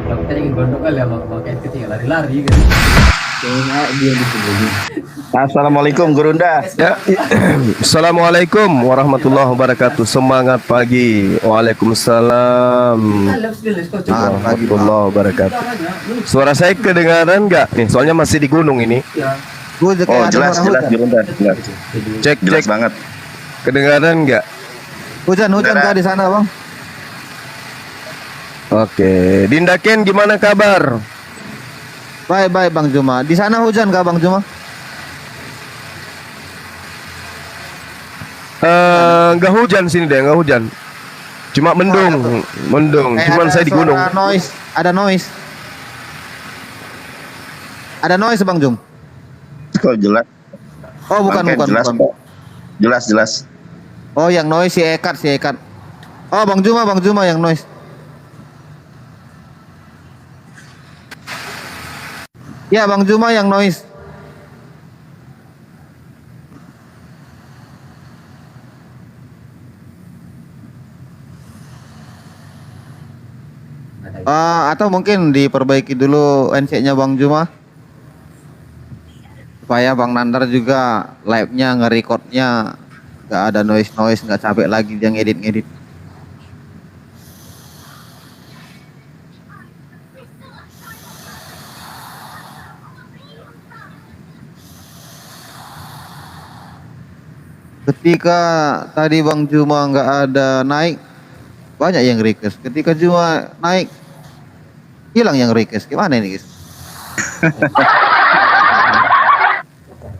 Kalau kita ingin gondok kali ya, kayak kecil lari-lari gitu. Kayaknya dia disembunyi. Assalamualaikum Gurunda. Ya. Assalamualaikum warahmatullahi wabarakatuh. Semangat pagi. Waalaikumsalam warahmatullahi wabarakatuh. Suara saya kedengaran nggak? Nih, soalnya masih di gunung ini. Oh jelas Gurunda. Jelas. Cek Jelas cek. banget. Kedengaran nggak? Hujan kah di sana, Bang? Oke. Dinda Ken gimana kabar? Baik, Bang Juma. Di sana hujan kah, Bang Juma? Nggak hujan sini deh, nggak hujan. Cuma mendung. Cuman saya di gunung. Ada noise. Ada noise, Bang Jum. Kok jelas? Oh, bukan. Jelas kok. Jelas. Oh, yang noise si Ekat. Oh, Bang Juma yang noise. Ya, Bang Juma yang noise. Atau mungkin diperbaiki dulu NC-nya Bang Juma, supaya Bang Nandar juga live-nya nge-recordnya nggak ada noise, nggak capek lagi dia ngedit. Ketika tadi Bang Juma nggak ada naik, banyak yang request. Ketika Juma naik, hilang yang request. Gimana ini, guys?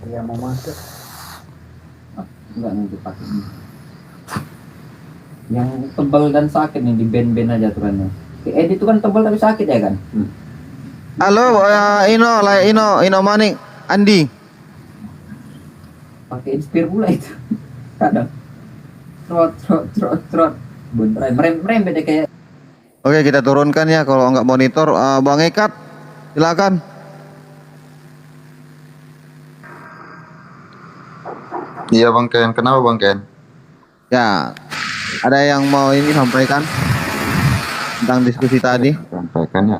Dia mau masuk. Enggak nanti pakai ini. Yang tebal dan sakit nih di band-band aja aturannya. Edit itu kan tebal tapi sakit ya kan? Halo, Ino Manik, Andi. Pakai inspir pula itu. Kadang. Trot. Beneran merembet ya kayak. Oke, kita turunkan ya kalau nggak monitor. Bang Ekat, silakan. Iya Bang Ken, kenapa Bang Ken? Ya, ada yang mau ini sampaikan tentang diskusi tadi? Sampaikan ya.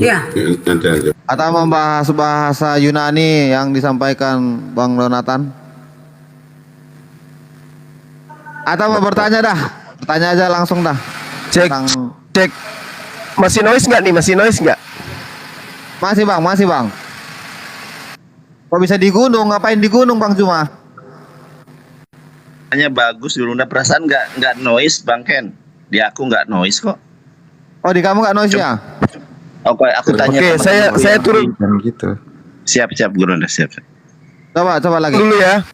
Ya, Nanti aja. Atau membahas bahasa Yunani yang disampaikan Bang Donatan? Atau mau bertanya dah? Bertanya aja langsung dah. Cek. Masih noise nggak nih? Masih noise nggak? Masih Bang. Kok bisa di gunung? Ngapain di gunung Bang Juma? Hanya bagus Gurunda, perasaan nggak noise Bang Ken. Di aku nggak noise kok. Oh, di kamu nggak noise ya? Oke, aku tanya. Oke, saya turun Dan gitu. Siap Gurunda, siap. Coba lagi. dulu ya.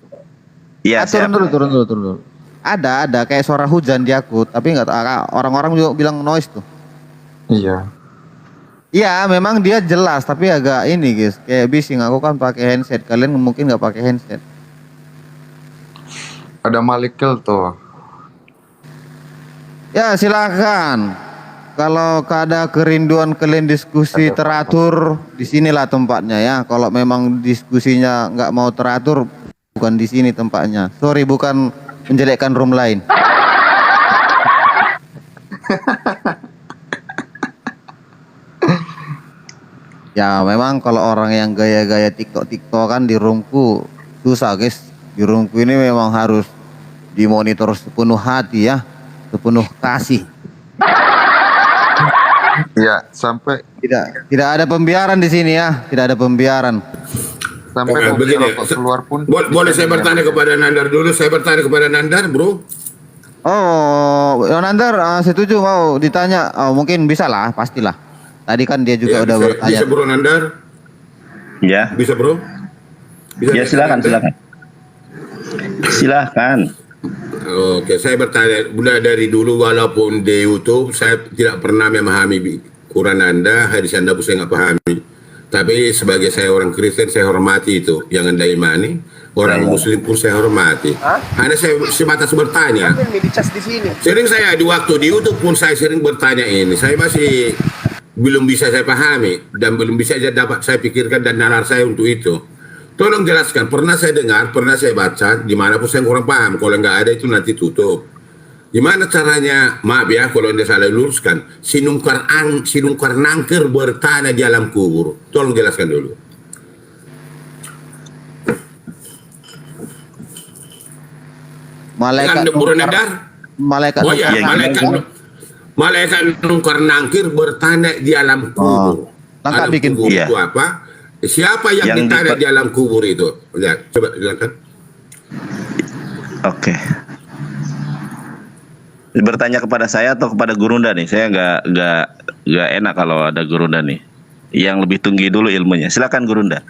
Iya, siap. Turun dulu. Ada kayak suara hujan di aku, tapi nggak tahu, orang-orang juga bilang noise tuh. Iya. Iya, memang dia jelas, tapi agak ini guys, kayak bising. Aku kan pakai handset, kalian mungkin nggak pakai handset. Ada Malikil tuh. Ya silakan. Kalau ada kerinduan kalian diskusi teratur, di sinilah tempatnya ya. Kalau memang diskusinya nggak mau teratur, bukan di sini tempatnya. Sorry, bukan menjelekkan room lain. Ya memang kalau orang yang gaya-gaya TikTok kan di roomku susah guys. Di roomku ini memang harus dimonitor sepenuh hati ya, sepenuh kasih. Iya, sampai Tidak ada pembiaran di sini ya, tidak ada pembiaran. sampai mobil begini, rokok keluar pun. boleh saya bertanya kepada Nandar dulu? Saya bertanya kepada Nandar, bro. Oh, Yonandar setuju mau ditanya? Oh, mungkin bisa lah, pastilah. Tadi kan dia juga udah bertanya. Bisa bro Nandar? Ya. Bisa bro? Bisa Ya silakan. Oke, saya bertanya. Mulai dari dulu walaupun di YouTube saya tidak pernah memahami Quran Anda, hadis Anda pun saya nggak pahami. Tapi sebagai saya orang Kristen saya hormati itu yang Anda imani. Orang Muslim pun saya hormati. Hanya saya sebatas bertanya. Sering saya di waktu di YouTube pun saya sering bertanya ini. Saya masih belum bisa saya pahami dan belum bisa saya dapat saya pikirkan dan nalar saya untuk itu. Tolong jelaskan. Pernah saya dengar, pernah saya baca, dimanapun saya kurang paham. Kalau nggak ada itu nanti tutup. Gimana caranya, maaf ya kalau anda salah luruskan, sinungkar nangkir bertanah di alam kubur. Tolong jelaskan dulu. Malaikat malaikat Oh ya, malaikat nungkar nangkir bertanah di alam kubur. Lengkap Alam bikin kubur iya. itu apa? Siapa yang ditanah di alam kubur itu? Ya, coba jelaskan. Oke. Bertanya kepada saya atau kepada Gurunda nih? Saya nggak enak kalau ada Gurunda nih. Yang lebih tinggi dulu ilmunya. Silakan Gurunda.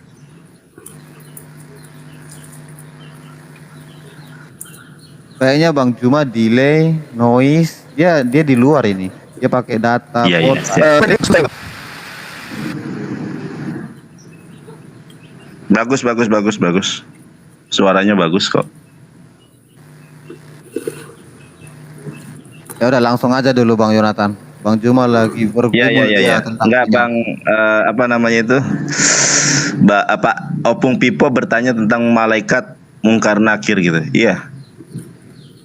Kayaknya Bang Juma delay, noise, dia di luar ini. Dia pakai data. Iya, iya. kota. Bagus. Suaranya bagus kok. Ya udah langsung aja dulu Bang Yonatan. Bang Juma lagi bergumul Ya. tentang Enggak ini. Bang, apa namanya itu? Opung Pipo bertanya tentang malaikat mungkar nakir gitu. Iya.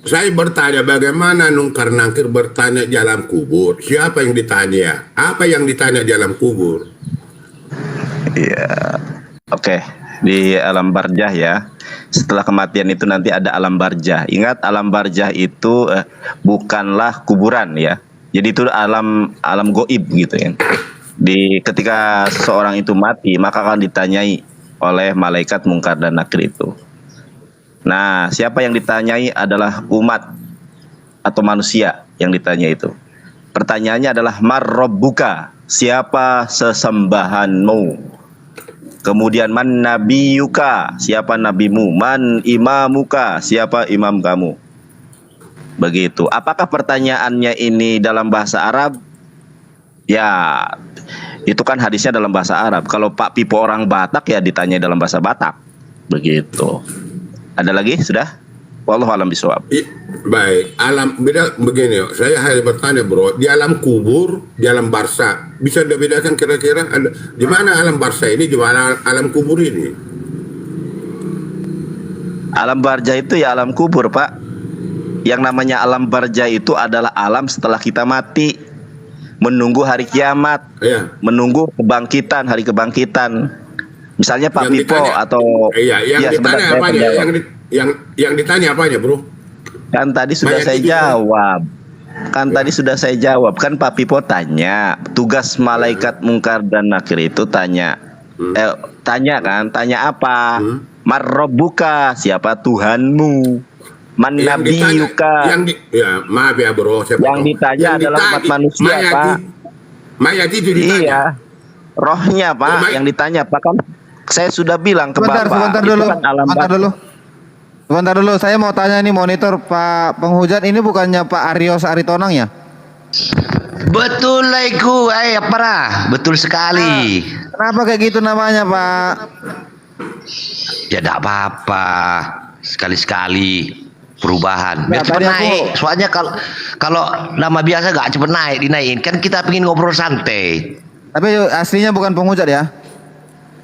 Saya bertanya bagaimana nungkar nangkir bertanya di alam kubur. Siapa yang ditanya? Apa yang ditanya di alam kubur? Iya. Oke, di alam barzah ya. Setelah kematian itu nanti ada alam barzah. Ingat alam barzah itu bukanlah kuburan ya. Jadi itu alam goib gitu ya. Ketika seseorang itu mati, maka akan ditanyai oleh malaikat mungkar dan nakir itu. Nah, siapa yang ditanyai adalah umat atau manusia yang ditanya itu. Pertanyaannya adalah marrabbuka, siapa sesembahanmu? Kemudian man nabiyuka, siapa nabimu? Man imamuka, siapa imam kamu? Begitu. Apakah pertanyaannya ini dalam bahasa Arab? Ya, itu kan hadisnya dalam bahasa Arab. Kalau Pak Pipo orang Batak ya ditanya dalam bahasa Batak. Begitu. Ada lagi? Sudah? Wallahu a'lam bishawab. Baik, alam beda begini. Saya hanya bertanya bro, di alam kubur, di alam barzah, bisa dibedakan kira-kira di mana alam barzah ini, di mana alam kubur ini? Alam barzah itu ya alam kubur, Pak. Yang namanya alam barzah itu adalah alam setelah kita mati, menunggu hari kiamat, menunggu kebangkitan, hari kebangkitan. Misalnya Pak Yang Pipo ditanya, atau yang ditanya apanya? Yang ditanya apanya, bro? Kan tadi sudah saya jawab. Kan Pak Pipo tanya, tugas malaikat mungkar dan nakir itu tanya. Tanya apa? Marrabbuka, siapa Tuhanmu? Man nabiyuka. Ya, maaf ya, bro. Yang ditanya adalah umat manusia, Pak. Mayat itu ditanya. Iya. Rohnya, Pak, yang ditanya, Pak, kan saya sudah bilang ke Bapak. Sebentar dulu, saya mau tanya nih monitor Pak Penghujat, ini bukannya Pak Arios Aritonang ya? Betul Laiku, parah, betul sekali. Kenapa kayak gitu namanya Pak? Ya tidak apa-apa, sekali-sekali perubahan. Biar Nah, cepat tadi naik. Soalnya kalau nama biasa gak cepat naik, dinaikin. Kan kita pengen ngobrol santai. Tapi aslinya bukan Penghujat ya?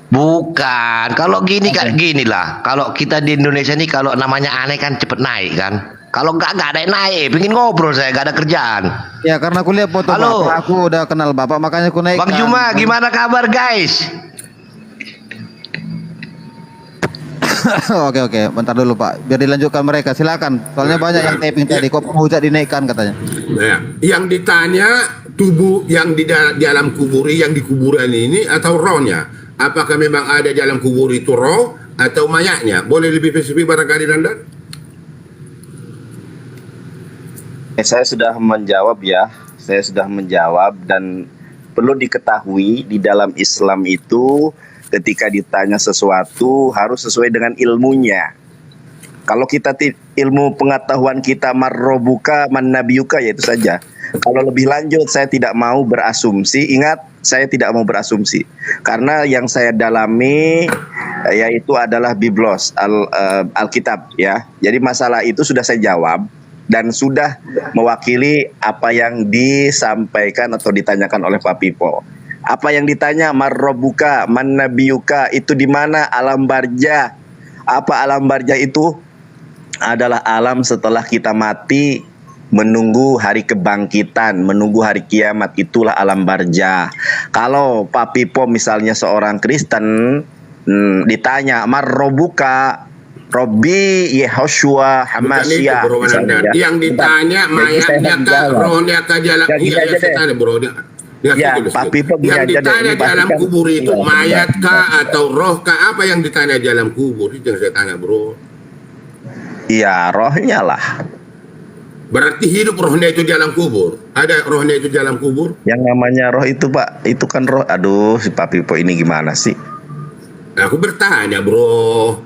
Bukan, kalau gini kan gini lah. Kalau kita di Indonesia ini kalau namanya aneh kan cepet naik kan. Kalau nggak ada yang naik, pengen ngobrol saya, nggak ada kerjaan. Ya karena aku lihat foto Bapak, aku udah kenal Bapak makanya aku naik. Bang Juma, gimana kabar guys? Oke, bentar dulu Pak, biar dilanjutkan mereka. Silakan. Soalnya banyak yang taping tadi, kok Penghujat dinaikkan katanya. Nah, yang ditanya tubuh yang di alam kubur, yang di kuburan ini atau rohnya? Apakah memang ada di alam kubur itu roh atau mayatnya? Boleh lebih spesifik barangkali Nanda? Saya sudah menjawab ya. Saya sudah menjawab dan perlu diketahui di dalam Islam itu ketika ditanya sesuatu harus sesuai dengan ilmunya. Kalau kita ilmu pengetahuan kita marrobuka man nabiyuka ya itu saja. Kalau lebih lanjut saya tidak mau berasumsi. Ingat, saya tidak mau berasumsi karena yang saya dalami yaitu adalah Biblos Alkitab ya. Jadi masalah itu sudah saya jawab dan sudah mewakili apa yang disampaikan atau ditanyakan oleh Pak Pipo. Apa yang ditanya marrobuka man nabiyuka itu di mana alam barzah? Apa alam barzah itu? Adalah alam setelah kita mati menunggu hari kebangkitan, menunggu hari kiamat, itulah alam barzah. Kalau Pak Pipo misalnya seorang Kristen ditanya marrobuka, Robbi Yehoshua Hamasya, yang ditanya mayatnya kah, rohnya kah, jalan saya tanya bro. Ya, Pak Pipo yang ditanya di alam kubur itu mayat kah atau roh kah, apa yang ditanya di alam kubur itu yang saya tanya bro. Iya, rohnya lah. Berarti hidup rohnya itu di alam kubur. Ada rohnya itu di alam kubur? Yang namanya roh itu Pak, itu kan roh. Aduh, si Pak Pipo ini gimana sih? Aku bertanya bro.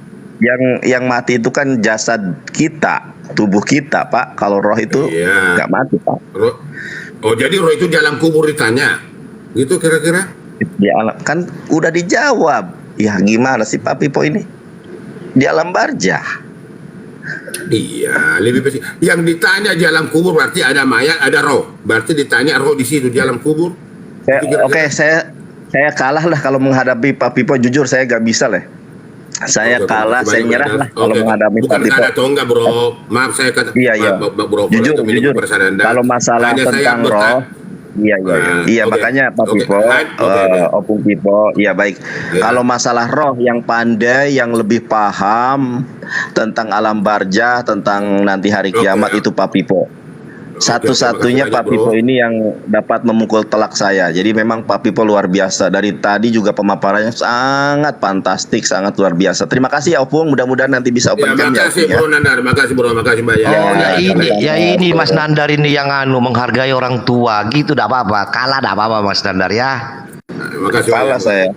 Yang mati itu kan jasad kita, tubuh kita Pak. Kalau roh itu nggak mati Pak. Oh jadi roh itu di alam kubur ditanya? Gitu kira-kira? Di alam, kan udah dijawab. Ya gimana sih Pak Pipo ini? Di alam barzah. Iya, lebih pasti. Yang ditanya di alam kubur berarti ada mayat, ada roh. Berarti ditanya roh di situ di alam kubur. Oke, saya kalah lah kalau menghadapi Pak Pipo. Jujur saya nggak bisa lah. Saya kalah, saya nyerah lah kalau menghadapi Pak Pipo. Bukan atau enggak bro, maaf saya kata. Iya. Bro, jujur. Kalau masalah tentang roh. Iya, makanya Pak Pipo, Opung Pipo, iya baik. Kalau masalah roh yang pandai, yang lebih paham tentang alam barzah, tentang nanti hari kiamat itu Pak Pipo. Satu-satunya Pak Pipo ini yang dapat memukul telak saya. Jadi memang Pak Pipo luar biasa. Dari tadi juga pemaparannya sangat fantastik, sangat luar biasa. Terima kasih ya Opung, mudah-mudahan nanti bisa open cam ya. Makasih bro Nandar, makasih bro, makasih banyak. Oh ini Mas Nandar ini yang menghargai orang tua gitu, tidak apa-apa. Kalah tidak apa-apa Mas Nandar ya. Makasih kalah saya.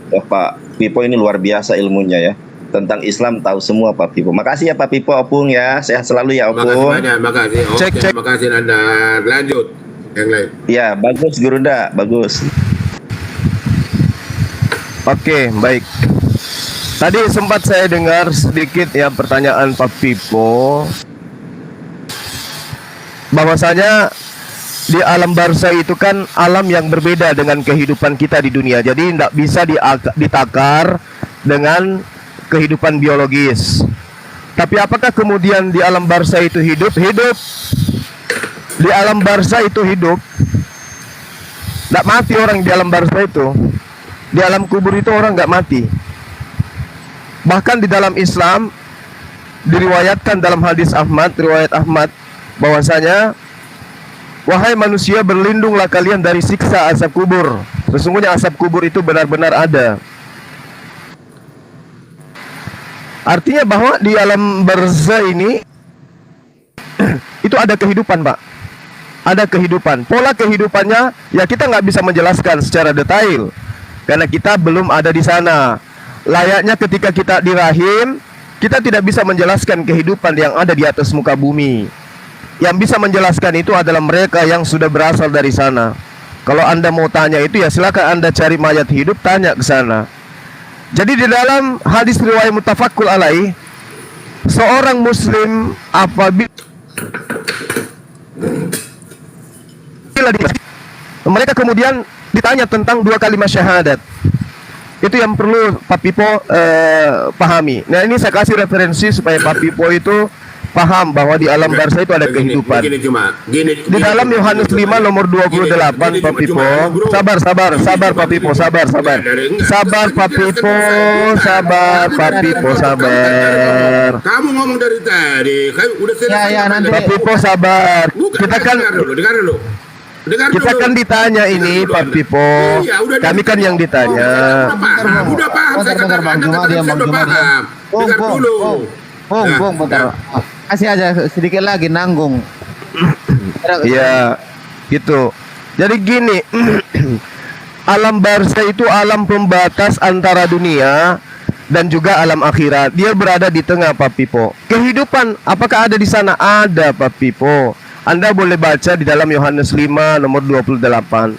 Pak Pipo ini luar biasa ilmunya ya. Tentang Islam tahu semua Pak Pipo. Makasih ya Pak Pipo, Opung ya. Sehat selalu ya Opung. Makasih banyak, makasih. Cek. Makasih Nandar. Lanjut yang lain. Ya, bagus Gurunda, bagus. Oke, baik. Tadi sempat saya dengar sedikit ya pertanyaan Pak Pipo, bahwasanya di alam barzah itu kan alam yang berbeda dengan kehidupan kita di dunia. Jadi tidak bisa ditakar dengan kehidupan biologis. Tapi apakah kemudian di alam barzah itu hidup? Hidup. Di alam barzah itu hidup. Tidak mati orang di alam barzah itu. Di alam kubur itu orang nggak mati. Bahkan di dalam Islam diriwayatkan dalam hadis Ahmad, riwayat Ahmad, bahwasanya wahai manusia, berlindunglah kalian dari siksa azab kubur. Sesungguhnya azab kubur itu benar-benar ada. Artinya bahwa di alam barzah ini itu ada kehidupan Pak. Ada kehidupan. Pola kehidupannya ya kita nggak bisa menjelaskan secara detail karena kita belum ada di sana. Layaknya ketika kita di rahim, kita tidak bisa menjelaskan kehidupan yang ada di atas muka bumi. Yang bisa menjelaskan itu adalah mereka yang sudah berasal dari sana. Kalau Anda mau tanya itu ya silakan Anda cari mayat hidup, tanya ke sana. Jadi di dalam hadis riwayat muttafaqun alaih, seorang muslim apabila mereka kemudian ditanya tentang 2 kalimat syahadat. Itu yang perlu Pak Pipo pahami. Nah ini saya kasih referensi supaya Pak Pipo itu paham bahwa di alam barzah itu ada kehidupan. Di dalam Yohanes 5 nomor 28 Pak Pipo. Sabar Pak Pipo, sabar. Sabar Pak Pipo, sabar. Kamu ngomong dari tadi, udah selesai. Ya, nanti. Pak Pipo sabar. Kita kan ditanya ini Pak Pipo. Kami kan yang ditanya. Udah paham. Saya katakan Bang Juma diam. Dengar dulu. Bung, bentar. Kasih aja sedikit lagi nanggung. Iya, gitu. Jadi gini, alam barzah itu alam pembatas antara dunia dan juga alam akhirat. Dia berada di tengah Pak Pipo. Kehidupan apakah ada di sana? Ada Pak Pipo. Anda boleh baca di dalam Yohanes 5 nomor 28.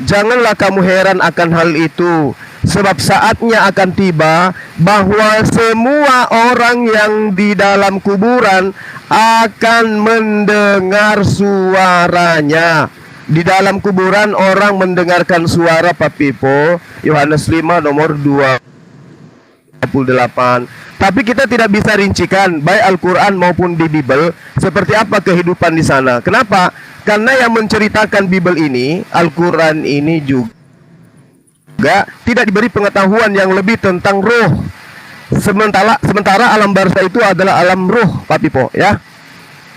Janganlah kamu heran akan hal itu, sebab saatnya akan tiba bahwa semua orang yang di dalam kuburan akan mendengar suaranya. Di dalam kuburan orang mendengarkan suara Pak Pipo. Yohanes 5 nomor 2. 28. Tapi kita tidak bisa rincikan baik Al-Quran maupun di Bible seperti apa kehidupan di sana. Kenapa? Karena yang menceritakan Bible ini, Al-Quran ini juga tidak diberi pengetahuan yang lebih tentang roh. Sementara alam barzah itu adalah alam roh, Pak Pipo, ya.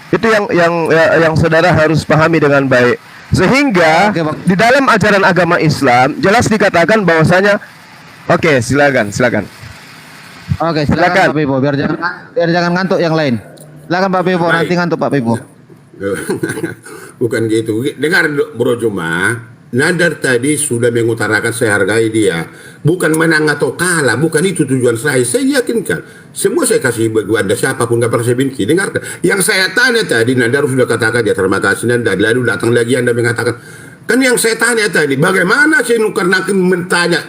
Itu yang saudara harus pahami dengan baik. Sehingga di dalam ajaran agama Islam jelas dikatakan bahwasanya, oke, silakan. Oke, silakan Pak Pipo, biar jangan ngantuk yang lain. Silakan Pak Pipo, Baik. nanti ngantuk Pak Pipo. Bukan gitu. Dengar Bro Juma, Nadar tadi sudah mengutarakan saya hargai dia. Bukan menang atau kalah, bukan itu tujuan saya. Saya yakinkan. Semua saya kasih bagi Anda, siapapun gak pernah saya benci. Dengarkan. Yang saya tanya tadi, Nadar sudah katakan, ya terima kasih Nadar. Lalu datang lagi Anda mengatakan, kan yang saya tanya tadi, bagaimana saya karena mentanya,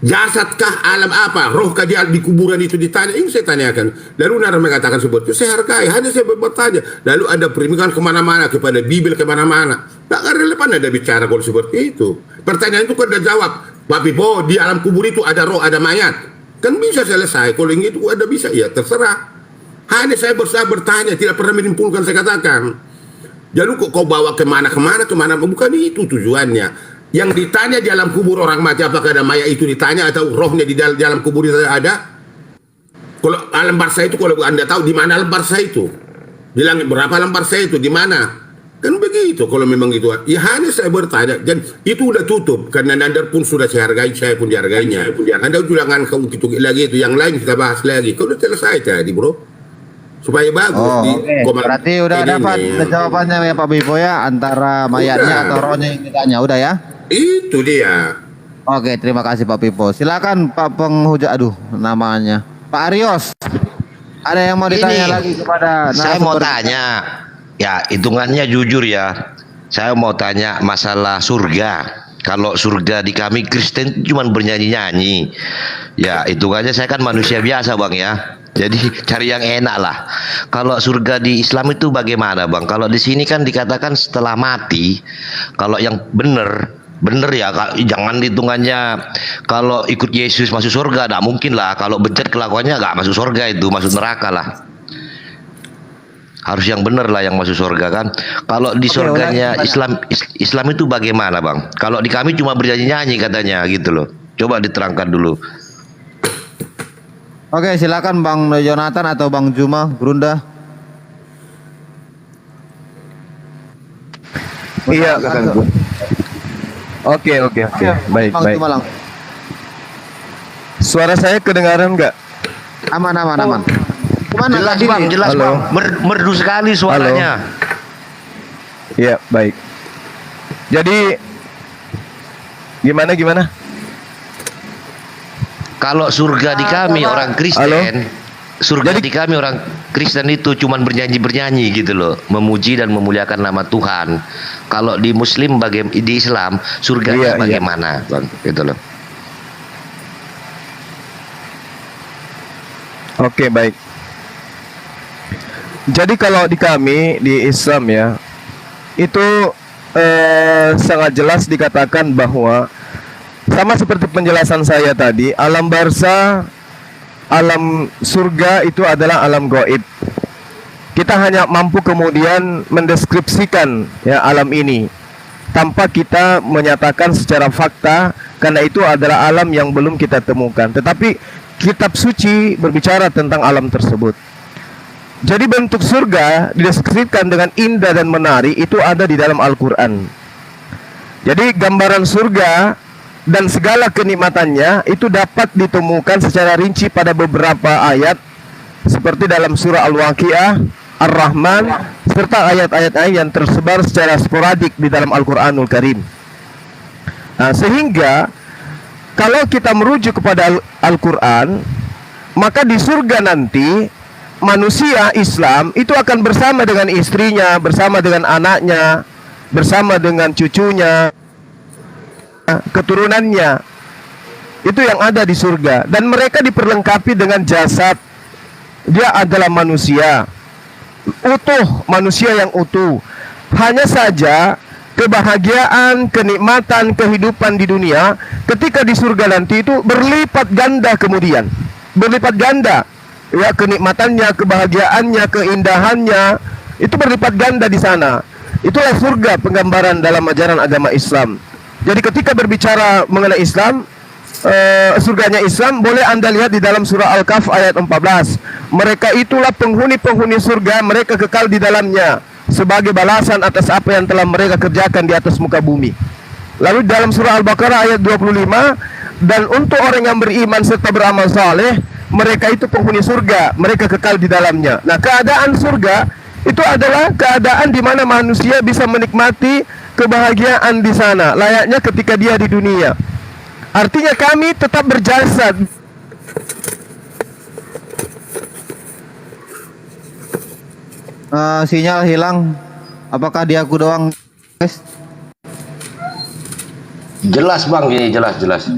jasadkah, alam apa, rohkah di kuburan itu ditanya, ini saya tanyakan. Lalu Nara mengatakan seperti itu, saya hargai, hanya saya bertanya. Lalu ada perimikan kemana-mana, kepada Bible kemana-mana. Tak relevan ada bicara kalau seperti itu. Pertanyaan itu kan ada jawab, Pak Pipo, di alam kubur itu ada roh, ada mayat. Kan bisa selesai, kalau yang itu ada bisa, ya terserah. Hanya saya bertanya, tidak pernah menyimpulkan, saya katakan. Jadi kau bawa kemana-kemana, bukan itu tujuannya. Yang ditanya di alam kubur orang mati, apakah ada mayat itu ditanya atau rohnya di dalam kubur itu ada? Kalau alam barzah itu, kalau Anda tahu di mana alam barzah itu, bilang berapa alam barzah itu, di mana? Kan begitu. Kalau memang itu, ya hanya saya bertanya. Dan itu udah tutup karena Nadar pun sudah saya hargai, saya pun dihargainya. Anda jangan kau gitu lagi itu, yang lain kita bahas lagi. Kau udah selesai tadi, bro. Supaya bagus. Berarti udah dapat jawabannya ya Pak Pipo ya, antara mayatnya atau rohnya yang ditanya, udah ya? Itu dia. Oke, terima kasih Pak Pipo. Silakan Pak penghujat, namanya Pak Arios. Ada yang mau ditanya lagi kepada saya mau narasumber? tanya, ya hitungannya jujur ya. Saya mau tanya masalah surga. Kalau surga di kami Kristen cuma bernyanyi-nyanyi. Ya hitungannya saya kan manusia biasa Bang ya. Jadi cari yang enak lah. Kalau surga di Islam itu bagaimana Bang? Kalau di sini kan dikatakan setelah mati, kalau yang benar ya, jangan hitungannya kalau ikut Yesus masuk surga, tidak mungkin lah. Kalau becet kelakuannya nggak masuk surga, itu masuk neraka lah. Harus yang benar lah yang masuk surga kan. Kalau di surganya Islam itu bagaimana Bang? Kalau di kami cuma bernyanyi-nyanyi katanya gitu loh. Coba diterangkan dulu. Oke, silakan Bang Jonathan atau Bang Juma, Grunda. Iya, Oke. Baik. Suara saya kedengaran nggak? Aman. Gimana Jelas tadi? Bang, jelas Halo. Bang. Merdu sekali suaranya. Iya, baik. Jadi gimana? Kalau surga di kami orang Kristen, surga di kami orang Kristen itu cuman bernyanyi gitu loh, memuji dan memuliakan nama Tuhan. Kalau di Muslim di Islam surganya bagaimana, Bang? Gitu loh. Oke, baik. Jadi kalau di kami di Islam ya, itu sangat jelas dikatakan bahwa sama seperti penjelasan saya tadi, alam barzah, alam surga itu adalah alam gaib. Kita hanya mampu kemudian mendeskripsikan ya alam ini tanpa kita menyatakan secara fakta, karena itu adalah alam yang belum kita temukan. Tetapi kitab suci berbicara tentang alam tersebut. Jadi bentuk surga dideskripsikan dengan indah dan menarik, itu ada di dalam Al-Quran. Jadi gambaran surga dan segala kenikmatannya itu dapat ditemukan secara rinci pada beberapa ayat, seperti dalam surah Al-Waqiah, Ar-Rahman, serta ayat-ayat yang tersebar secara sporadik di dalam Al-Quranul Karim. Nah, sehingga kalau kita merujuk kepada Al-Quran, maka di surga nanti manusia Islam itu akan bersama dengan istrinya, bersama dengan anaknya, bersama dengan cucunya, keturunannya. Itu yang ada di surga. Dan mereka diperlengkapi dengan jasad. Dia adalah manusia utuh, manusia yang utuh. Hanya saja kebahagiaan, kenikmatan, kehidupan di dunia, ketika di surga nanti itu berlipat ganda kemudian. Berlipat ganda. Ya, kenikmatannya, kebahagiaannya, keindahannya, itu berlipat ganda di sana. Itulah surga penggambaran dalam ajaran agama Islam. Jadi ketika berbicara mengenai Islam, surganya Islam, boleh Anda lihat di dalam surah Al-Kahf ayat 14. Mereka itulah penghuni-penghuni surga, mereka kekal di dalamnya sebagai balasan atas apa yang telah mereka kerjakan di atas muka bumi. Lalu dalam surah Al-Baqarah ayat 25, dan untuk orang yang beriman serta beramal saleh, mereka itu penghuni surga, mereka kekal di dalamnya. Nah, keadaan surga itu adalah keadaan di mana manusia bisa menikmati kebahagiaan di sana, layaknya ketika dia di dunia. Artinya kami tetap berjasa. Sinyal hilang. Apakah di aku doang, guys? Jelas bang, ini jelas.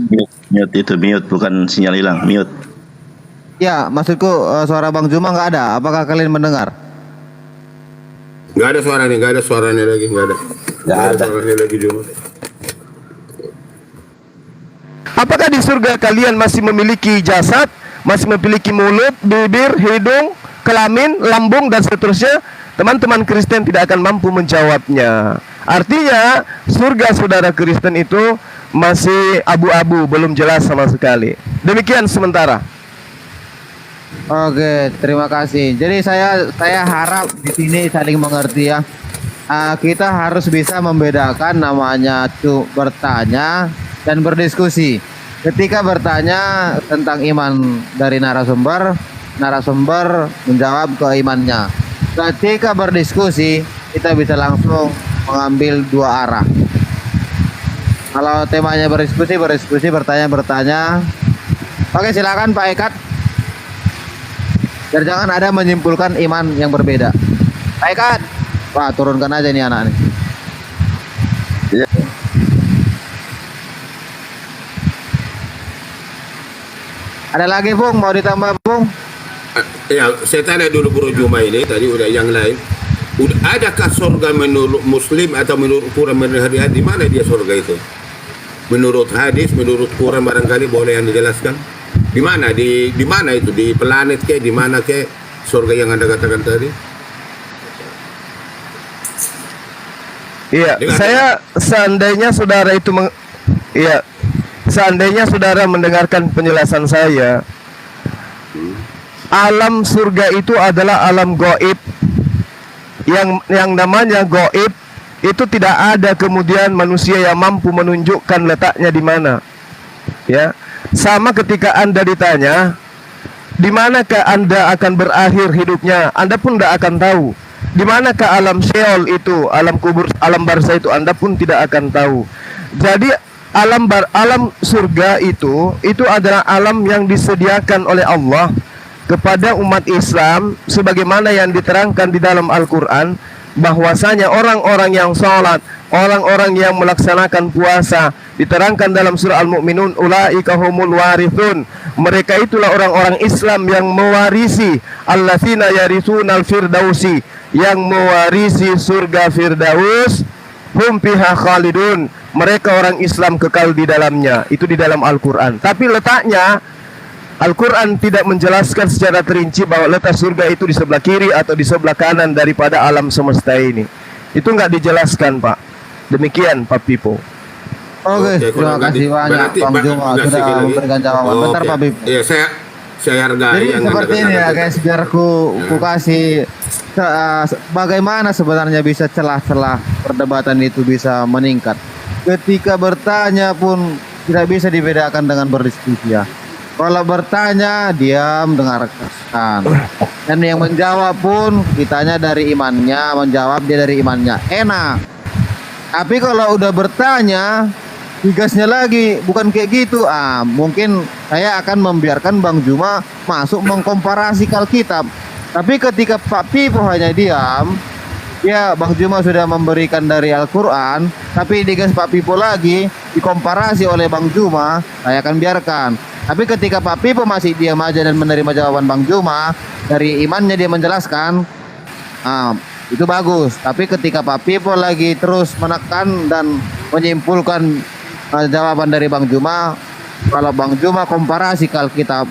Mute itu, mute, bukan sinyal hilang, mute. Ya, maksudku suara Bang Juma nggak ada. Apakah kalian mendengar? Nggak ada suaranya lagi, nggak ada. Suaranya lagi Juma. Apakah di surga kalian masih memiliki jasad, masih memiliki mulut, bibir, hidung, kelamin, lambung, dan seterusnya? Teman-teman Kristen tidak akan mampu menjawabnya. Artinya surga saudara Kristen itu masih abu-abu, belum jelas sama sekali. Demikian sementara. Oke, terima kasih. Jadi saya harap di sini saling mengerti ya. Kita harus bisa membedakan namanya bertanya dan berdiskusi. Ketika bertanya tentang iman dari narasumber menjawab ke imannya. Ketika berdiskusi, kita bisa langsung mengambil dua arah. Kalau temanya berdiskusi, bertanya. Oke, silakan Pak Ekat. Biar jangan ada menyimpulkan iman yang berbeda. Pak Ekat, wah turunkan aja nih anak nih. Ya. Ada lagi Bung, mau ditambah Bung? Ya, saya tanya dulu Bro Juma ini, tadi udah yang lain. Adakah surga menurut Muslim atau menurut Quran di mana dia surga itu? Menurut hadis, menurut Quran barangkali boleh yang dijelaskan? Di mana? Di mana itu? Di planet ke? Di mana ke? Surga yang Anda katakan tadi? Iya, saya seandainya saudara mendengarkan penjelasan saya, alam surga itu adalah alam gaib. Yang namanya gaib itu tidak ada kemudian manusia yang mampu menunjukkan letaknya di mana. Ya, sama ketika Anda ditanya, di manakah Anda akan berakhir hidupnya, Anda pun tidak akan tahu. Di manakah alam Sheol itu, alam kubur, alam barzah itu, Anda pun tidak akan tahu. Jadi alam surga itu adalah alam yang disediakan oleh Allah kepada umat Islam, sebagaimana yang diterangkan di dalam Al-Quran, bahwasanya orang-orang yang sholat, orang-orang yang melaksanakan puasa, diterangkan dalam surah Al-Mu'minun, ulaika humul warithun, mereka itulah orang-orang Islam yang mewarisi, alladzina yarithunal firdausi, yang mewarisi surga Firdaus, hum fiha khalidun, mereka orang Islam kekal di dalamnya. Itu di dalam Al-Quran. Tapi letaknya Al-Quran tidak menjelaskan secara terinci bahwa letak surga itu di sebelah kiri atau di sebelah kanan daripada alam semesta ini. Itu nggak dijelaskan, Pak. Demikian, Pak Pipo. Oke, terima kasih banyak Bang Juma sudah memberikan jawaban. Bentar Pak Pipo. Iya, saya hargai. Jadi seperti ini ya guys, biar ku kasih bagaimana sebenarnya bisa celah-celah perdebatan itu bisa meningkat. Ketika bertanya pun tidak bisa dibedakan dengan berdiskusi ya. Kalau bertanya, diam, dengarkan. Dan yang menjawab pun, ditanya dari imannya, menjawab dia dari imannya. Enak. Tapi kalau udah bertanya, digasnya lagi, bukan kayak gitu. Mungkin saya akan membiarkan Bang Juma masuk mengkomparasi Alkitab. Tapi ketika Pak Pipo hanya diam, ya Bang Juma sudah memberikan dari Al-Quran, tapi digas Pak Pipo lagi, dikomparasi oleh Bang Juma, saya akan biarkan. Tapi ketika Pak Pipo masih diam aja dan menerima jawaban Bang Juma, dari imannya dia menjelaskan, itu bagus. Tapi ketika Pak Pipo lagi terus menekan dan menyimpulkan jawaban dari Bang Juma, kalau Bang Juma komparasi ke Alkitab,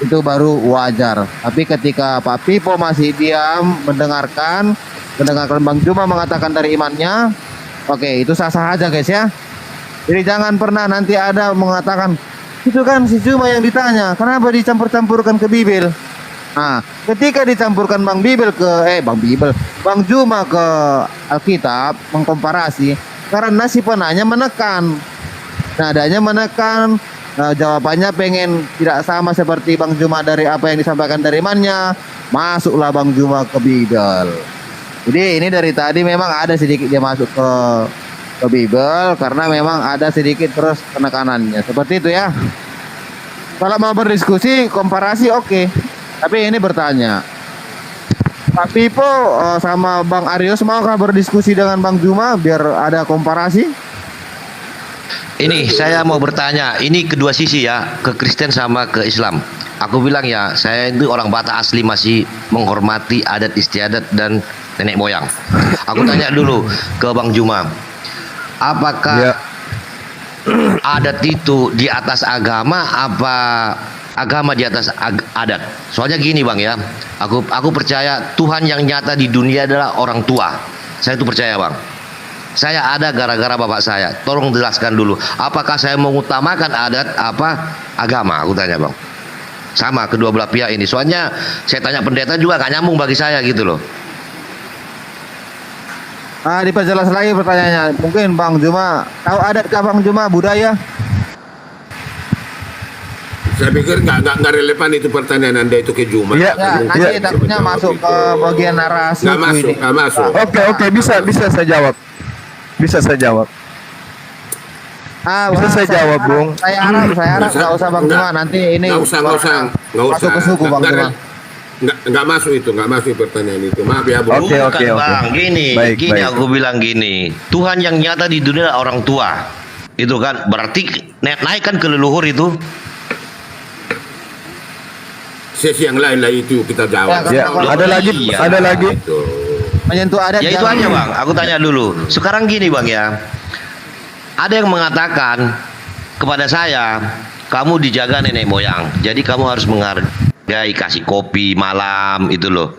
itu baru wajar. Tapi ketika Pak Pipo masih diam mendengarkan Bang Juma mengatakan dari imannya, oke, itu sah-sah aja guys ya. Jadi jangan pernah nanti ada mengatakan, itu kan si Juma yang ditanya, kenapa dicampur-campurkan ke Bibil? Nah, ketika dicampurkan Bang Juma ke Alkitab, mengkomparasi, karena si penanya menekan, nadanya menekan, jawabannya pengen tidak sama seperti Bang Juma dari apa yang disampaikan dari imannya, masuklah Bang Juma ke Bible. Jadi ini dari tadi memang ada sedikit dia masuk ke Bible karena memang ada sedikit terus penekanannya. Seperti itu ya. Kalau mau berdiskusi, komparasi oke. Tapi ini bertanya, Pak Pipo sama Bang Arius maukah berdiskusi dengan Bang Juma biar ada komparasi? Ini saya mau bertanya, ini kedua sisi ya, ke Kristen sama ke Islam. Aku bilang ya, saya itu orang Batak asli, masih menghormati adat istiadat dan nenek moyang. Aku tanya dulu ke Bang Juma, apakah adat itu di atas agama, apa agama di atas adat? Soalnya gini Bang ya, aku percaya Tuhan yang nyata di dunia adalah orang tua. Saya itu percaya Bang. Saya ada gara-gara bapak saya. Tolong jelaskan dulu, apakah saya mengutamakan adat apa agama? Aku tanya Bang. Sama kedua belah pihak ini. Soalnya saya tanya pendeta juga gak nyambung bagi saya gitu loh. Diperjelas lagi pertanyaannya. Mungkin Bang Juma tahu adatkah Bang Juma budaya? Saya pikir nggak relevan itu pertanyaan Anda itu ke Juma. Ya, nanti takutnya masuk ke bagian narasi. Nggak masuk. Oke, bisa saya jawab. Bisa saya jawab. Bisa saya jawab, Bung. Saya harap nggak usah Bang Juma, nanti ini nggak usah. Masuk ke suku Bang Juma. Nggak masuk pertanyaan itu. Maaf ya Bung. Oke. Bang, gini, Baik. aku bilang gini, Tuhan yang nyata di dunia adalah orang tua. Itu kan berarti naikkan ke leluhur itu. Sesi yang lain lah itu kita jawab. Ya, ada lagi. Menyentuh adat. Ya itu aja Bang, aku tanya dulu. Sekarang gini Bang ya, ada yang mengatakan kepada saya, kamu dijaga nenek moyang, jadi kamu harus menghargai, kasih kopi malam itu loh.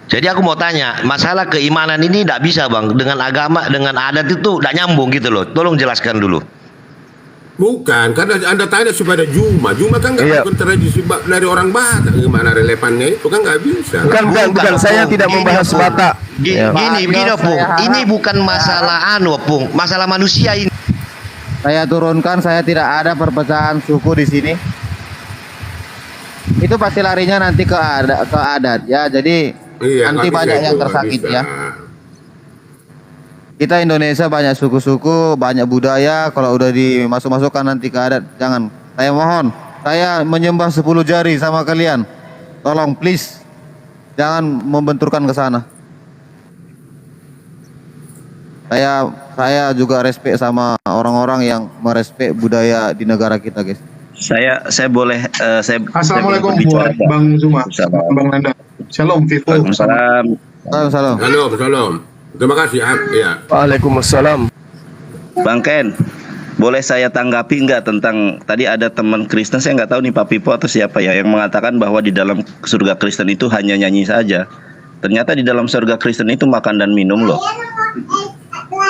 Jadi aku mau tanya, masalah keimanan ini tidak bisa Bang, dengan agama, dengan adat itu tidak nyambung gitu loh. Tolong jelaskan dulu. Bukan, karena Anda tanya kepada Juma kan nggak bukan tradisi dari orang Batak, gimana relevannya itu kan nggak bisa. Bukan. Saya tidak membahas Batak. Gini, Pung. Ini bukan masalah Pung, masalah manusia ini. Saya turunkan, saya tidak ada perpecahan suku di sini. Itu pasti larinya nanti ke adat ya. Jadi nanti banyak yang tersakiti ya. Kita Indonesia banyak suku-suku, banyak budaya. Kalau udah dimasuk-masukkan nanti ke adat, jangan. Saya mohon, saya menyembah 10 jari sama kalian. Tolong please, jangan membenturkan ke sana. Saya juga respect sama orang-orang yang merespek budaya di negara kita, guys. Saya boleh Assalamualaikum Bang Juma, Bang Nanda. Shalom, Vivo. Waalaikumsalam. Salam. Terima kasih. Ya. Waalaikumsalam. Bang Ken, boleh saya tanggapi nggak tentang tadi ada teman Kristen, saya nggak tahu nih Pak Pipo atau siapa ya, yang mengatakan bahwa di dalam surga Kristen itu hanya nyanyi saja. Ternyata di dalam surga Kristen itu makan dan minum loh.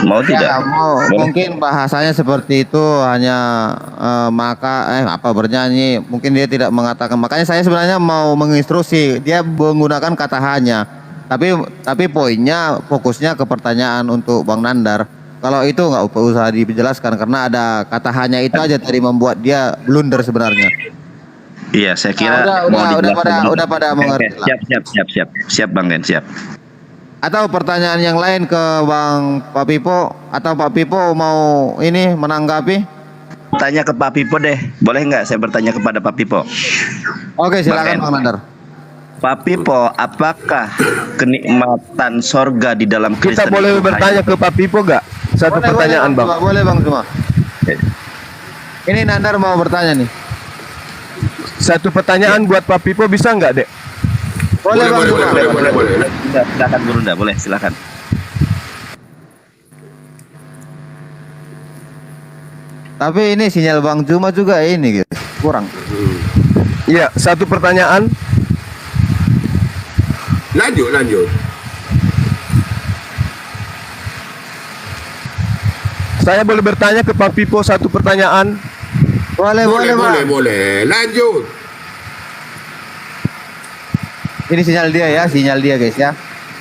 Mau tidak? Mungkin bahasanya seperti itu, hanya bernyanyi. Mungkin dia tidak mengatakan. Makanya saya sebenarnya mau menginstruksi dia menggunakan kata hanya. Tapi poinnya, fokusnya ke pertanyaan untuk Bang Nandar. Kalau itu nggak usah dijelaskan karena ada kata hanya itu aja tadi membuat dia blunder sebenarnya. Iya, saya kira udah pada mengerti. Siap Bang Ken, siap. Atau pertanyaan yang lain ke Pak Pipo, atau Pak Pipo mau ini menanggapi? Tanya ke Pak Pipo deh, boleh nggak saya bertanya kepada Pak Pipo? Oke, silakan Bang Nandar. Pak Pipo, apakah kenikmatan sorga di dalam Kristen? Kita boleh bertanya ke Pak Pipo nggak? Satu pertanyaan Bang. Boleh Bang Juma. Ini Nandar mau bertanya nih. Satu pertanyaan buat Pak Pipo bisa nggak, Dek? Boleh Bang Juma. boleh. Silakan Burunda, boleh silakan. Tapi ini sinyal Bang Juma juga ini gitu. Kurang. Iya, satu pertanyaan. Lanjut. Saya boleh bertanya ke Pak Pipo satu pertanyaan? Boleh Bang. Boleh. Lanjut. Ini sinyal dia guys ya.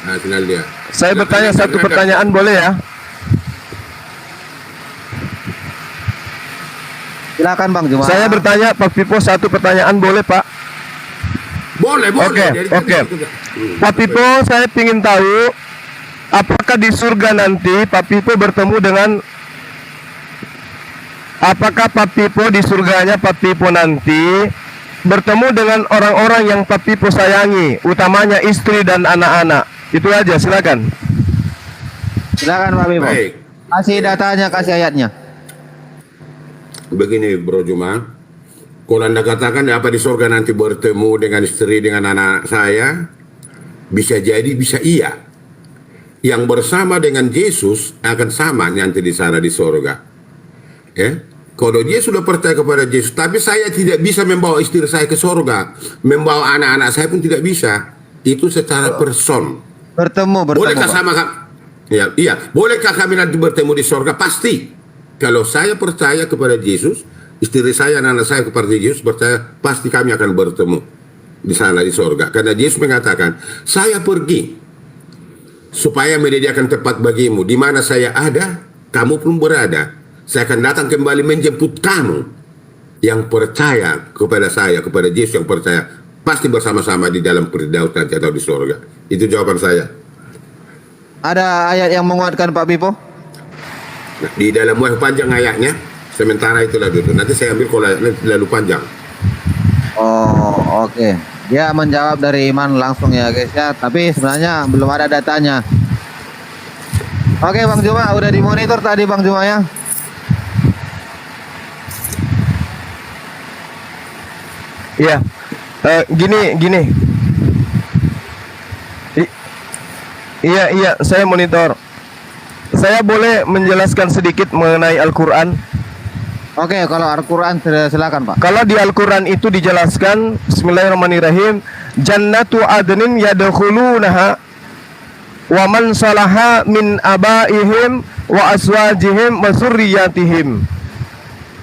Nah, sinyal dia. Saya bertanya satu pertanyaan boleh ya? Silakan Bang Juma. Saya bertanya Pak Pipo satu pertanyaan boleh Pak? Boleh. Oke. Pak Pipo, saya ingin tahu apakah di surga nanti Pak Pipo bertemu dengan di surganya Pak Pipo nanti bertemu dengan orang-orang yang Pak Pipo sayangi, utamanya istri dan anak-anak. Itu aja, silakan. Silakan Pak Pipo. Baik. Kasih datanya, kasih ayatnya. Begini Bro Juma, kalau Anda katakan apa di surga nanti bertemu dengan istri dengan anak saya, bisa jadi bisa iya. Yang bersama dengan Yesus akan sama nanti di sana di surga. Ya, kalau dia sudah percaya kepada Yesus, tapi saya tidak bisa membawa istri saya ke surga, membawa anak-anak saya pun tidak bisa. Itu secara person. Bertemu. Bolehkah Pak. sama ya, iya, bolehkah kami nanti bertemu di surga? Pasti. Kalau saya percaya kepada Yesus, istri saya dan anak saya kepada Yesus percaya, pasti kami akan bertemu di sana di surga. Karena Yesus mengatakan, saya pergi supaya menyediakan tempat bagimu. Di mana saya ada, kamu pun berada. Saya akan datang kembali menjemput kamu yang percaya kepada saya, kepada Yesus yang percaya, pasti bersama-sama di dalam Firdaus nanti atau di surga. Itu jawaban saya. Ada ayat yang menguatkan Pak Pipo? Nah, di dalam wahyu panjang ayatnya, sementara itulah dulu. Nanti saya ambil kalau ayatnya terlalu panjang. Oh, oke. Dia menjawab dari iman langsung ya guys ya. Tapi sebenarnya belum ada datanya. Oke Bang Juma, udah dimonitor tadi Bang Juma ya. Iya. Gini. Iya, saya monitor. Saya boleh menjelaskan sedikit mengenai Al-Quran? Oke, kalau Al-Quran silakan Pak. Kalau di Al-Quran itu dijelaskan, Bismillahirrahmanirrahim, Jannatu adnin yadkhulunaha wa man salaha min abaihim wa aswajihim wa zurriyatihim.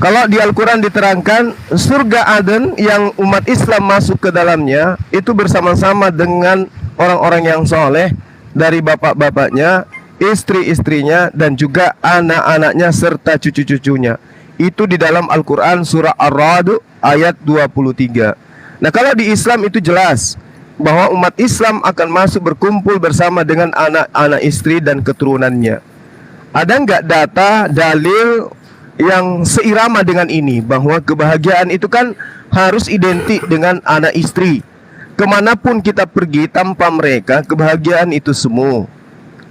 Kalau di Al-Quran diterangkan, surga Aden yang umat Islam masuk ke dalamnya itu bersama-sama dengan orang-orang yang soleh dari bapak-bapaknya, istri-istrinya, dan juga anak-anaknya serta cucu-cucunya. Itu di dalam Al-Quran surah Ar-Ra'd ayat 23. Nah, kalau di Islam itu jelas bahwa umat Islam akan masuk berkumpul bersama dengan anak-anak istri dan keturunannya. Ada nggak data, dalil yang seirama dengan ini, bahwa kebahagiaan itu kan harus identik dengan anak istri. Kemanapun kita pergi tanpa mereka, kebahagiaan itu semu.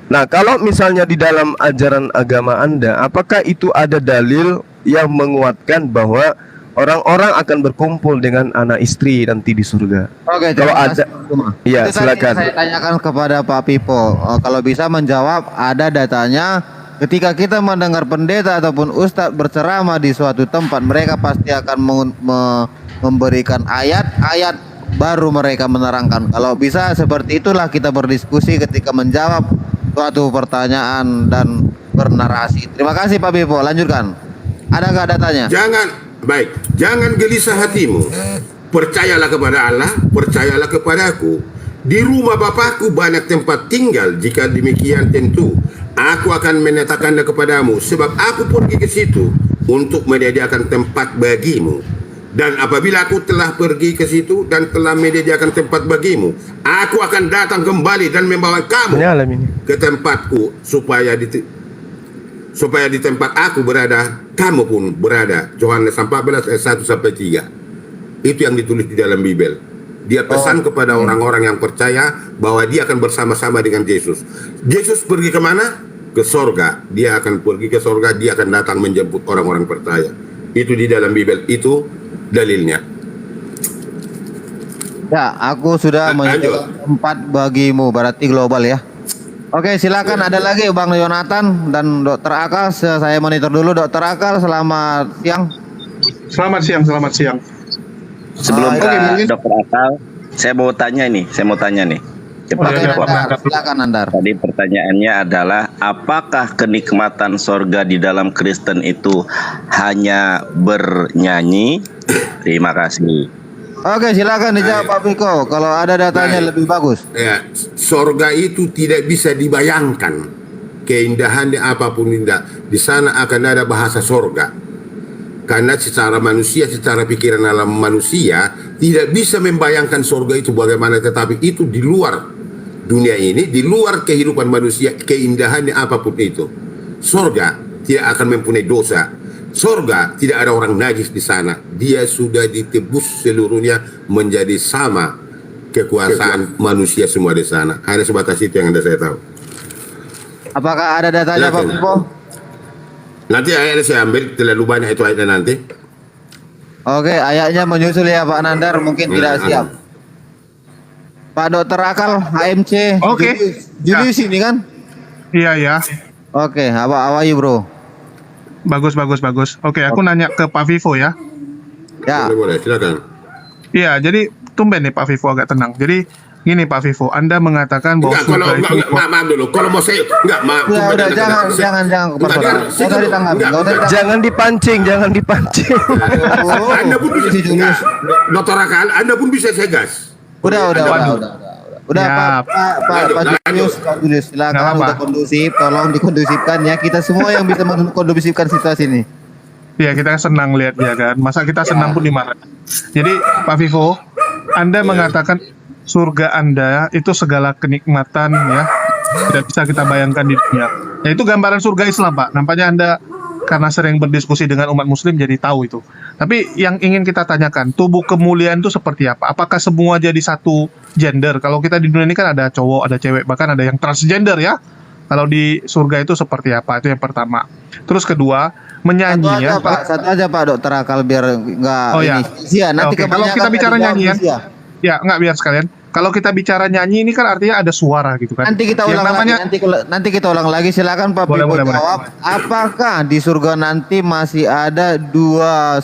Nah, kalau misalnya di dalam ajaran agama Anda, apakah itu ada dalil yang menguatkan bahwa orang-orang akan berkumpul dengan anak istri nanti di surga? Oke, kalau ada, ya silakan. Saya tanyakan kepada Pak Pipo, kalau bisa menjawab ada datanya. Ketika kita mendengar pendeta ataupun ustadz berceramah di suatu tempat, mereka pasti akan memberikan ayat-ayat, baru mereka menerangkan. Kalau bisa seperti itulah kita berdiskusi ketika menjawab suatu pertanyaan dan bernarasi. Terima kasih Pak Pipo, lanjutkan. Ada nggak datanya? Jangan gelisah hatimu. Percayalah kepada Allah, percayalah kepadaku. Di rumah Bapakku banyak tempat tinggal. Jika demikian tentu aku akan menyatakannya kepadamu, sebab aku pergi ke situ untuk menyediakan tempat bagimu. Dan apabila aku telah pergi ke situ dan telah menyediakan tempat bagimu, aku akan datang kembali dan membawa kamu ke tempatku, supaya di tempat aku berada, kamu pun berada. Yohanes 14 ayat 1-3. Itu yang ditulis di dalam Bible. Dia pesan kepada orang-orang yang percaya bahwa dia akan bersama-sama dengan Yesus. Yesus pergi kemana? Ke sorga. Dia akan pergi ke sorga, dia akan datang menjemput orang-orang percaya. Itu di dalam Bible, itu dalilnya. Ya, aku sudah menjawab 4 bagimu, berarti global ya. Oke, silakan ada lagi Bang Yonatan dan Dokter Akal. Saya monitor dulu Dokter Akal. Selamat siang. Selamat siang, selamat siang. Sebelum Oke, ke Dokter Akal, saya mau tanya nih. Cepat Oke, jawab. Nandar, silakan Nandar. Tadi pertanyaannya adalah apakah kenikmatan sorga di dalam Kristen itu hanya bernyanyi? Terima kasih. Oke, silakan dijawab Pak Piko. Kalau ada datanya lebih bagus. Ya, sorga itu tidak bisa dibayangkan. Keindahannya apapun indah. Di sana akan ada bahasa sorga. Karena secara manusia, secara pikiran alam manusia tidak bisa membayangkan sorga itu bagaimana. Tetapi itu di luar dunia ini, di luar kehidupan manusia, keindahannya apapun itu. Sorga tidak akan mempunyai dosa. Sorga tidak ada orang najis di sana. Dia sudah ditebus seluruhnya menjadi sama kekuasaan manusia semua di sana. Hanya sebatas itu yang saya tahu. Apakah ada datanya Pak Piko? Nanti ayatnya saya ambil, terlalu banyak itu ayatnya nanti. Oke, ayatnya menyusul ya Pak Nandar, mungkin tidak siap. Pak Dokter Akal, HMC. Oke. Julius ini kan? Iya ya. Oke, how are you bro? Bagus. Oke, aku nanya ke Pak Vivo ya. Ya. Boleh, silakan. Iya, jadi tumben nih Pak Vivo agak tenang. Jadi gini Pak Vivo, Anda mengatakan bahwa Enggak, kalau surga itu maaf dulu. Kalau mau saya maaf. Udah, jangan Jangan dipancing. Anda pun bisa Dokter Akal, Anda pun bisa saya gas. Udah, Ya. Pak Julius, silakan Nggak apa-apa. untuk kondusif, tolong dikondusifkan ya. Kita semua yang bisa mengkondusifkan situasi ini. ya kita senang lihat ya kan. Masa kita senang pun dimarahin. Jadi Pak Vivo, Anda mengatakan surga Anda itu segala kenikmatan ya tidak bisa kita bayangkan di dunia. Ya itu gambaran surga Islam Pak. Nampaknya Anda karena sering berdiskusi dengan umat muslim jadi tahu itu. Tapi yang ingin kita tanyakan, tubuh kemuliaan itu seperti apa? Apakah semua jadi satu gender? Kalau kita di dunia ini kan ada cowok, ada cewek, bahkan ada yang transgender ya. Kalau di surga itu seperti apa? Itu yang pertama. Terus kedua, menyanyi ya. Satu aja Pak Dokter Akal biar enggak Oh ya. Iya, nanti Oke, kalau kita bicara nyanyian, ya enggak biar sekalian. Kalau kita bicara nyanyi ini kan artinya ada suara gitu kan. Nanti kita ulang lagi. Nanti kita ulang lagi. Silakan Pak Pipo jawab. Apakah di surga nanti masih ada dua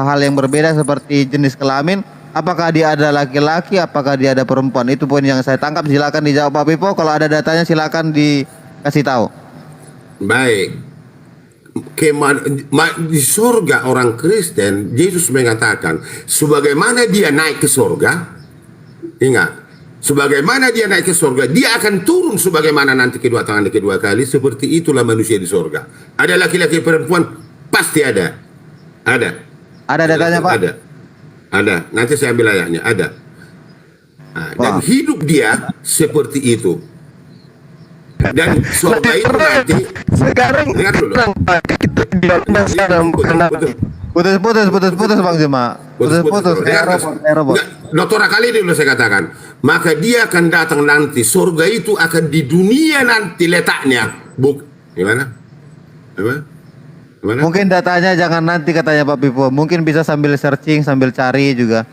hal yang berbeda seperti jenis kelamin? Apakah dia ada laki-laki? Apakah dia ada perempuan? Itu poin yang saya tangkap. Silakan dijawab Pak Pipo. Kalau ada datanya silakan dikasih tahu. Baik. Di surga orang Kristen, Yesus mengatakan, sebagaimana dia naik ke surga, ingat, sebagaimana dia naik ke surga, dia akan turun sebagaimana nanti kedua kali. Seperti itulah manusia di surga. Ada laki-laki perempuan, pasti ada. Ada datanya Pak? Ada. Nanti saya ambil ayatnya. Ada. Nah, dan hidup dia seperti itu. Dan surga itu nanti sekarang dengar dulu. Putus Bang Jema. Putus. Dokter kali ini dulu saya katakan. Maka dia akan datang nanti. Surga itu akan di dunia nanti letaknya. Gimana? Mungkin datanya jangan nanti katanya Pak Pipo. Mungkin bisa sambil searching, sambil cari juga.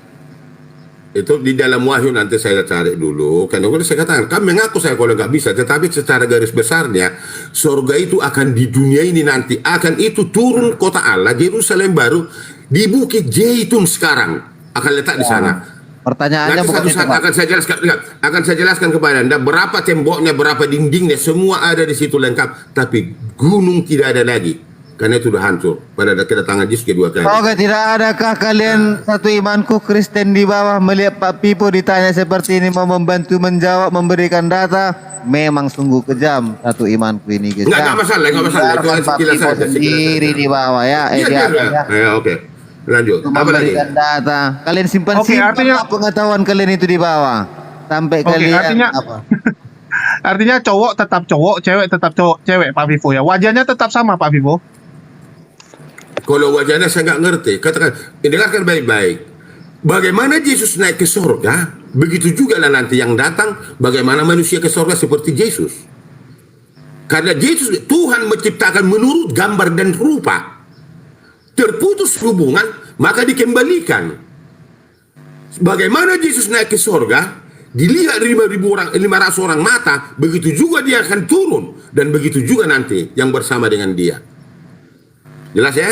Itu di dalam wahyu nanti saya cari dulu. Karena saya katakan, kan mengaku saya kalau nggak bisa. Tetapi secara garis besarnya, surga itu akan di dunia ini nanti. Akan itu turun kota Allah, Yerusalem baru, di Bukit Zaitun sekarang. Akan letak di sana. Pertanyaannya nanti bukan satu saat akan saya jelaskan kepada Anda berapa temboknya, berapa dindingnya, semua ada di situ lengkap. Tapi gunung tidak ada lagi. Karena itu sudah hancur pada kedatangan Yesus kedua kali. Oke, tidak adakah kalian satu imanku Kristen di bawah melihat Pak Pipo ditanya seperti ini mau membantu menjawab, memberikan data? Memang sungguh kejam satu imanku ini kejam. Enggak masalah. Itu Pak Pipo sendiri di bawah ya. Oke. Lanjut. Apa lagi? Memberikan data. Kalian simpan artinya pengetahuan kalian itu di bawah sampai kalian apa? Artinya cowok tetap cowok, cewek tetap cewek Pak Vivo ya. Wajahnya tetap sama Pak Vivo. Kalau wajahnya saya nggak ngerti, katakan, dengarkan baik-baik. Bagaimana Yesus naik ke surga, begitu juga lah nanti yang datang, bagaimana manusia ke surga seperti Yesus. Karena Yesus, Tuhan menciptakan menurut gambar dan rupa. Terputus hubungan, maka dikembalikan. Bagaimana Yesus naik ke surga, dilihat 500 orang mata, begitu juga dia akan turun, dan begitu juga nanti yang bersama dengan dia. Jelas ya?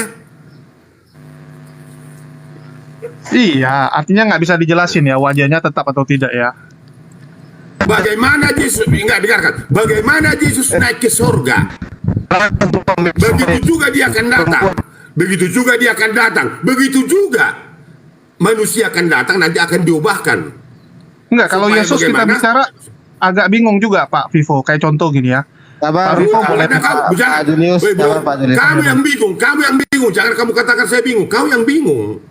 Iya, artinya nggak bisa dijelasin ya wajahnya tetap atau tidak ya. Bagaimana Yesus, enggak dengarkan, bagaimana Yesus naik ke surga, begitu juga dia akan datang. Begitu juga dia akan datang. Begitu juga manusia akan datang, nanti akan diubahkan. Enggak, kalau Supaya Yesus kita bagaimana? bicara agak bingung juga Pak Vivo. Kayak contoh gini ya. Sabar, Pak Vivo boleh Pak Julius, sabar, Pak Julius. Kamu yang bingung, jangan kamu katakan saya bingung, kau yang bingung.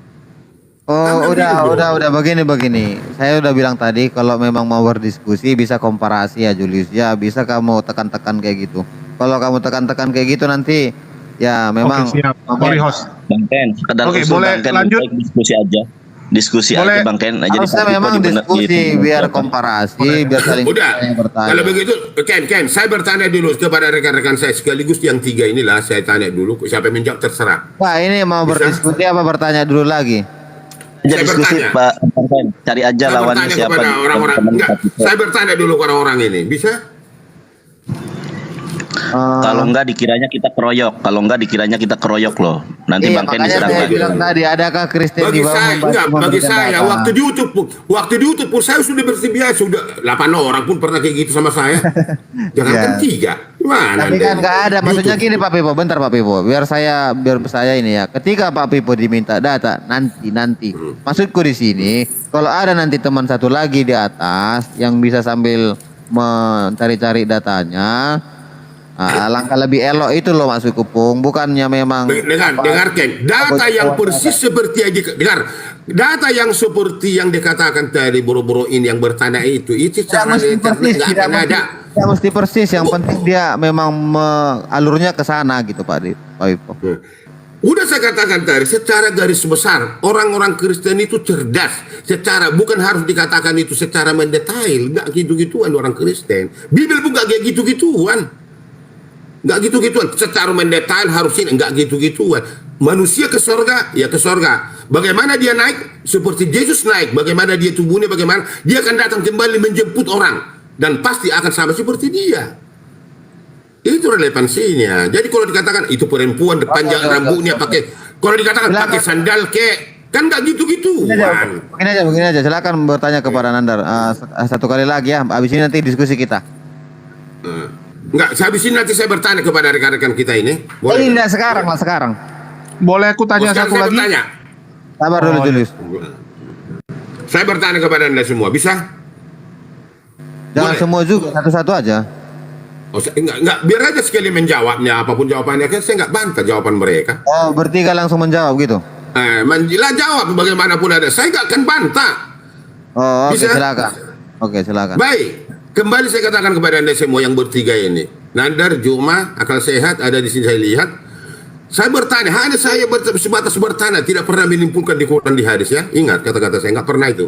Oh, udah begini. Saya udah bilang tadi kalau memang mau berdiskusi bisa komparasi ya Julius. Ya, bisa kamu tekan-tekan kayak gitu. Kalau kamu tekan-tekan kayak gitu nanti ya memang Oke, siap. Sorry host. Bang Ken, sekedar Oke, usul boleh Bang Ken, lanjut? baik diskusi aja. Diskusi Boleh. aja Bang Ken. Jadi harusnya Pak Vivo memang dibener- diskusi gitu. biar komparasi, biar saling Udah, yang bertanya. kalau begitu, Ken, saya bertanya dulu kepada rekan-rekan saya sekaligus yang 3 inilah, saya tanya dulu, siapa yang menjawab terserah. Pak, ini mau Bisa? berdiskusi apa bertanya dulu lagi? Aja Saya diskusi bertanya. Pak Bang Ken. Cari aja Saya lawannya bertanya siapa. kepada di orang-orang, teman-teman enggak, Pak Vivo. saya bertanya dulu ke orang-orang ini, bisa? Kalau enggak dikiranya kita keroyok loh. Nanti Iya, Bang Ken makanya saya diserang bilang lagi. tadi, adakah Kristen Bagi di bawah saya, membantu enggak, bagi memberikan saya, data? waktu di YouTube pun saya sudah bersedia, sudah 8 orang pun pernah kayak gitu sama saya. Jangankan Ya. 3. Gimana? Tapi kan Anda? nggak ada, maksudnya YouTube. gini Pak Pipo, bentar Pak Pipo, biar saya ini ya. Ketika Pak Pipo diminta data nanti, maksudku di sini, kalau ada nanti teman satu lagi di atas yang bisa sambil mencari-cari datanya, langkah lebih elok itu loh maksudku Pung, bukannya memang Dengarkan data yang persis seperti yang data yang seperti yang dikatakan tadi boro-boro ini yang bertanya itu cara mesti persis, nggak akan ada. tidak mesti persis, yang penting dia memang alurnya ke sana gitu Pak Pipo. Udah saya katakan tadi, secara garis besar orang-orang Kristen itu cerdas. Secara bukan harus dikatakan itu secara mendetail, nggak gitu-gituan orang Kristen. Bibel pun nggak kayak gitu-gituan. Nggak gitu-gituan. Secara mendetail harusnya nggak gitu-gituan. Manusia ke surga, ya ke surga. Bagaimana dia naik? Seperti Yesus naik. Bagaimana dia tubuhnya, bagaimana dia akan datang kembali menjemput orang. Dan pasti akan sama seperti dia. Itu relevansinya. Jadi kalau dikatakan itu perempuan panjang rambutnya pakai, kalau dikatakan pakai sandal kan nggak gitu-gituan. Begini aja, silakan bertanya kepada Nandar. Satu kali lagi ya, habis ini nanti diskusi kita. Enggak, habis ini nanti saya bertanya kepada rekan-rekan kita ini. Boleh? Enggak sekarang. Boleh aku tanya Sekarang satu saya lagi? bertanya. Sabar dulu Julius. Saya bertanya kepada Anda semua, bisa? Jangan Boleh. semua juga, satu-satu aja. Oh, enggak, biar aja sekali menjawabnya, apapun jawabannya, kan saya enggak bantah jawaban mereka. Oh, bertiga langsung menjawab gitu. Menjilah jawab bagaimanapun ada, saya enggak akan bantah. Oh, oke, Bisa? silakan. Oke, silakan. Baik, kembali saya katakan kepada Anda semua yang bertiga ini. Nandar, Juma, akal sehat, ada di sini saya lihat. Saya bertanya, hanya saya sebatas bertanya, tidak pernah menyimpulkan di Quran di hadis ya. Ingat kata-kata saya, enggak pernah itu.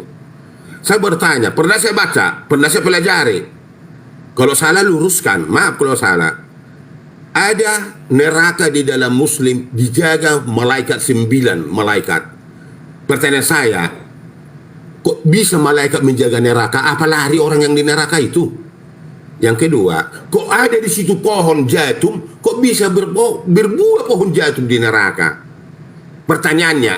Saya bertanya, pernah saya baca, pernah saya pelajari. Kalau salah luruskan, maaf kalau salah. Ada neraka di dalam Muslim dijaga malaikat 9 malaikat. Pertanyaan saya, kok bisa malaikat menjaga neraka? Apa lari orang yang di neraka itu? Yang kedua, kok ada di situ pohon jatum? Kok bisa berbuah pohon jatum di neraka? Pertanyaannya,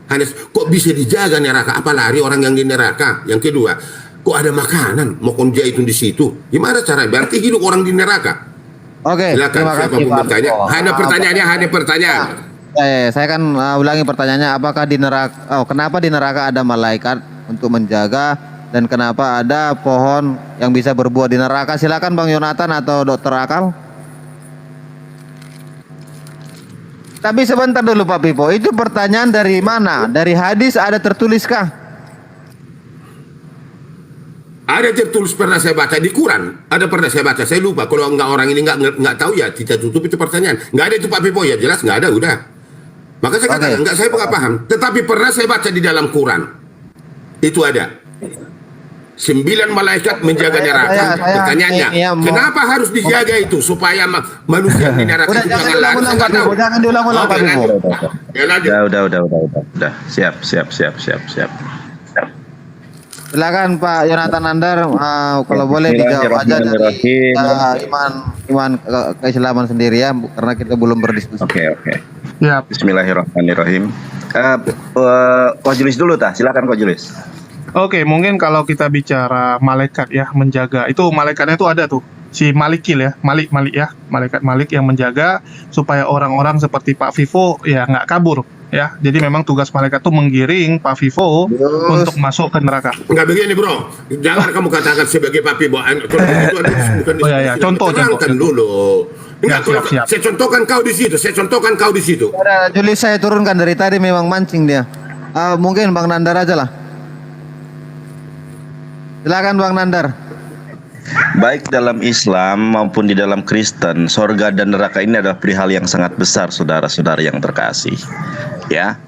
Hanes, kok bisa dijaga neraka? Apa lari orang yang di neraka? Yang kedua, kok ada makanan pohon jaitun di situ? Gimana cara? Berarti hidup orang di neraka. Oke, Silakan terima kasih siapapun Pak bertanya. Pipo. Hanya pertanyaannya, hanya pertanyaan. Saya kan ulangi pertanyaannya, apakah di neraka, kenapa di neraka ada malaikat untuk menjaga, dan kenapa ada pohon yang bisa berbuah di neraka? Silakan Bang Yonatan atau Dokter Akal. Tapi sebentar dulu Pak Pipo, itu pertanyaan dari mana? Dari hadis ada tertuliskah? Ada tertulis pernah saya baca di Quran. Ada pernah saya baca, saya lupa. Kalau enggak orang ini enggak tahu ya kita tutup itu pertanyaan. Enggak ada itu Pak Pipo ya, jelas enggak ada, udah. Maka saya katakan enggak, saya enggak paham. Tetapi pernah saya baca di dalam Quran. Itu ada 9 malaikat menjaga neraka. Pertanyaannya, kenapa harus dijaga itu supaya manusia di neraka Udah, itu jangan jangan lari? diulang-ulang Pak Pipo, jangan diulang-ulang Pak Pipo. Ya, lanjut. Udah. Siap. Silakan Pak Yonatan Nandar, kalau boleh dijawab aja dari iman keislaman sendiri ya, karena kita belum berdiskusi. Oke. Ya, Bismillahirrahmanirrahim. Ko Julis dulu silakan Ko Julis. oke, mungkin kalau kita bicara malaikat ya, menjaga, itu malaikatnya itu ada tuh, si Malikil ya, Malik ya, malaikat Malik yang menjaga supaya orang-orang seperti Pak Vivo ya nggak kabur ya. Jadi memang tugas malaikat tuh menggiring Pak Vivo untuk masuk ke neraka. Enggak begini bro, jangan kamu katakan sebagai papi bahwa Oh ya, contoh. dulu. Enggak, Siap. saya contohkan kau di situ. Udah, Juli saya turunkan dari tadi, memang mancing dia. Mungkin Bang Nandar aja lah. Silakan Bang Nandar. Baik dalam Islam maupun di dalam Kristen, sorga dan neraka ini adalah perihal yang sangat besar, saudara-saudara yang terkasih. Ya,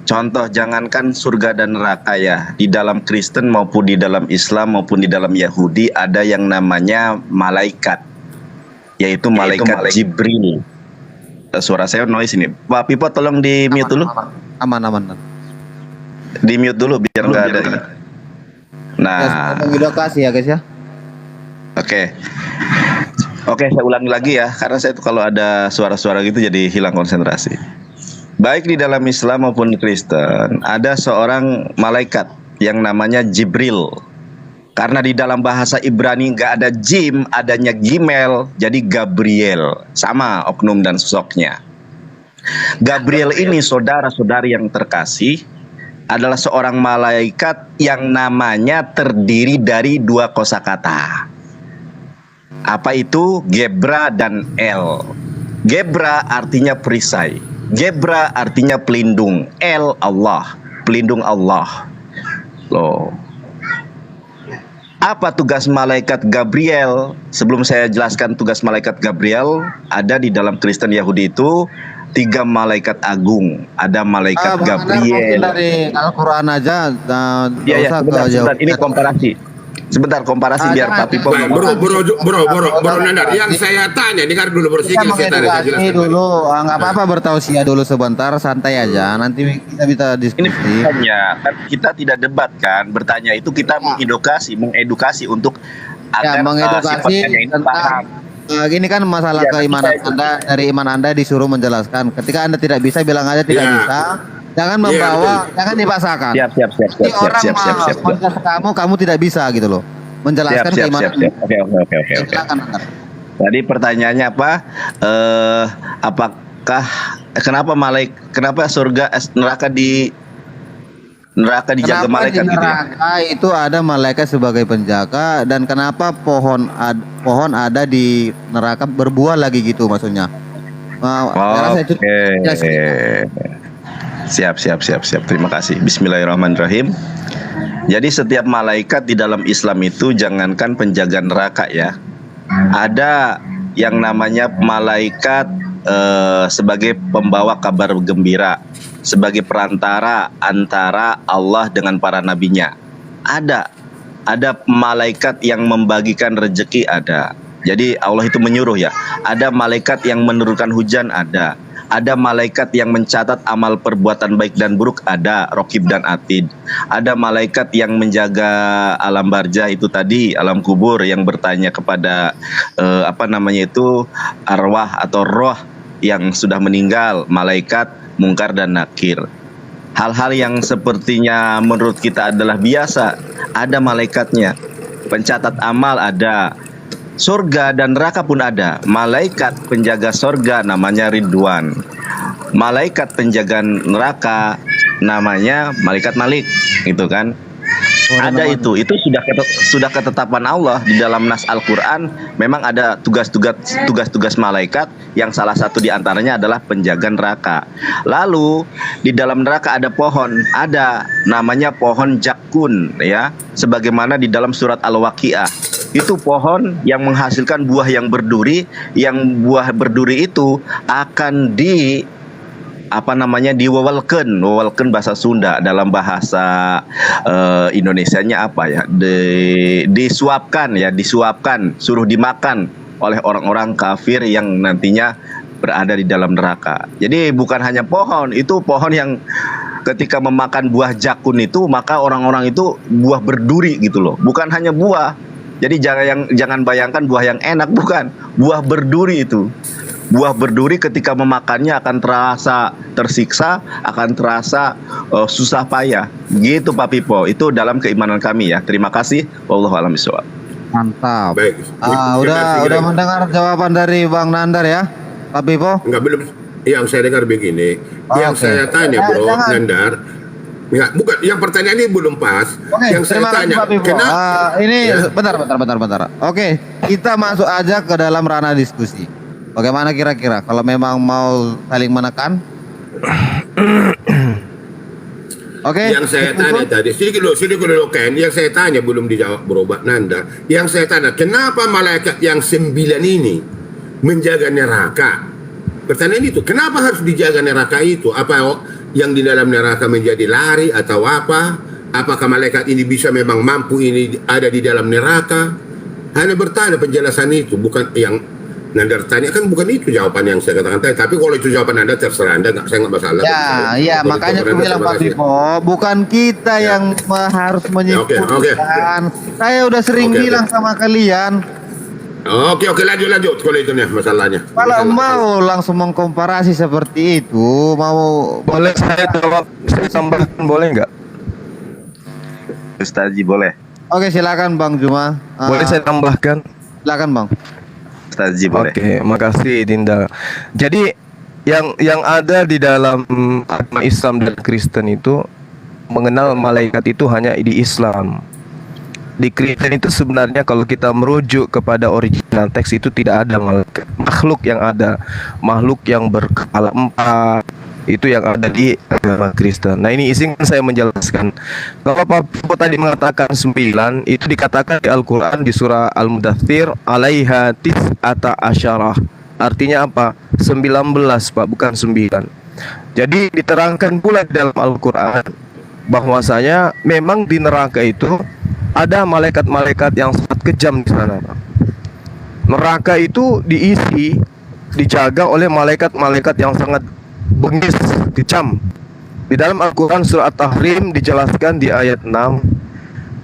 contoh jangankan surga dan neraka ya, di dalam Kristen maupun di dalam Islam maupun di dalam Yahudi ada yang namanya malaikat, yaitu malaikat Jibril. Suara saya noise ini. Pak Pipo tolong di mute dulu. Aman. Di mute dulu biar nggak ada. Nah, lokasi ya guys ya. Oke, saya ulangi lagi ya, karena saya itu kalau ada suara-suara gitu jadi hilang konsentrasi. Baik di dalam Islam maupun di Kristen, ada seorang malaikat yang namanya Jibril. Karena di dalam bahasa Ibrani nggak ada Jim, adanya Gimel, jadi Gabriel. Sama oknum dan sosoknya. Gabriel ini, saudara-saudari yang terkasih, adalah seorang malaikat yang namanya terdiri dari 2 kosakata. Apa itu? Gebra dan El. Gebra artinya perisai, Gebra artinya pelindung, El Allah, pelindung Allah. Loh, apa tugas malaikat Gabriel? Sebelum saya jelaskan tugas malaikat Gabriel, ada di dalam Kristen Yahudi itu 3 malaikat agung. Ada malaikat Gabriel. Dari Al-Quran aja. Iya, sebentar. Ini komparasi. Sebentar, komparasi biar Pak Pipo. Bro Nandar, yang saya tanya, dengar dulu bro, kita mengedukasi dulu, nggak apa-apa bertausiah dulu sebentar, santai aja, nanti kita bisa diskusi. Ini bertanya, kan kita tidak debat kan, bertanya itu kita mengedukasi untuk agar mengedukasi tentang ini kan masalah keimanan Anda, dari iman Anda disuruh menjelaskan. Ketika Anda tidak bisa, bilang aja tidak bisa. Jangan membawa, jangan dipaksakan. Siap. Kamu tidak bisa gitu loh. Menjelaskan keimanan. Oke. Jadi pertanyaannya apa? Apakah kenapa surga neraka dijaga malaikat di gitu ya? neraka itu ada malaikat sebagai penjaga, dan kenapa pohon ada di neraka berbuah lagi gitu maksudnya. Siap. Terima kasih. Bismillahirrahmanirrahim. Jadi setiap malaikat di dalam Islam itu jangankan penjaga neraka ya. Ada yang namanya malaikat sebagai pembawa kabar gembira, sebagai perantara antara Allah dengan para nabinya. Ada malaikat yang membagikan rezeki ada. Jadi Allah itu menyuruh ya. Ada malaikat yang menurunkan hujan ada. Ada malaikat yang mencatat amal perbuatan baik dan buruk ada, Rokib dan Atid. Ada malaikat yang menjaga alam barzah itu tadi, alam kubur, yang bertanya kepada arwah atau roh yang sudah meninggal, malaikat Mungkar dan Nakir. Hal-hal yang sepertinya menurut kita adalah biasa, ada malaikatnya. Pencatat amal ada. Surga dan neraka pun ada. Malaikat penjaga surga namanya Ridwan. Malaikat penjaga neraka namanya malaikat Malik, gitu kan? Ada itu sudah ketetapan Allah di dalam nas Al-Qur'an. Memang ada tugas-tugas malaikat yang salah satu di antaranya adalah penjaga neraka. Lalu di dalam neraka ada pohon, ada namanya pohon jakun ya, sebagaimana di dalam surat Al-Waqiah. Itu pohon yang menghasilkan buah yang berduri, yang buah berduri itu akan diwawalkeun bahasa Sunda, dalam bahasa Indonesianya apa ya, disuapkan, suruh dimakan oleh orang-orang kafir yang nantinya berada di dalam neraka. Jadi bukan hanya pohon, itu pohon yang ketika memakan buah jakun itu, maka orang-orang itu buah berduri gitu loh, bukan hanya buah. Jadi jangan bayangkan buah yang enak, bukan, buah berduri itu. Buah berduri ketika memakannya akan terasa tersiksa, akan terasa susah payah. Gitu Pak Pipo, itu dalam keimanan kami ya. Terima kasih. Wallahu a'lam bishawab. Mantap. Baik. Udah mendengar jawaban dari Bang Nandar ya, Pak Pipo? Enggak, belum. Yang saya dengar begini, yang Oke. saya tanya bro, Jangan. Nandar, enggak, bukan, yang pertanyaan ini belum pas. Oke, Yang saya terima kasih tanya, Pak Pipo. kenapa? Ini Ya. bentar. Oke, kita masuk aja ke dalam ranah diskusi. Bagaimana kira-kira kalau memang mau saling menekan? Oke. Yang saya tanya tadi, sedikit dulu Ken, yang saya tanya belum dijawab bro Nanda. Yang saya tanya, kenapa malaikat yang 9 ini menjaga neraka? Pertanyaan itu, kenapa harus dijaga neraka itu? Apa yang di dalam neraka menjadi lari atau apa? Apakah malaikat ini bisa memang mampu ini ada di dalam neraka? Hanya bertanya penjelasan itu, bukan yang Nanda tanya, kan bukan itu jawaban yang saya katakan tadi. Tapi kalau itu jawaban Anda terserah Anda, saya nggak masalah. Ya, Kalau makanya jawaban aku Anda, bilang terima Pak kasih. Pipo, bukan kita yang harus menyimpulkan. Saya udah sering Oke. bilang sama kalian, Oke, lanjut kalau itu nih masalahnya. kalau mau langsung mengkomparasi seperti itu, mau Boleh saya jawab, saya tambahkan boleh nggak? Ustaz Haji boleh. Oke, silakan Bang Juma. Boleh saya tambahkan? Silakan Bang. Ustaz Haji boleh. Oke, makasih Dinda. Jadi yang ada di dalam agama Islam dan Kristen itu mengenal malaikat itu hanya di Islam. Di Kristen itu sebenarnya kalau kita merujuk kepada original teks itu tidak ada malaikat. Makhluk yang ada, makhluk yang berkepala 4, itu yang ada di agama Kristen. Nah ini izinkan saya menjelaskan. Kalau Pak Pipo tadi mengatakan 9, itu dikatakan di Al-Quran di surah Al-Mudaththir, alaiha tis'ata asyarah. Artinya apa? 19 Pak, bukan 9. Jadi diterangkan pula di dalam Al-Quran bahwasanya memang di neraka itu ada malaikat-malaikat yang sangat kejam di sana Pak. Neraka itu dijaga oleh malaikat-malaikat yang sangat bengis, kejam. Di dalam Al-Quran surah At-Tahrim dijelaskan di ayat 6,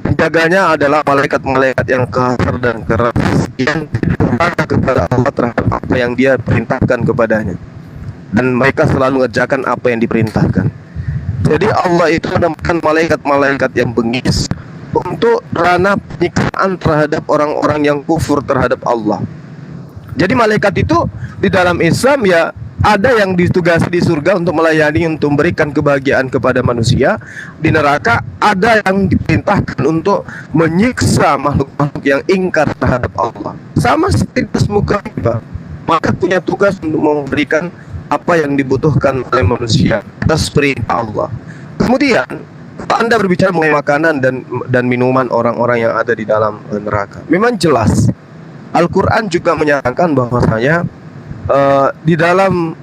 penjaganya adalah malaikat-malaikat yang kasar dan keras, yang berkata kepada Allah terhadap apa yang dia perintahkan kepadanya, dan mereka selalu mengerjakan apa yang diperintahkan. Jadi Allah itu menempatkan malaikat-malaikat yang bengis untuk ranah penyiksaan terhadap orang-orang yang kufur terhadap Allah. Jadi malaikat itu di dalam Islam ya ada yang ditugasi di surga untuk melayani, untuk memberikan kebahagiaan kepada manusia. Di neraka ada yang diperintahkan untuk menyiksa makhluk-makhluk yang ingkar terhadap Allah. Sama seperti muka kita, maka punya tugas untuk memberikan apa yang dibutuhkan oleh manusia atas perintah Allah. Kemudian Anda berbicara mengenai makanan dan minuman orang-orang yang ada di dalam neraka. Memang jelas Al-Quran juga menyatakan bahwasanya di dalam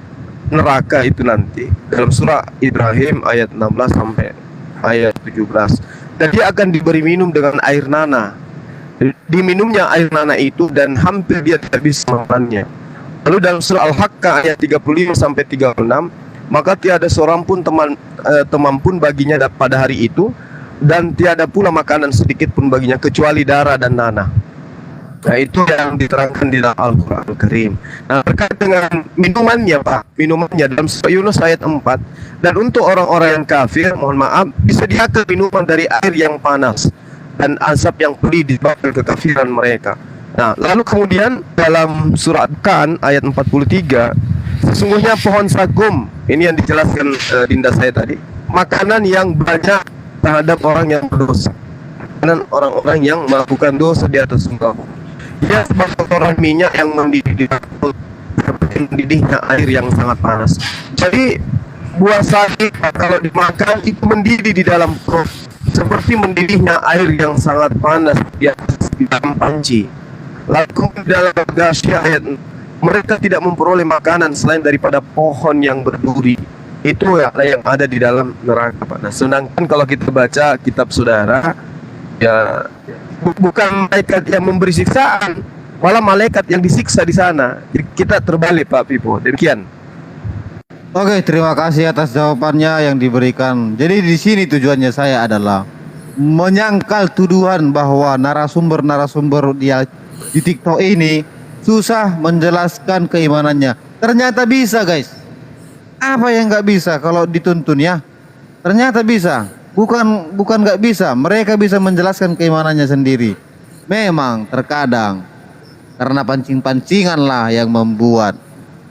neraka itu nanti dalam surah Ibrahim ayat 16 sampai ayat 17, dan dia akan diberi minum dengan air nanah. Diminumnya air nanah itu dan hampir dia tidak bisa makannya. Lalu dalam surah Al-Haqqah ayat 35 sampai 36, maka tiada seorang pun teman pun baginya pada hari itu, dan tiada pula makanan sedikit pun baginya kecuali darah dan nanah. Nah itu yang diterangkan di dalam Al-Quran Al-Karim. Nah terkait dengan minumannya Pak, minumannya dalam surah Yunus ayat 4, dan untuk orang-orang yang kafir, mohon maaf, disediakan minuman dari air yang panas dan azab yang pedih disebabkan kekafiran mereka. Nah lalu kemudian dalam surah Kan ayat 43, sesungguhnya pohon sagum, ini yang dijelaskan Dinda saya tadi, makanan yang banyak terhadap orang yang berdosa, makanan orang-orang yang melakukan dosa di atas muka bumi. Dia sebagai orang minyak yang mendidih seperti mendidihnya air yang sangat panas. Jadi buah sari kalau dimakan itu mendidih di dalam perut seperti mendidihnya air yang sangat panas di dalam panci. Lalu di dalam Ghasyiyah ayat, mereka tidak memperoleh makanan selain daripada pohon yang berduri. Itu yang ada di dalam neraka Pak. Nah, sedangkan kalau kita baca kitab saudara, ya bukan malaikat yang memberi siksaan, malah malaikat yang disiksa di sana. Jadi kita terbalik Pak Pipo. Demikian. Oke, terima kasih atas jawabannya yang diberikan. Jadi di sini tujuannya saya adalah menyangkal tuduhan bahwa narasumber-narasumber di TikTok ini susah menjelaskan keimanannya. Ternyata bisa, guys. Apa yang nggak bisa kalau dituntun ya? Ternyata bisa. Bukan nggak bisa. Mereka bisa menjelaskan keimanannya sendiri. Memang terkadang karena pancing-pancingan lah yang membuat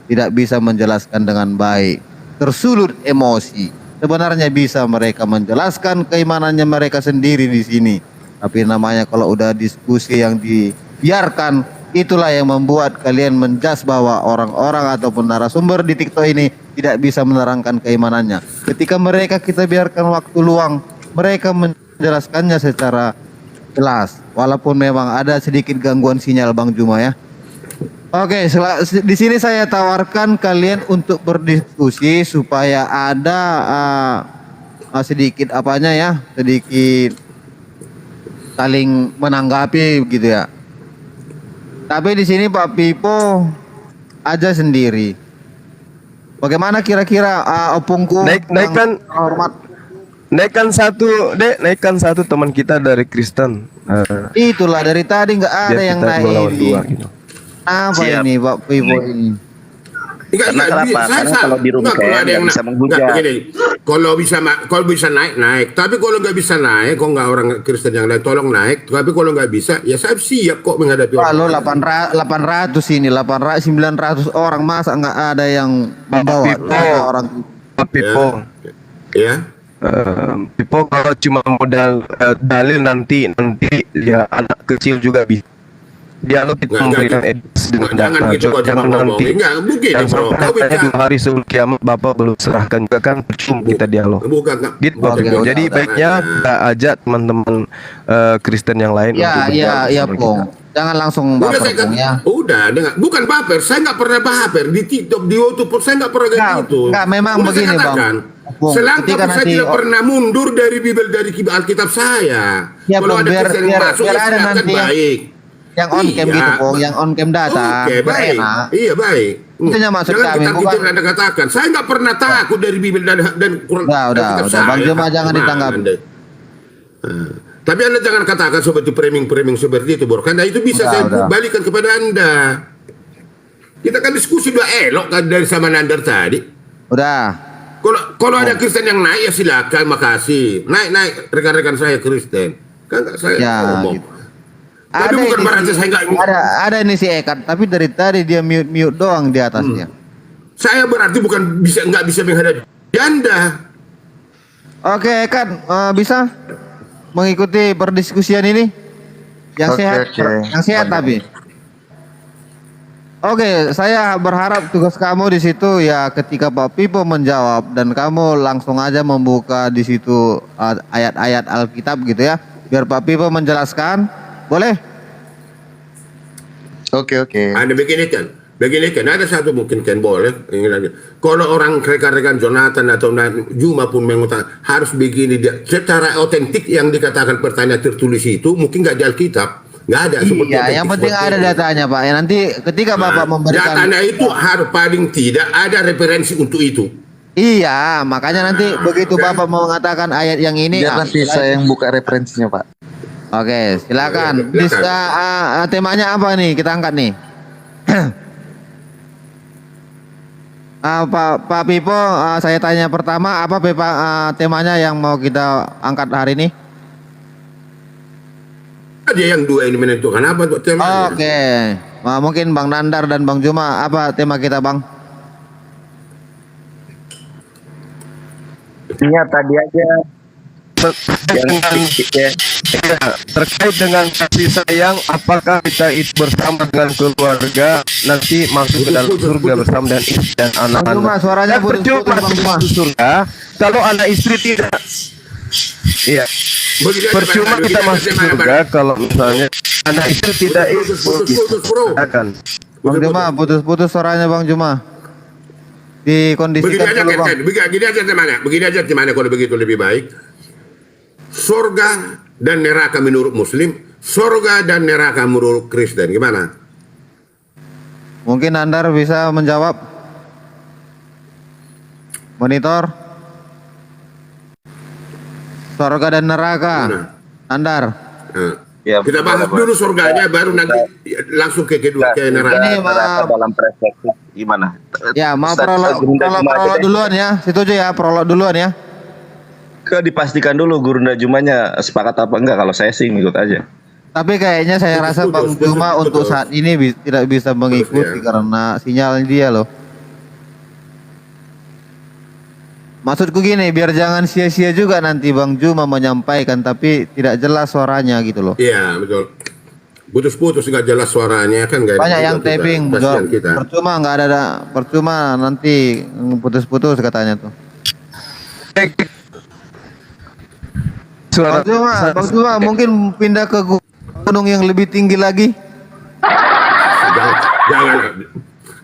tidak bisa menjelaskan dengan baik, tersulut emosi. Sebenarnya bisa mereka menjelaskan keimanannya mereka sendiri di sini. Tapi namanya kalau udah diskusi yang dibiarkan, itulah yang membuat kalian menjudge bahwa orang-orang ataupun narasumber di TikTok ini tidak bisa menerangkan keimanannya. Ketika kita biarkan waktu luang, mereka menjelaskannya secara jelas. Walaupun memang ada sedikit gangguan sinyal Bang Juma ya. Oke, di sini saya tawarkan kalian untuk berdiskusi supaya ada sedikit apanya ya, sedikit saling menanggapi gitu ya. Tapi di sini Pak Pipo aja sendiri. Bagaimana kira-kira opungku naikkan satu teman kita dari Kristen. Itulah dari tadi nggak ada Biar yang kita naik melawan ini. dua, gitu. Apa Siap. ini Pak Pipo ini? Karena kenapa? Karena kalau di room kalau kayak ada yang bisa menghujat. begini, kalau bisa naik. Tapi kalau nggak bisa naik, kok nggak orang Kristen yang lain tolong naik. Tapi kalau nggak bisa, ya saya siap kok menghadapi Kalau orang. 800 ini, 900 orang masa nggak ada yang membawa Pipo. orang. Pak Pipo, Ya. Pipo kalau cuma modal dalil nanti ya anak kecil juga bisa. Dialog itu Nggak, memberikan edukasi dengan jangan data. gitu kok, Jangan cuma ngomong. nanti. Enggak, begini, Yang bro. sampai Kau katanya bicara. 2 hari sebelum kiamat Bapak belum serahkan juga kan percuma kita dialog. Bukan. Gitu, bukan, Pipo. bukan. Jadi baiknya kita ajak teman-teman Kristen yang lain Ya, untuk berdialog iya, sama Pong. kita. Jangan langsung Udah baper, saya Pong ya. udah dengar. Bukan baper, saya nggak pernah baper di TikTok, di YouTube pun saya nggak pernah kayak Nggak, gitu. nggak, memang Udah begini, saya Bang. katakan, Bung, selangkah ketika saya nanti- tidak pernah mundur dari Bible, dari Alkitab saya. Ya, Kalau Bung, ada biar- Kristen yang biar- masuk, biar ya ada silakan, nanti yang- baik. Yang on cam Iya. gitu, Pong. Yang on cam data. Oke, baik. Enak. Iya, baik. Itunya maksud Jangan kami, kita bukan- gitu Anda katakan. Saya nggak pernah takut dari Bible dan Quran. Udah. Bang Juma jangan ditanggapi. Tapi Anda jangan katakan seperti framing seperti itu, Bro. Karena itu bisa saya Udah. balikan kepada Anda. Kita kan diskusi udah elok kan dari sama Nandar tadi. Udah. Kalau ada Kristen yang naik ya silakan, makasih. Naik rekan-rekan saya Kristen. Kan nggak saya Ya, ngomong. gitu. Tapi bukan ini- berarti saya nggak. ada ini si Ekat, tapi dari tadi dia mute doang di atasnya. Saya berarti bukan nggak bisa menghadapi Anda. Oke, Ekat, bisa mengikuti perdiskusian ini yang Oke, sehat, oke. yang sehat tapi. Oke, saya berharap tugas kamu di situ ya ketika Pak Pipo menjawab dan kamu langsung aja membuka di situ ayat-ayat Alkitab gitu ya, biar Pak Pipo menjelaskan. Boleh? Oke. Anda begini kan ada satu mungkin kan boleh. Kalau orang rekan-rekan Jonathan atau Juma pun mengatakan harus begini dia secara otentik yang dikatakan pertanyaan tertulis itu mungkin nggak di Alkitab, nggak ada. seperti Iya, otentik yang penting seperti ada itu. datanya Pak. Ya nanti ketika Bapak memberikan. Datanya itu harus paling tidak ada referensi untuk itu. Iya, makanya nanti begitu Bapak mau mengatakan ayat yang ini. Biar nanti saya yang buka referensinya, Pak. Oke, silakan. Silakan. Temanya apa nih? Kita angkat nih. Pak Pipo, saya tanya pertama, apa temanya yang mau kita angkat hari ini? Dia yang dua ini menentukan apa untuk temanya. Oke, mungkin Bang Nandar dan Bang Juma, apa tema kita, Bang? Iya tadi aja Ya, terkait dengan kasih sayang, apakah kita itu bersama dengan keluarga nanti masuk ke dalam surga bersama dengan istri dan Bang Juma, anak-anak? suaranya Dan percuma putus-putus, Bang Juma. masuk surga kalau anak istri tidak. Iya, Begini aja, percuma Bang. kita Begini masuk aja, Bang. surga kalau misalnya anak istri tidak ikut Putus, bro. akan. Bang Juma, putus-putus suaranya Bang Juma. Begini Dikondisikan aja dulu, kan, Bang. begini aja gimana kalau begitu lebih baik. Surga dan neraka menurut Muslim, surga dan neraka menurut Kristen, gimana? Mungkin Nandar bisa menjawab. Monitor. Surga dan neraka. Andar. Nah, Ya, kita bahas dulu surganya, baru nanti langsung ke kedua, ke neraka. Ini neraka dalam perspektif gimana? Ya, mau Ustaz, prolog Gurunda Juma aja deh. duluan ya. Setuju ya, prolog duluan ya. Dipastikan dulu Gurunda Jumanya sepakat apa enggak. Kalau saya sih ngikut aja. Tapi kayaknya saya rasa Bang Juma untuk saat ini tidak bisa mengikuti karena sinyal dia loh. Maksudku gini, biar jangan sia-sia juga nanti Bang Juma menyampaikan tapi tidak jelas suaranya gitu loh. Iya, betul. Putus-putus nggak jelas suaranya kan, nggak Banyak yang kita, taping, kasihan kita. percuma nggak ada, percuma nanti putus-putus katanya tuh. Bang Juma mungkin pindah ke gunung yang lebih tinggi lagi. Jangan,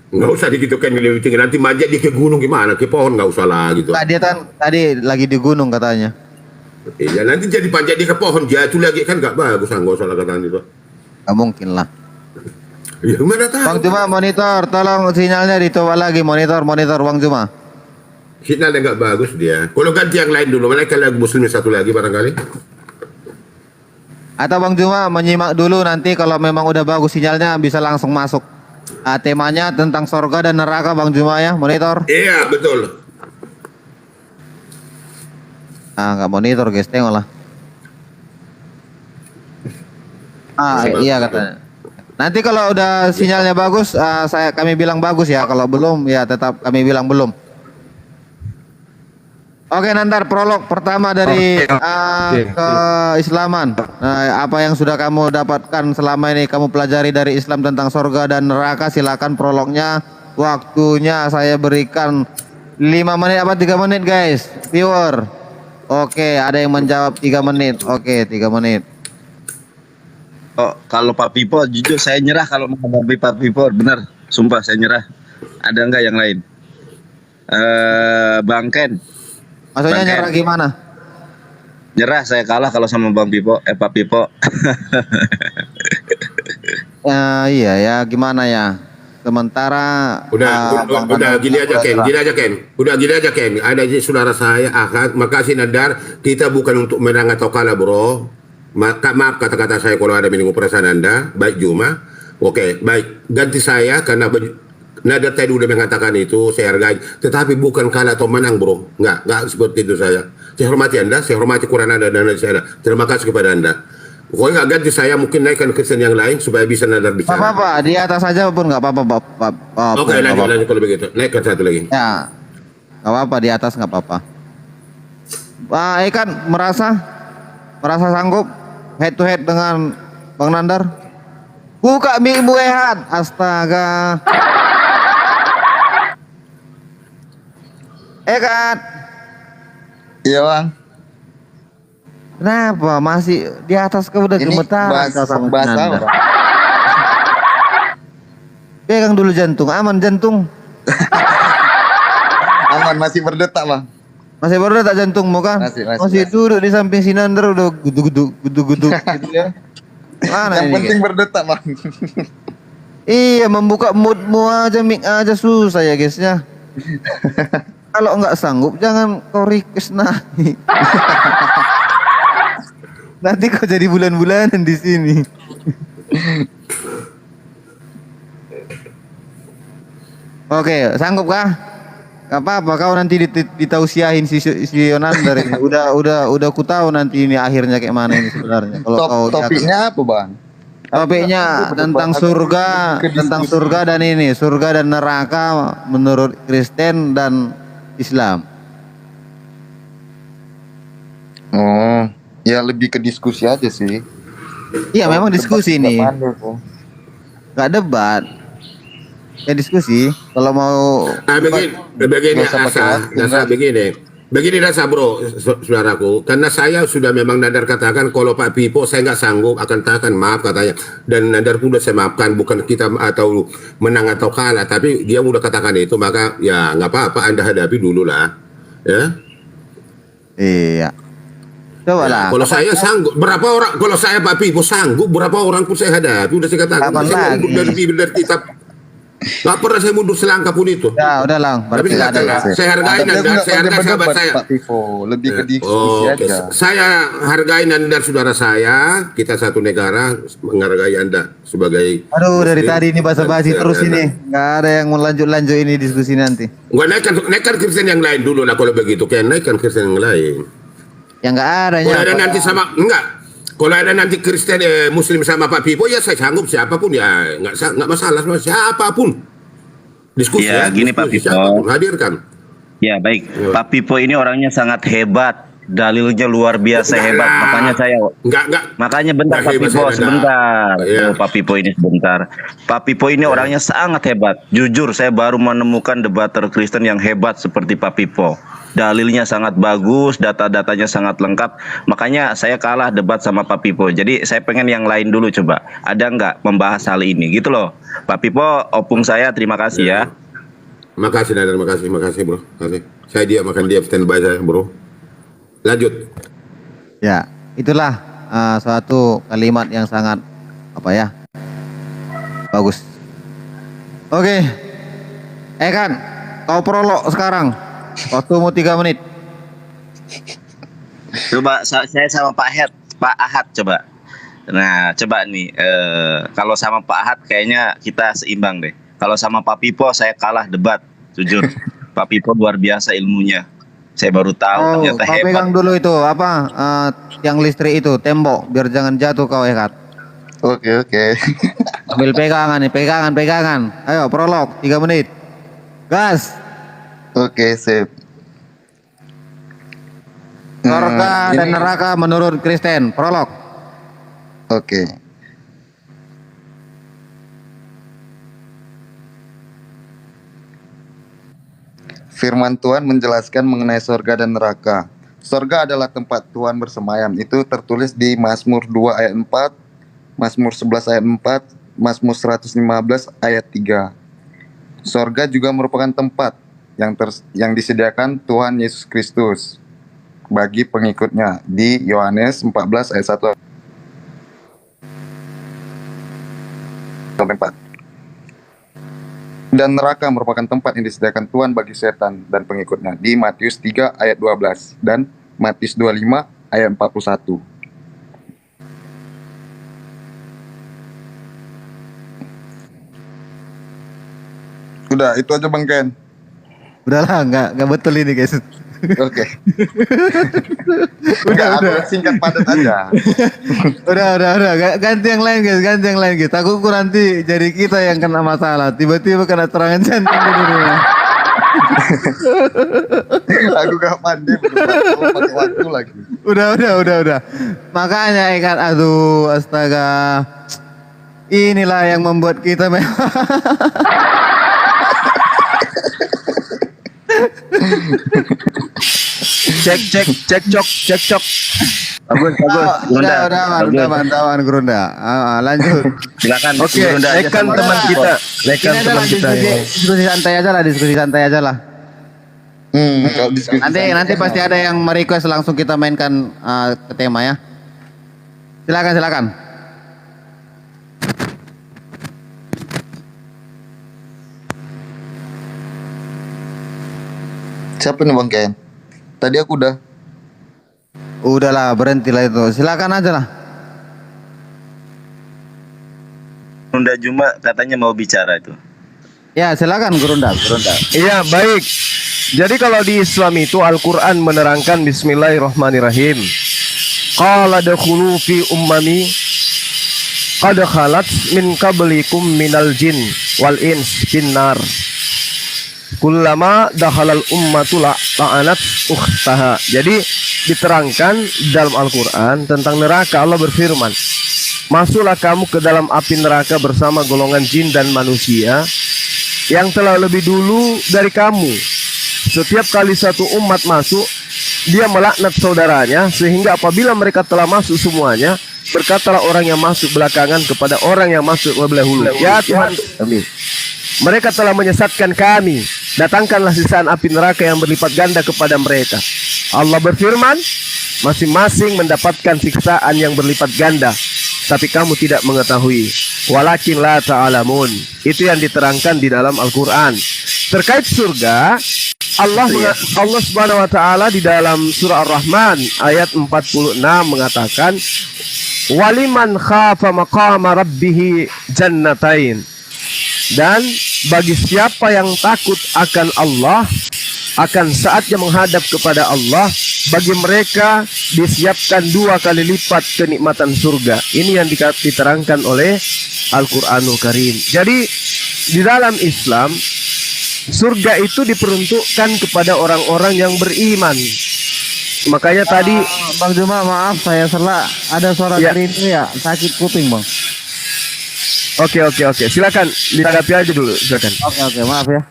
nggak usah digitukan lebih tinggi. Nanti manjat di ke gunung gimana? Ke pohon nggak usah lah gitu. Nah, dia kan tadi lagi di gunung katanya. Iya, nanti jadi panjat di ke pohon jatuh lagi kan nggak bagus, nggak usah lah katanya itu. Nggak mungkin lah. Ya mana tahu. Bang Juma monitor, tolong sinyalnya dicoba lagi monitor Bang Juma. Sinyalnya nggak bagus dia. Kalau ganti yang lain dulu, mana kalau muslim satu lagi barangkali. Atau Bang Juma menyimak dulu nanti kalau memang udah bagus sinyalnya bisa langsung masuk. Temanya tentang surga dan neraka Bang Juma ya, monitor. Iya betul. Nggak monitor guys, tengok lah. Iya katanya. Nanti kalau udah sinyalnya bagus, kami bilang bagus ya. Kalau belum ya tetap kami bilang belum. Oke, Nandar, prolog pertama dari keislaman. Apa yang sudah kamu dapatkan selama ini kamu pelajari dari Islam tentang surga dan neraka, silakan prolognya. Waktunya saya berikan 5 menit apa 3 menit guys, viewer. Oke, ada yang menjawab 3 menit. Oke, 3 menit. Oh, kalau Pak Pipo jujur saya nyerah kalau menghadapi Pak Pipo, benar. Sumpah saya nyerah. Ada enggak yang lain? Bang Ken. Maksudnya Bang nyerah Ken. gimana? Nyerah saya kalah kalau sama Bang Pipo, Pak Pipo. Iya ya, gimana ya? Sementara Udah gini aja Ken, Udah gini aja Ken. Ada saudara saya Ahad, makasih Nandar. Kita bukan untuk menang atau kalah bro. Maaf kata-kata saya kalau ada menyinggung perasaan Anda. Baik Juma. Oke, baik. Ganti saya karena Nandar tadi udah mengatakan itu, saya hargai. Tetapi bukan kalah atau menang bro. Enggak seperti itu saya. Saya hormati Anda, saya hormati Quran Anda dan saya. Terima kasih kepada Anda. Pokoknya nggak ganti saya, mungkin naikkan Kristen yang lain supaya bisa Nandar bicara. apa-apa, di atas saja pun nggak apa-apa. Oke, lanjut kalau begitu. Naikkan satu lagi. Ya, nggak apa-apa, di atas nggak apa-apa. Pak Ekan merasa sanggup head to head dengan Bang Nandar? Buka mic-mu Ehan. Astaga. Ekan. Iya bang. Kenapa masih di atas kau udah gemetar sama bahasa Nandar? apa? Pegang dulu jantung, aman jantung. Aman masih berdetak bang. Masih berdetak jantungmu kan? Masih duduk di samping si Nandar udah gudu gitu ya. Mana Yang ini? penting berdetak bang. Iya, membuka moodmu aja, mic aja susah ya guys ya. Kalau nggak sanggup jangan kau request naik. Nanti kau jadi bulan-bulanan di sini. Oke, sanggup kah? Gak apa-apa, kau nanti ditausiahin si Yonandar ini. Udah ku tahu nanti ini akhirnya kayak mana ini sebenarnya. Kalau kau Topiknya apa bang? topiknya tentang surga dan ini, surga dan neraka menurut Kristen dan Islam. Oh, ya lebih ke diskusi aja sih. Iya, memang diskusi nih. Gak debat. Ya diskusi. Kalau mau begini rasa bro, saudaraku. Karena saya sudah memang Nandar katakan kalau Pak Pipo saya nggak sanggup akan tahan maaf katanya. Dan Nandar pun udah saya maafkan, bukan kita atau menang atau kalah, tapi dia udah katakan itu, maka ya nggak apa-apa Anda hadapi dulu lah, ya. Iya. Coba lah. Kalau saya sanggup, berapa orang? Kalau saya Pak Pipo sanggup, berapa orang pun saya hadapi. Udah saya katakan. Kapan Saya lagi? dari kitab. Nggak pernah saya mundur selangkah pun itu. Ya, udah lang. Tapi Berarti nggak ada. saya, saya hargai Tapi aku Anda, nggak saya hargai sahabat berdebat, saya. Pak Vivo, lebih ke Oh, diskusi oke. aja. Saya hargai Anda saudara saya, kita satu negara menghargai Anda sebagai Aduh, dari Muslim. tadi ini basa-basi Dan terus saya ini. hargai Anda. Nggak ada yang mau lanjut ini diskusi nanti. Nggak naikkan Kristen yang lain dulu lah kalau begitu. Kayak naikkan Kristen yang lain. Ya nggak ada. Kalau ada nanti sama enggak. Kalau ada nanti Kristen Muslim sama Pak Pipo ya saya sanggup siapapun ya nggak masalah sama siapapun. Diskusi Ya, gini, Pak diskusi, Pipo. siapapun, hadirkan. Ya baik, Pak Pipo ini orangnya sangat hebat, dalilnya luar biasa Enggak hebat. lah. Makanya saya, Enggak. makanya bentar Enggak Pak hebat, Pipo saya sebentar. Iya. Oh, Pak Pipo ini sebentar. Pak Pipo ini orangnya sangat hebat. Jujur saya baru menemukan debater Kristen yang hebat seperti Pak Pipo. Dalilnya sangat bagus, data-datanya sangat lengkap. Makanya saya kalah debat sama Pak Pipo. Jadi saya pengen yang lain dulu coba. Ada nggak membahas hal ini gitu loh. Pak Pipo, opung saya terima kasih ya. Makasih Nader, makasih bro. Makasih. Saya makan dia standby saya bro. Lanjut. Ya, itulah suatu kalimat yang sangat apa ya? Bagus. Oke. Kan, kau prolog sekarang. Waktumu 3 menit. Coba saya sama Pak Ahad coba. Nah, coba nih kalau sama Pak Ahad kayaknya kita seimbang deh. Kalau sama Pak Pipo saya kalah debat, jujur. Pak Pipo luar biasa ilmunya. Saya baru tahu ternyata kau hebat. pegang dulu itu apa? Yang listrik itu, tembok, biar jangan jatuh kau Ekat. Oke. Ambil pegangan nih, pegangan. Ayo, prolog 3 menit. Gas. Oke, sip. Surga dan neraka menurut Kristen. Prolog. Oke. Firman Tuhan menjelaskan mengenai surga dan neraka. Surga adalah tempat Tuhan bersemayam. Itu tertulis di Mazmur 2 ayat 4, Mazmur 11 ayat 4, Mazmur 115 ayat 3. Surga juga merupakan tempat yang disediakan Tuhan Yesus Kristus bagi pengikutnya di Yohanes 14 ayat 1 sampai 4. Dan neraka merupakan tempat yang disediakan Tuhan bagi setan dan pengikutnya di Matius 3 ayat 12 dan Matius 25 ayat 41. Udah, itu aja Bang Ken. Udahlah, nggak betul ini guys. Oke. Udah, singkat padat aja. udah. Ganti yang lain guys. Aku nanti jadi kita yang kena masalah. Tiba-tiba kena serangan jantung di rumah. Aku gak pandai pakai waktu lagi. Udah. Makanya Ekat, aduh, astaga. Inilah yang membuat kita cek. Bagus. Udah, bantawan Gerunda. Lanjut. Silakan. Oke, Gerunda aja rekan sama teman Pak kita, Pipo. rekan Ini teman adalah kita. diskusi santai aja lah. Kalau diskusi Nanti pasti ada yang merequest langsung kita mainkan ke tema ya. Silakan. siapa nih Bang Ken? Tadi aku udah. Udahlah, berhentilah itu. Silakan aja lah. Gerunda Juma katanya mau bicara itu. Ya, silakan Gerunda. Iya, baik. Jadi kalau di Islam itu Al-Quran menerangkan Bismillahirrahmanirrahim. Qala dakhulu fi ummami qad khalat min qablikum minal jin wal ins finnar. Kullama dakhalal ummatu la'anat ukhtaha. Jadi diterangkan dalam Al-Quran tentang neraka. Allah berfirman, masuklah kamu ke dalam api neraka bersama golongan jin dan manusia yang telah lebih dulu dari kamu. Setiap kali satu umat masuk, dia melaknat saudaranya, sehingga apabila mereka telah masuk semuanya, berkatalah orang yang masuk belakangan kepada orang yang masuk lebih dahulu, ya Tuhan kami, mereka telah menyesatkan kami, datangkanlah sisaan api neraka yang berlipat ganda kepada mereka. Allah berfirman, masing-masing mendapatkan siksaan yang berlipat ganda, tapi kamu tidak mengetahui. walakin la ta'lamun. Itu yang diterangkan di dalam Al-Qur'an. Terkait surga, Allah Subhanahu wa taala di dalam surah Ar-Rahman ayat 46 mengatakan waliman khafa maqama rabbih jannatain. Dan bagi siapa yang takut akan Allah, akan saatnya menghadap kepada Allah, bagi mereka disiapkan 2 kali lipat kenikmatan surga. Ini yang diterangkan oleh Al-Qur'anul Karim. Jadi di dalam Islam, surga itu diperuntukkan kepada orang-orang yang beriman. Makanya tadi Bang Juma, maaf saya salah, ada suara Ya. dari itu ya, sakit kuping Bang. Oke, silakan ditanggapi aja dulu, silakan. Oke, maaf ya.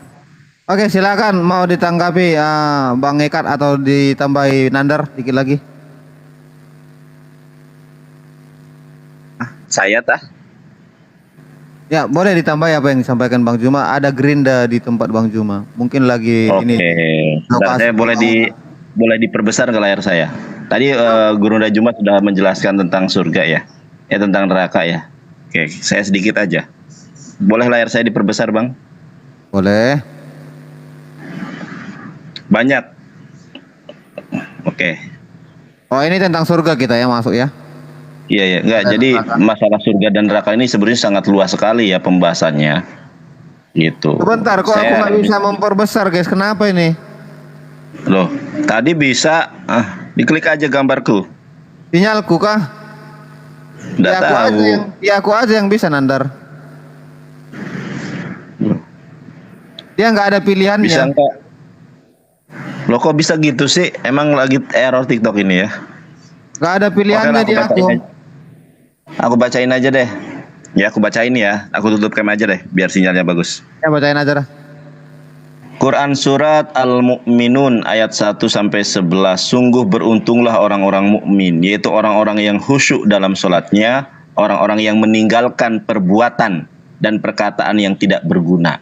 Oke, silakan mau ditanggapi Bang Ekat atau ditambahi Nandar dikit lagi. Saya tah. Ya, boleh ditambahi apa yang disampaikan Bang Juma. Ada gerinda di tempat Bang Juma. Mungkin lagi Oke. ini. Bentar, saya boleh diperbesar ke layar saya. Tadi Guru Juma sudah menjelaskan tentang surga ya. Tentang neraka ya. Oke, saya sedikit aja. Boleh layar saya diperbesar, Bang? Boleh. Banyak. Oke. Oh, ini tentang surga kita ya masuk ya. Iya, enggak. Jadi masalah surga dan neraka ini sebenarnya sangat luas sekali ya pembahasannya. Gitu. Sebentar, kok aku nggak bisa memperbesar guys? Kenapa ini? Loh, tadi bisa diklik aja gambarku. Sinyalku kah? Enggak tahu. Aku aja yang bisa Nandar. Dia nggak ada pilihannya. Bisa enggak? Loh, kok bisa gitu sih? Emang lagi error TikTok ini ya? Nggak ada pilihannya Oke, di aku. Aku bacain aja deh. Ya, aku bacain ya. Aku tutup cam aja deh biar sinyalnya bagus. Ya bacain aja dah. Quran surat Al-Mu'minun ayat 1 sampai 11. Sungguh beruntunglah orang-orang mukmin, yaitu orang-orang yang khusyuk dalam salatnya, orang-orang yang meninggalkan perbuatan dan perkataan yang tidak berguna.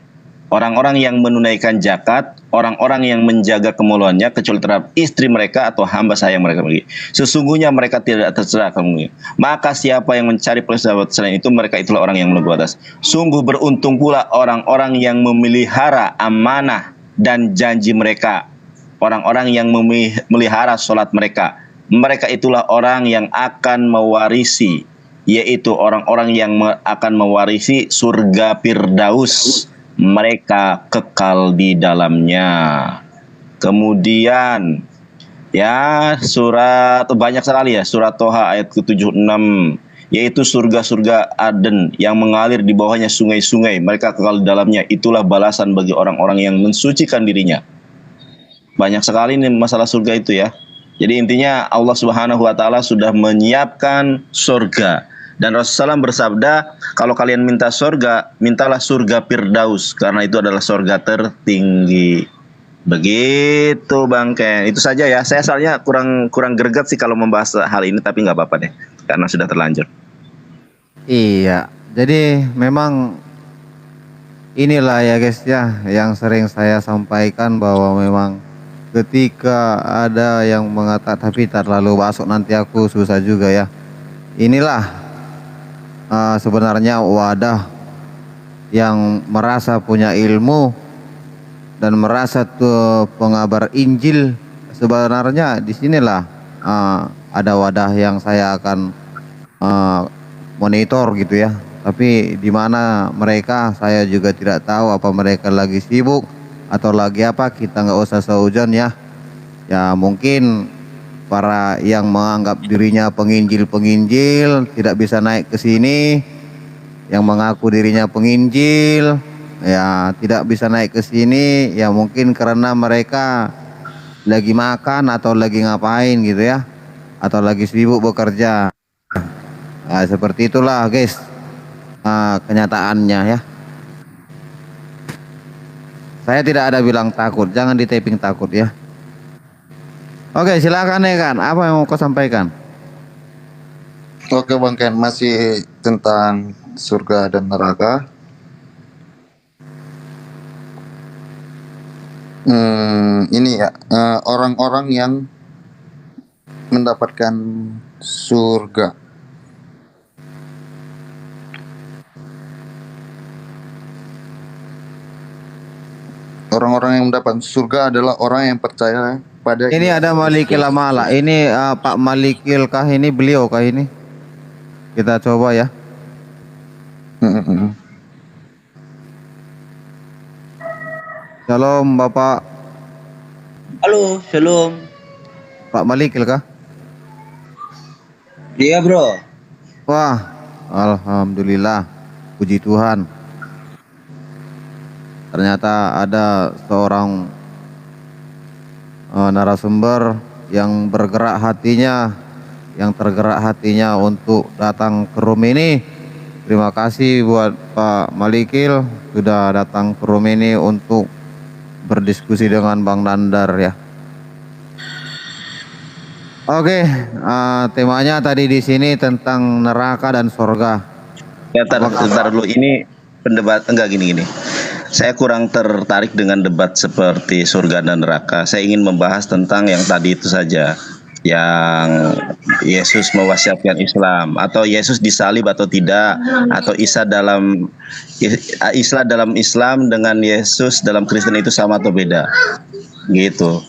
Orang-orang yang menunaikan zakat, orang-orang yang menjaga kemaluannya kecuali terhadap istri mereka atau hamba sayang mereka. Sesungguhnya mereka tidak terserah kamu. Maka siapa yang mencari persahabatan selain itu, mereka itulah orang yang melebihi batas. Sungguh beruntung pula orang-orang yang memelihara amanah dan janji mereka. Orang-orang yang memelihara sholat mereka. Mereka itulah orang yang akan mewarisi, yaitu orang-orang yang akan mewarisi surga Firdaus. Mereka kekal di dalamnya. Kemudian ya surat banyak sekali ya, surat Toha ayat ke-76, yaitu surga-surga Aden yang mengalir di bawahnya sungai-sungai, mereka kekal di dalamnya. Itulah balasan bagi orang-orang yang mensucikan dirinya. Banyak sekali nih masalah surga itu ya. Jadi intinya Allah Subhanahu wa taala sudah menyiapkan surga. Dan Rasulullah SAW bersabda, kalau kalian minta surga, mintalah surga Firdaus, karena itu adalah surga tertinggi. Begitu Bang Ken. Itu saja ya. Saya soalnya kurang greget sih kalau membahas hal ini, tapi nggak apa-apa deh, karena sudah terlanjur. Iya, jadi memang inilah ya guys ya, yang sering saya sampaikan bahwa memang ketika ada yang mengatakan tapi terlalu masuk nanti aku susah juga ya. Inilah sebenarnya wadah yang merasa punya ilmu dan merasa tuh pengabar Injil. Sebenarnya disinilah ada wadah yang saya akan monitor gitu ya. Tapi di mana mereka saya juga tidak tahu, apa mereka lagi sibuk atau lagi apa, kita nggak usah seujon ya. Ya mungkin para yang menganggap dirinya penginjil tidak bisa naik ke sini, yang mengaku dirinya penginjil ya tidak bisa naik ke sini, ya mungkin karena mereka lagi makan atau lagi ngapain gitu ya, atau lagi sibuk bekerja. Nah, seperti itulah guys kenyataannya ya. Saya tidak ada bilang takut, jangan di taping takut ya. Oke, silakan ya kan. Apa yang mau kau sampaikan? Oke Bang Ken, masih tentang surga dan neraka. Ini ya, orang-orang yang mendapatkan surga. Orang-orang yang mendapat surga adalah orang yang percaya pada Ini ada Malikil Amala. Ini Pak Malikil kah ini, beliau kah ini? Kita coba ya. Shalom Bapak. Halo, shalom. Pak Malikil kah? Iya, bro. Wah, alhamdulillah. Puji Tuhan. Ternyata ada seorang narasumber yang bergerak hatinya, yang tergerak hatinya untuk datang ke room ini. Terima kasih buat Pak Malikil sudah datang ke room ini untuk berdiskusi dengan Bang Nandar ya. Oke, temanya tadi di sini tentang neraka dan surga. Ya, sebentar dulu, ini pendebat enggak gini. Saya kurang tertarik dengan debat seperti surga dan neraka. Saya ingin membahas tentang yang tadi itu saja, yang Yesus mewasiatkan Islam, atau Yesus disalib atau tidak, atau Isa dalam Islam dengan Yesus dalam Kristen itu sama atau beda, gitu.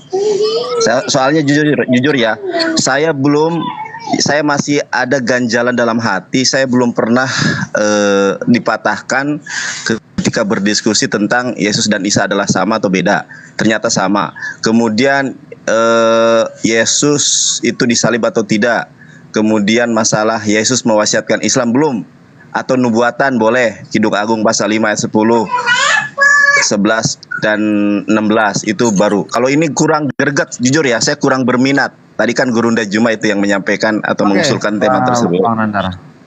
Soalnya jujur ya, saya masih ada ganjalan dalam hati. Saya belum pernah dipatahkan ketika berdiskusi tentang Yesus dan Isa adalah sama atau beda. Ternyata sama. Kemudian Yesus itu disalib atau tidak. Kemudian masalah Yesus mewasiatkan Islam belum, atau nubuatan boleh. Kidung Agung pasal 5 ayat 10, 11 dan 16 itu baru. Kalau ini kurang greget, jujur ya, saya kurang berminat. Tadi kan Gurunda Juma itu yang menyampaikan atau mengusulkan tema tersebut.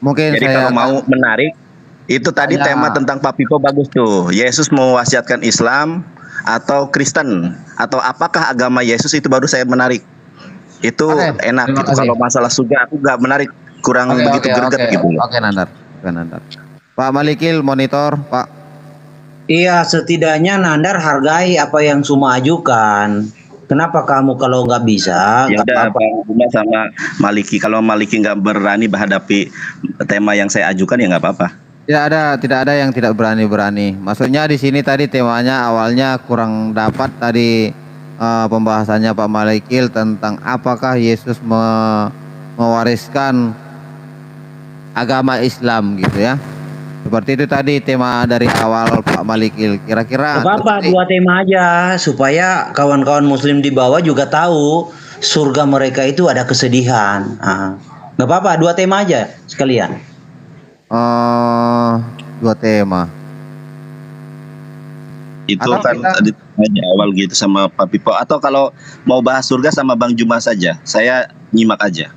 Mungkin jadi kalau mau menarik, itu tadi tema tentang Pak Pipo bagus tuh. Yesus mewasiatkan Islam atau Kristen, atau apakah agama Yesus, itu baru saya menarik. Itu enak gitu. Kalau masalah surga aku nggak menarik, kurang begitu greget gitu. Oke, Nandar. Pak Malikil monitor, Pak. Iya, setidaknya Nandar hargai apa yang Suma ajukan. Kenapa kamu kalau nggak bisa? Ya udah, Bang Buma sama Maliki. Kalau Maliki nggak berani menghadapi tema yang saya ajukan, ya nggak apa-apa. Tidak ada yang tidak berani. Maksudnya di sini tadi temanya awalnya kurang dapat tadi pembahasannya Pak Malikil tentang apakah Yesus mewariskan agama Islam gitu ya. Seperti itu tadi tema dari awal Pak Malikil. Kira-kira apa dua tema aja supaya kawan-kawan muslim di bawah juga tahu surga mereka itu ada kesedihan. Nggak apa-apa, dua tema aja sekalian. Dua tema. Itu kan tadi tanya awal gitu sama Pak Pipo. Atau kalau mau bahas surga sama Bang Juma saja, saya nyimak aja.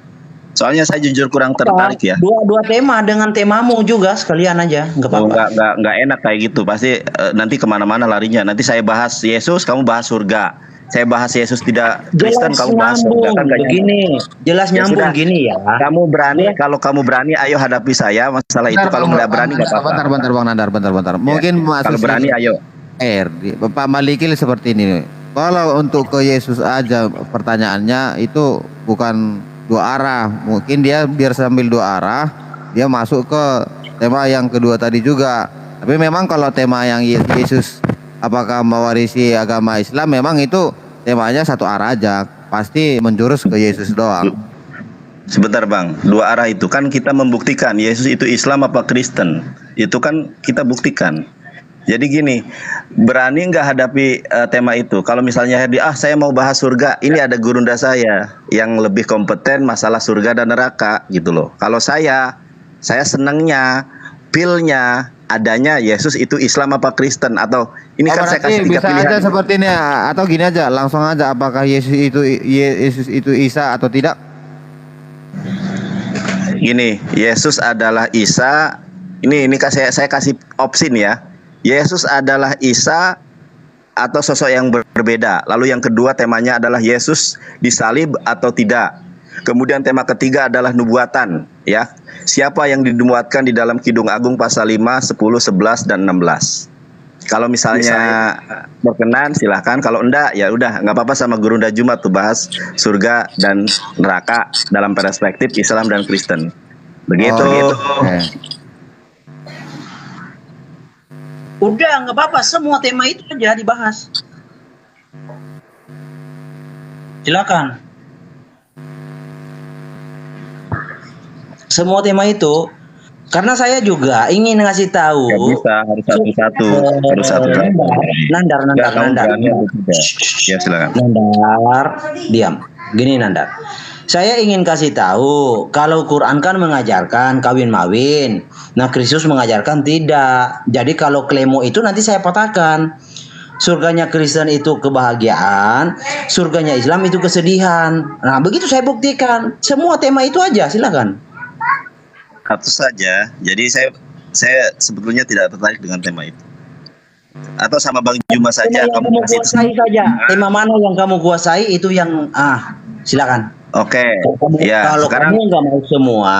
Soalnya saya jujur kurang tertarik ya. Dua tema dengan temamu juga sekalian aja, nggak apa-apa. Nggak enak kayak gitu. Pasti nanti kemana-mana larinya. Nanti saya bahas Yesus, kamu bahas surga. Saya bahas Yesus tidak Kristen, kamu bahas surga. Kan begini, jelas nyambung gini ya. Kamu berani, kalau kamu berani, ayo hadapi saya masalah itu. Kalau nggak berani nggak apa-apa. Bentar, Bang Nandar, bentar. Mungkin kalau berani, ayo. Pak Malikil seperti ini. Kalau untuk ke Yesus aja pertanyaannya itu bukan dua arah. Mungkin dia biar sambil dua arah, dia masuk ke tema yang kedua tadi juga. Tapi memang kalau tema yang Yesus apakah mewarisi agama Islam, memang itu temanya satu arah aja. Pasti menjurus ke Yesus doang. Sebentar Bang, dua arah itu kan kita membuktikan Yesus itu Islam apa Kristen. Itu kan kita buktikan. Jadi gini, berani nggak hadapi tema itu? Kalau misalnya saya mau bahas surga, ini ada gurunda saya yang lebih kompeten masalah surga dan neraka gitu loh. Kalau saya senangnya, pilnya adanya Yesus itu Islam apa Kristen, atau ini kan saya kasih 3 bisa pilihan. Aja seperti ini, atau gini aja, langsung aja, apakah Yesus itu Isa atau tidak? Gini, Yesus adalah Isa. Ini saya kasih opsi nih ya. Yesus adalah Isa atau sosok yang berbeda. Lalu yang kedua temanya adalah Yesus disalib atau tidak. Kemudian tema ketiga adalah nubuatan, ya. Siapa yang dinubuatkan di dalam Kidung Agung pasal 5, 10, 11 dan 16. Kalau misalnya berkenan silahkan, kalau enggak ya udah nggak apa-apa, sama Gurunda Juma tuh bahas surga dan neraka dalam perspektif Islam dan Kristen. Begitu. Udah nggak apa-apa, semua tema itu aja dibahas. Silakan. Semua tema itu, karena saya juga ingin ngasih tahu. Gak bisa, harus satu-satu. Harus satu-satu. Nandar. Ya, silakan. Nandar, diam. Gini Nandar. Saya ingin kasih tahu, kalau Quran kan mengajarkan kawin mawin. Nah, Kristus mengajarkan tidak. Jadi kalau klemo itu nanti saya patahkan. Surganya Kristen itu kebahagiaan, surganya Islam itu kesedihan. Nah, begitu saya buktikan. Semua tema itu aja, silakan. Satu saja. Jadi saya sebetulnya tidak tertarik dengan tema itu. Atau sama Bang Juma saja. Tema yang kamu kuasai saja. Tema mana yang kamu kuasai itu yang silakan. Oke. Ya, Kalau sekarang kamu nggak mau semua,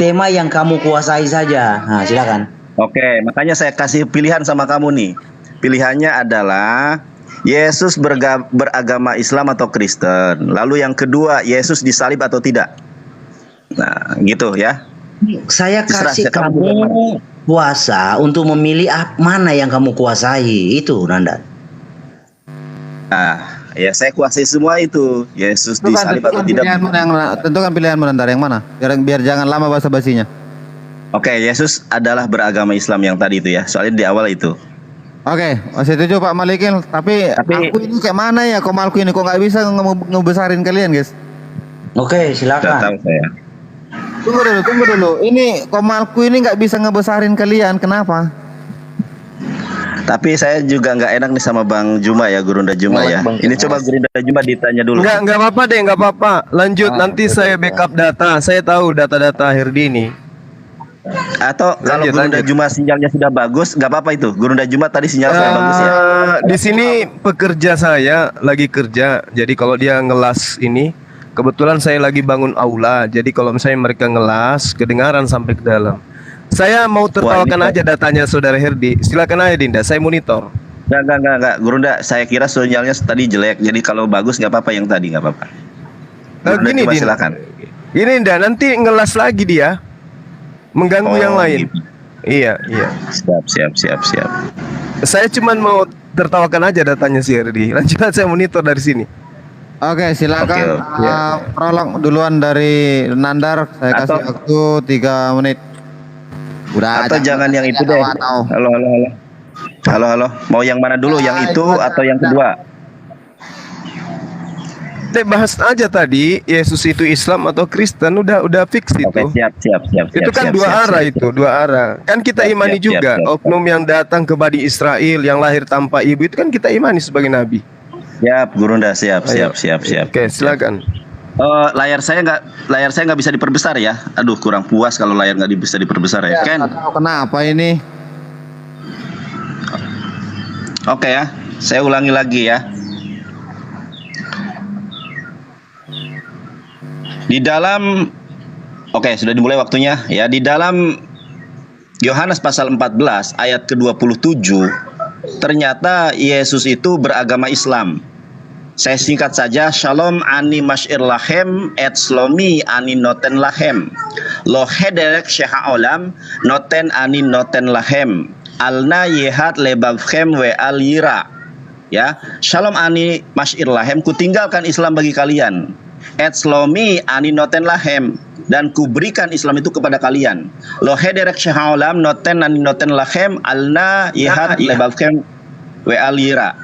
tema yang kamu kuasai saja. Nah, silakan. oke, makanya saya kasih pilihan sama kamu nih. Pilihannya adalah Yesus beragama Islam atau Kristen. Lalu yang kedua, Yesus disalib atau tidak. Nah, gitu ya. Saya Terserah, kasih kamu kamu kuasa untuk memilih mana yang kamu kuasai. Itu Nanda. Nah, ya saya kuasai semua itu. Yesus disalib atau tidak. Tentukan pilihanmu Nandar yang mana? Biar jangan lama basa-basinya. Oke, Yesus adalah beragama Islam yang tadi itu ya. Soalnya di awal itu. Oke, masih setuju Pak Malikin. Tapi aku ini kayak mana ya? Komalku ini kok nggak bisa ngebesarin kalian, guys? Oke, Tidak silakan. tahu saya. Tunggu dulu. Ini komalku ini nggak bisa ngebesarin kalian. Kenapa? Tapi saya juga nggak enak nih sama Bang Juma ya, Gurunda Juma ya. Ini coba Gurunda Juma ditanya dulu. Enggak apa-apa deh, enggak apa-apa. Lanjut, nanti saya backup data. Saya tahu data-data Herdi ini. Atau kalau Lanjut, Gurunda Juma sinyalnya sudah bagus, nggak apa-apa itu. Gurunda Juma tadi sinyal saya bagus ya. Di sini pekerja saya lagi kerja. Jadi kalau dia ngelas ini, kebetulan saya lagi bangun aula. Jadi kalau misalnya mereka ngelas, kedengaran sampai ke dalam. Saya mau tertawakan aja datanya Saudara Herdi. Silakan aja Dinda, saya monitor. Enggak. Gurunda, saya kira sinyalnya tadi jelek. Jadi kalau bagus nggak apa-apa yang tadi, nggak apa-apa. Gurunda Gini Juma Dinda, silakan. Ini Dinda, nanti ngelas lagi dia, mengganggu yang lain. Gitu. Iya. Siap. Saya cuman mau tertawakan aja datanya si Herdi. Lanjut, saya monitor dari sini. Oke, silakan. Prolog duluan dari Nandar. Saya kasih waktu 3 menit. Udah. Atau jangan yang itu deh. Halo. Mau yang mana dulu? Yang itu atau yang kedua? Bahas aja tadi Yesus itu Islam atau Kristen, udah fix itu. Oke, siap. Itu kan dua arah. Kan kita imani juga oknum yang datang ke Bani Israel yang lahir tanpa ibu itu kan kita imani sebagai nabi. Siap, Gurunda, siap. Oke, silakan. Layar saya nggak bisa diperbesar ya. Aduh, kurang puas kalau layar nggak bisa diperbesar ya. Ken. Kenapa ini? Oke ya, saya ulangi lagi ya. Di dalam, oke, sudah dimulai waktunya ya. Di dalam Yohanes pasal 14 ayat ke-27, ternyata Yesus itu beragama Islam. Saya singkat saja, Shalom ani masyir lahem et slomi ani noten lahem. Lo hederek syeha olam noten ani noten lahem. Alna yehat lebavchem we al yira. Ya, Shalom ani masyir lahem, kutinggalkan Islam bagi kalian. Et slomi ani noten lahem, dan kuberikan Islam itu kepada kalian. Lo hederek syeha olam noten ani noten lahem. Alna yehat lebavchem we al yira.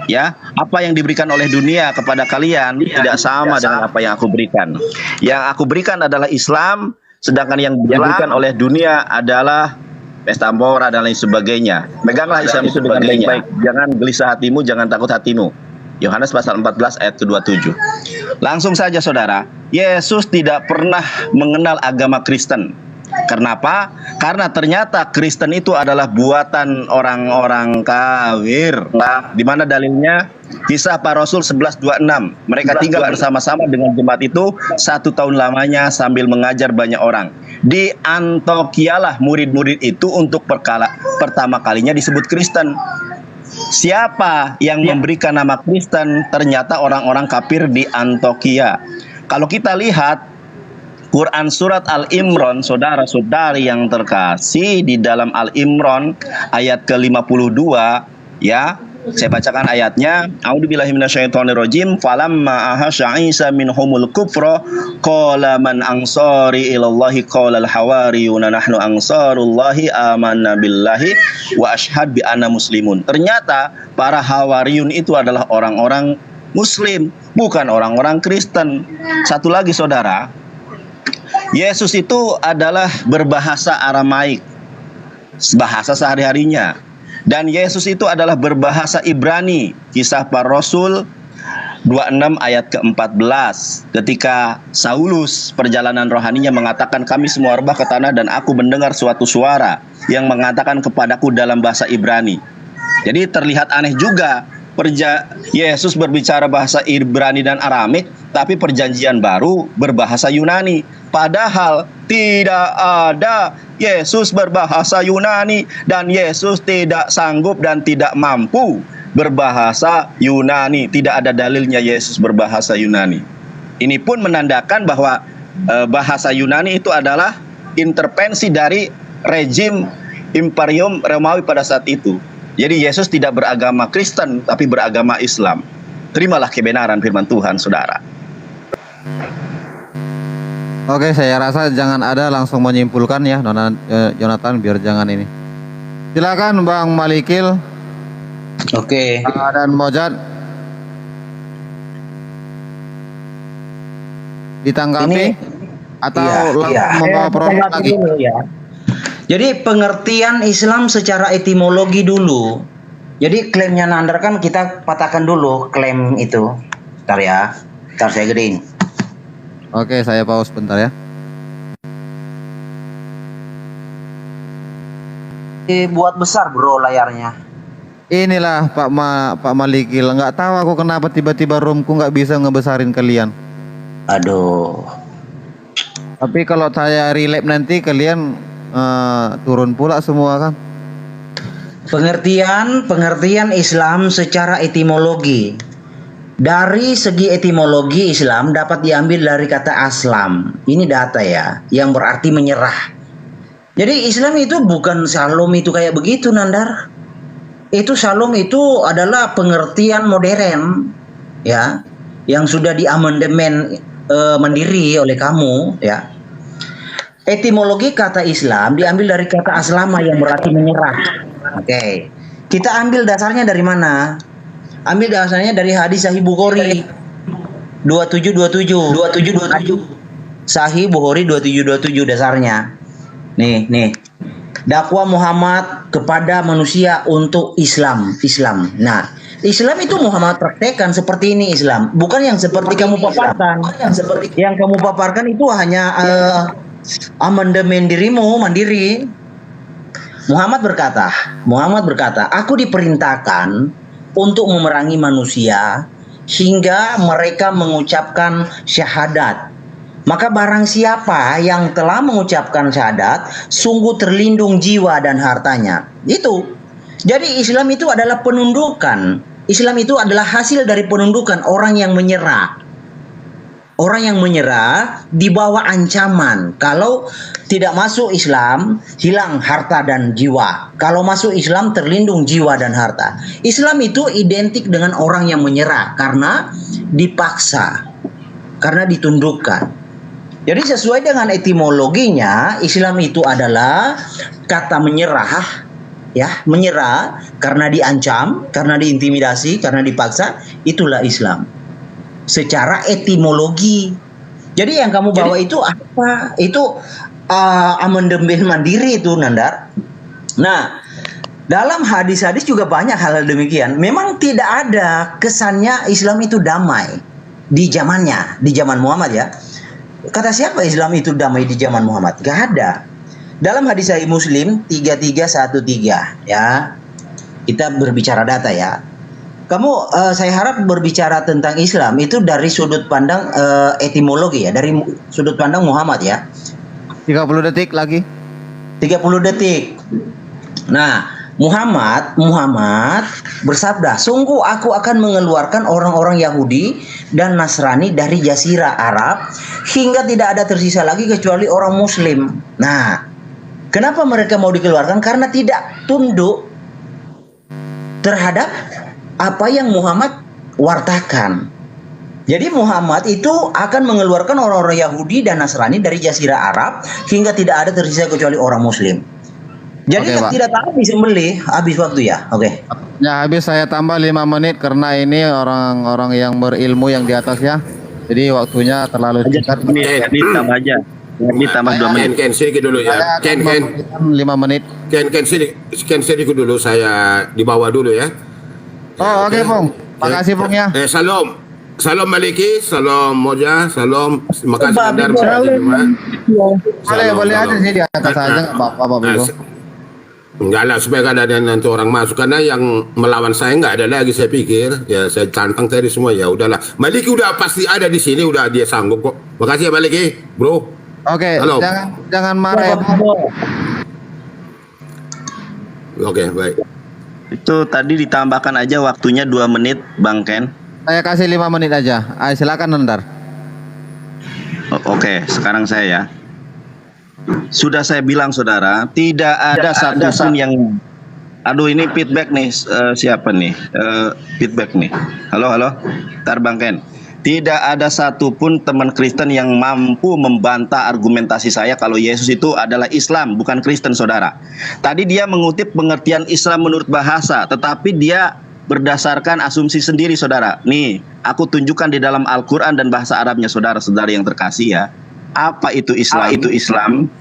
Ya, apa yang diberikan oleh dunia kepada kalian tidak sama dengan apa yang aku berikan. Yang aku berikan adalah Islam, sedangkan yang diberikan oleh dunia adalah pesta pora dan lain sebagainya. Meganglah Islam itu dengan baik-baik. Jangan gelisah hatimu, jangan takut hatimu. Yohanes pasal 14 ayat ke-27. Langsung saja saudara, Yesus tidak pernah mengenal agama Kristen. Kenapa? Karena ternyata Kristen itu adalah buatan orang-orang kafir. Nah, di mana dalilnya? Kisah Para Rasul 11:26. Mereka tinggal bersama-sama dengan jemaat itu 1 tahun lamanya sambil mengajar banyak orang. Di Antiochialah murid-murid itu untuk pertama kalinya disebut Kristen. Siapa yang memberikan nama Kristen? Ternyata orang-orang kafir di Antiochia. Kalau kita lihat Quran surat Al-Imran, saudara-saudari yang terkasih, di dalam Al-Imran ayat ke-52 ya, Saya bacakan ayatnya. A'udzubillahi minasyaitonirrajim. Falamma ahasya Isa minhumul kufra qala man ansari ilallahi qala al-hawariyuna nahnu ansarullahi amanna billahi wa ashhad bi anna muslimun. Ternyata para hawariyun itu adalah orang-orang Muslim, bukan orang-orang Kristen. Satu lagi saudara, Yesus itu adalah berbahasa Aramaik, bahasa sehari-harinya. Dan Yesus itu adalah berbahasa Ibrani. Kisah Para Rasul 26 ayat ke-14. Ketika Saulus perjalanan rohaninya mengatakan, kami semua rebah ke tanah dan aku mendengar suatu suara yang mengatakan kepadaku dalam bahasa Ibrani. Jadi terlihat aneh juga. Yesus berbicara bahasa Ibrani dan Aramik, tapi perjanjian baru berbahasa Yunani. Padahal tidak ada Yesus berbahasa Yunani, dan Yesus tidak sanggup dan tidak mampu berbahasa Yunani. Tidak ada dalilnya Yesus berbahasa Yunani. Ini pun menandakan bahwa bahasa Yunani itu adalah intervensi dari rejim Imperium Romawi pada saat itu. Jadi Yesus tidak beragama Kristen, tapi beragama Islam. Terimalah kebenaran firman Tuhan, saudara. Oke, saya rasa jangan ada langsung menyimpulkan ya, Jonathan, biar jangan ini. Silakan Bang Malikil. Oke. Dan Mojad. Ditanggapi atau langsung membawa prolog lagi? Ya. Jadi pengertian Islam secara etimologi dulu. Jadi klaimnya Nandar kan kita patahkan dulu klaim itu. Bentar ya. Bentar saya gedein. Oke, saya pause bentar ya. Buat besar bro layarnya. Inilah Pak Malikil. Nggak tahu aku kenapa tiba-tiba roomku nggak bisa ngebesarin kalian. Aduh. Tapi kalau saya relap nanti kalian turun pula semua kan. Pengertian Islam secara etimologi. Dari segi etimologi Islam dapat diambil dari kata aslam. Ini data ya, yang berarti menyerah. Jadi Islam itu bukan shalom itu kayak begitu Nandar. Itu shalom itu adalah pengertian modern ya, yang sudah diamandemen mandiri oleh kamu ya. Etimologi kata Islam diambil dari kata aslama yang berarti menyerah. Oke. Kita ambil dasarnya dari mana? Ambil dasarnya dari hadis Sahih Bukhari 2727. Sahih Bukhari 2727 dasarnya. Nih. Dakwah Muhammad kepada manusia untuk Islam. Nah, Islam itu Muhammad praktekkan seperti ini Islam, bukan yang seperti kamu paparkan. Yang kamu paparkan itu hanya amandemen dirimu mandiri. Muhammad berkata, aku diperintahkan untuk memerangi manusia hingga mereka mengucapkan syahadat. Maka barang siapa yang telah mengucapkan syahadat, sungguh terlindung jiwa dan hartanya. Itu. Jadi Islam itu adalah penundukan. Islam itu adalah hasil dari penundukan orang yang menyerah. Orang yang menyerah di bawah ancaman. Kalau tidak masuk Islam, hilang harta dan jiwa. Kalau masuk Islam, terlindung jiwa dan harta. Islam itu identik dengan orang yang menyerah karena dipaksa, karena ditundukkan. Jadi sesuai dengan etimologinya, Islam itu adalah kata menyerah, ya, menyerah karena diancam, karena diintimidasi, karena dipaksa. Itulah Islam secara etimologi. Jadi yang kamu bawa itu apa? Itu amandemen mandiri itu Nandar. Nah, dalam hadis-hadis juga banyak hal demikian. Memang tidak ada kesannya Islam itu damai di zamannya, di zaman Muhammad ya. Kata siapa Islam itu damai di zaman Muhammad? Gak ada. Dalam hadis Sahih Muslim 3313 ya. Kita berbicara data ya. Kamu saya harap berbicara tentang Islam itu dari sudut pandang etimologi ya, dari sudut pandang Muhammad ya. 30 detik lagi. 30 detik. Nah, Muhammad bersabda, sungguh aku akan mengeluarkan orang-orang Yahudi dan Nasrani dari Jazirah Arab hingga tidak ada tersisa lagi kecuali orang Muslim. Nah, kenapa mereka mau dikeluarkan? Karena tidak tunduk terhadap apa yang Muhammad wartakan. Jadi Muhammad itu akan mengeluarkan orang-orang Yahudi dan Nasrani dari Jazirah Arab hingga tidak ada tersisa kecuali orang Muslim. Jadi Oke, Pak. tidak tahu disembelih, habis waktu ya. Oke. Ya, habis saya tambah 5 menit karena ini orang-orang yang berilmu yang di atas ya. Jadi waktunya terlalu singkat. Ditambah aja. Ditambah 2 menit. Ken sedikit dulu ya. Ken 5 menit. Ken sedikit dulu, saya di bawah dulu ya. Oh, oke, Pung. Makasih, Pung ya. Salam Maliki, salam Moja, salam. Terima kasih Nandar. Boleh aja sih di atas aja, nggak apa-apa, Pak Bibo. Enggak lah, supaya kan ada nanti orang masuk, karena yang melawan saya nggak ada lagi, saya pikir. Ya saya tantang tadi semua, ya udahlah. Maliki udah pasti ada di sini, udah dia sanggup kok. Makasih ya Maliki, bro. Oke, Halo. jangan marah ya, Bung. Oke, baik. Itu tadi ditambahkan aja waktunya 2 menit, Bang Ken. Saya kasih 5 menit aja. Silakan Nandar. Oke, sekarang saya ya. Sudah saya bilang saudara, tidak ada satupun yang... Aduh, ini feedback nih, siapa nih? Feedback nih. Halo, ntar Bang Ken. Tidak ada satupun teman Kristen yang mampu membantah argumentasi saya kalau Yesus itu adalah Islam, bukan Kristen, saudara. Tadi dia mengutip pengertian Islam menurut bahasa, tetapi dia berdasarkan asumsi sendiri, saudara. Nih, aku tunjukkan di dalam Al-Quran dan bahasa Arabnya, saudara-saudara yang terkasih ya. Apa itu Islam?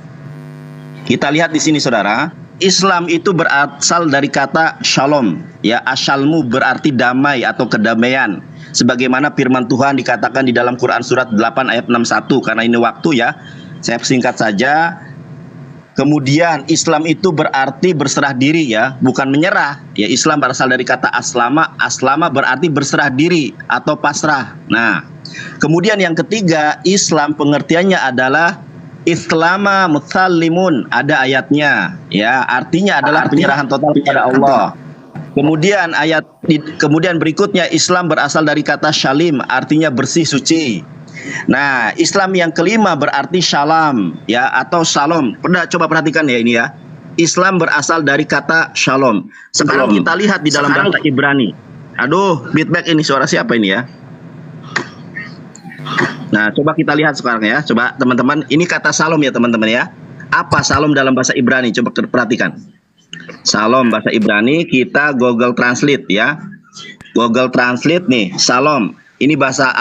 Kita lihat di sini, saudara. Islam itu berasal dari kata shalom, ya. Asyalmu berarti damai atau kedamaian. Sebagaimana firman Tuhan dikatakan di dalam Quran surat 8 ayat 61. Karena ini waktu ya, saya singkat saja. Kemudian Islam itu berarti berserah diri ya, bukan menyerah. Ya, Islam berasal dari kata aslama. Aslama berarti berserah diri atau pasrah. Nah, kemudian yang ketiga, Islam pengertiannya adalah Islama musallimun, ada ayatnya ya, artinya adalah penyerahan total kepada Allah. Kemudian berikutnya, Islam berasal dari kata syalim, artinya bersih, suci. Nah, Islam yang kelima berarti shalom ya, atau shalom. Coba perhatikan ya ini ya. Islam berasal dari kata shalom. Sekarang kita lihat di dalam bahasa Ibrani. Aduh, feedback ini, suara siapa ini ya? Nah, coba kita lihat sekarang ya. Coba teman-teman, ini kata shalom ya teman-teman ya. Apa shalom dalam bahasa Ibrani? Coba perhatikan. Shalom bahasa Ibrani, kita Google Translate ya. Google Translate nih, shalom. Ini bahasa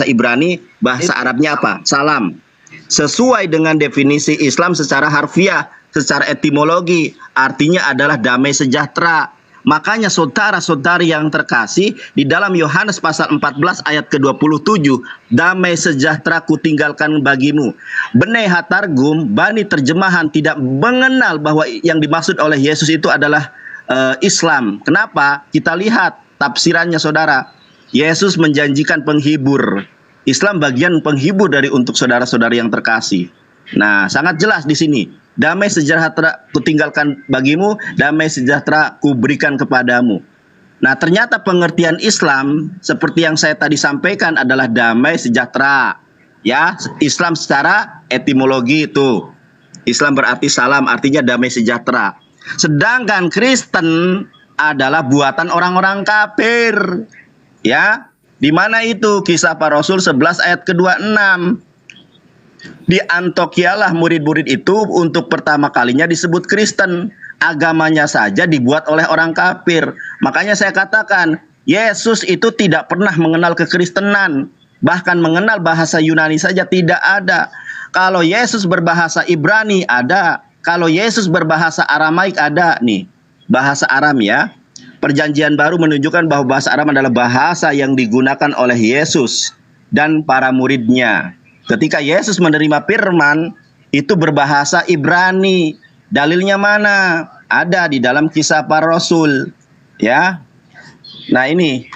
Ibrani, bahasa Arabnya apa? Salam. Sesuai dengan definisi Islam secara harfiah, secara etimologi, artinya adalah damai sejahtera. Makanya saudara-saudari yang terkasih, di dalam Yohanes pasal 14 ayat ke-27, damai sejahtera kutinggalkan bagimu. Bene Hatargum, Bani terjemahan tidak mengenal bahwa yang dimaksud oleh Yesus itu adalah Islam. Kenapa? Kita lihat tafsirannya, saudara. Yesus menjanjikan penghibur. Islam bagian penghibur dari untuk saudara-saudari yang terkasih. Nah, sangat jelas di sini. Damai sejahtera kutinggalkan bagimu, damai sejahtera kuberikan kepadamu. Nah, ternyata pengertian Islam seperti yang saya tadi sampaikan adalah damai sejahtera. Ya, Islam secara etimologi itu. Islam berarti salam, artinya damai sejahtera. Sedangkan Kristen adalah buatan orang-orang kafir. Ya, di mana itu? Kisah Para Rasul 11 ayat ke-26. Di Antiokhia lah murid-murid itu untuk pertama kalinya disebut Kristen. Agamanya saja dibuat oleh orang kafir. Makanya saya katakan, Yesus itu tidak pernah mengenal kekristenan. Bahkan mengenal bahasa Yunani saja tidak ada. Kalau Yesus berbahasa Ibrani ada. Kalau Yesus berbahasa Aramaik ada. Nih, bahasa Aram ya. Perjanjian Baru menunjukkan bahwa bahasa Aram adalah bahasa yang digunakan oleh Yesus dan para muridnya. Ketika Yesus menerima firman, itu berbahasa Ibrani. Dalilnya mana? Ada di dalam Kisah Para Rasul. Ya. Nah ini,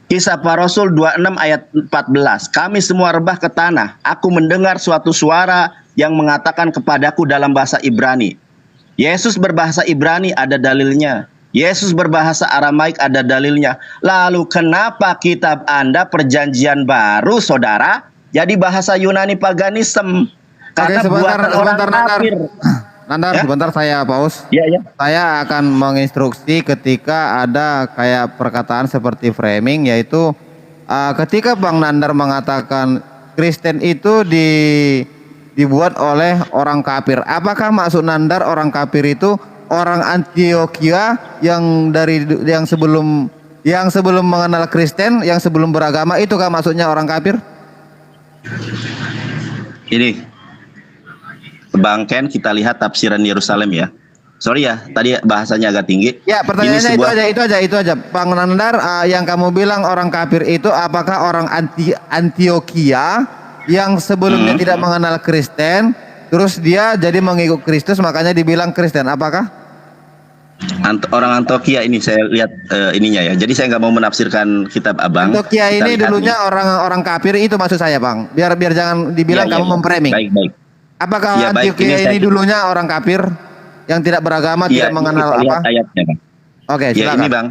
Kisah Para Rasul 26 ayat 14. Kami semua rebah ke tanah. Aku mendengar suatu suara yang mengatakan kepadaku dalam bahasa Ibrani. Yesus berbahasa Ibrani, ada dalilnya. Yesus berbahasa Aramaik, ada dalilnya. Lalu kenapa kitab Anda Perjanjian Baru, saudara, jadi bahasa Yunani paganisme? Karena buatan orang kafir. Nandar, Ya. sebentar saya pause. Iya, ya. Saya akan menginstruksi ketika ada kayak perkataan seperti framing, yaitu ketika Bang Nandar mengatakan Kristen itu dibuat oleh orang kafir. Apakah maksud Nandar orang kafir itu orang Antioquia yang sebelum mengenal Kristen, yang sebelum beragama, itu kah maksudnya orang kafir? Ini Bang Ken, kita lihat tafsiran Yerusalem ya. Sorry ya, tadi bahasanya agak tinggi. Ya, pertanyaannya Ini sebuah- itu aja. Bang Nandar, yang kamu bilang orang kafir itu apakah orang Antioquia yang sebelumnya tidak mengenal Kristen, terus dia jadi mengikut Kristus, makanya dibilang Kristen? Apakah? Orang Antioquia ini saya lihat ininya ya. Jadi saya nggak mau menafsirkan kitab Abang. Antioquia Kita ini lihat dulunya nih. orang kafir, itu maksud saya, Bang. Biar jangan dibilang Iya, kamu iya. memframing. Baik. Apakah Ya, baik. Antioquia Ini ini dulunya orang kafir yang tidak beragama, Iya, tidak mengenal kita lihat apa? ayatnya, Bang. Oke, Ya silakan. ini Bang,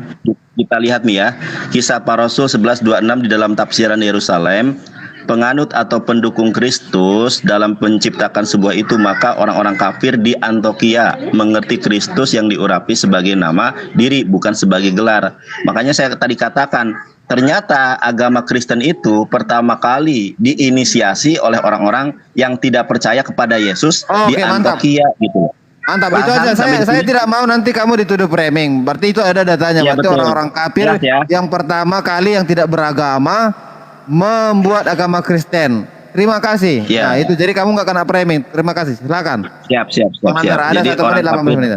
kita lihat nih ya. Kisah Para Rasul 11:26 di dalam tafsiran Yerusalem. Penganut atau pendukung Kristus dalam menciptakan sebuah itu, maka orang-orang kafir di Antioquia mengerti Kristus yang diurapi sebagai nama diri, bukan sebagai gelar. Makanya saya tadi katakan, ternyata agama Kristen itu pertama kali diinisiasi oleh orang-orang yang tidak percaya kepada Yesus di Oke, mantap. Antioquia gitu. Mantap, itu Paham aja. sampai di Saya sini? tidak mau nanti kamu dituduh framing. Berarti itu ada datanya. Iya, Berarti betul. orang-orang kafir Jelas ya. yang pertama kali yang tidak beragama membuat agama Kristen. Terima kasih. Iya. Nah, itu jadi kamu nggak kena framing. Terima kasih. Silakan. Siap. Bang Nandar, ada 1 menit 18 menit.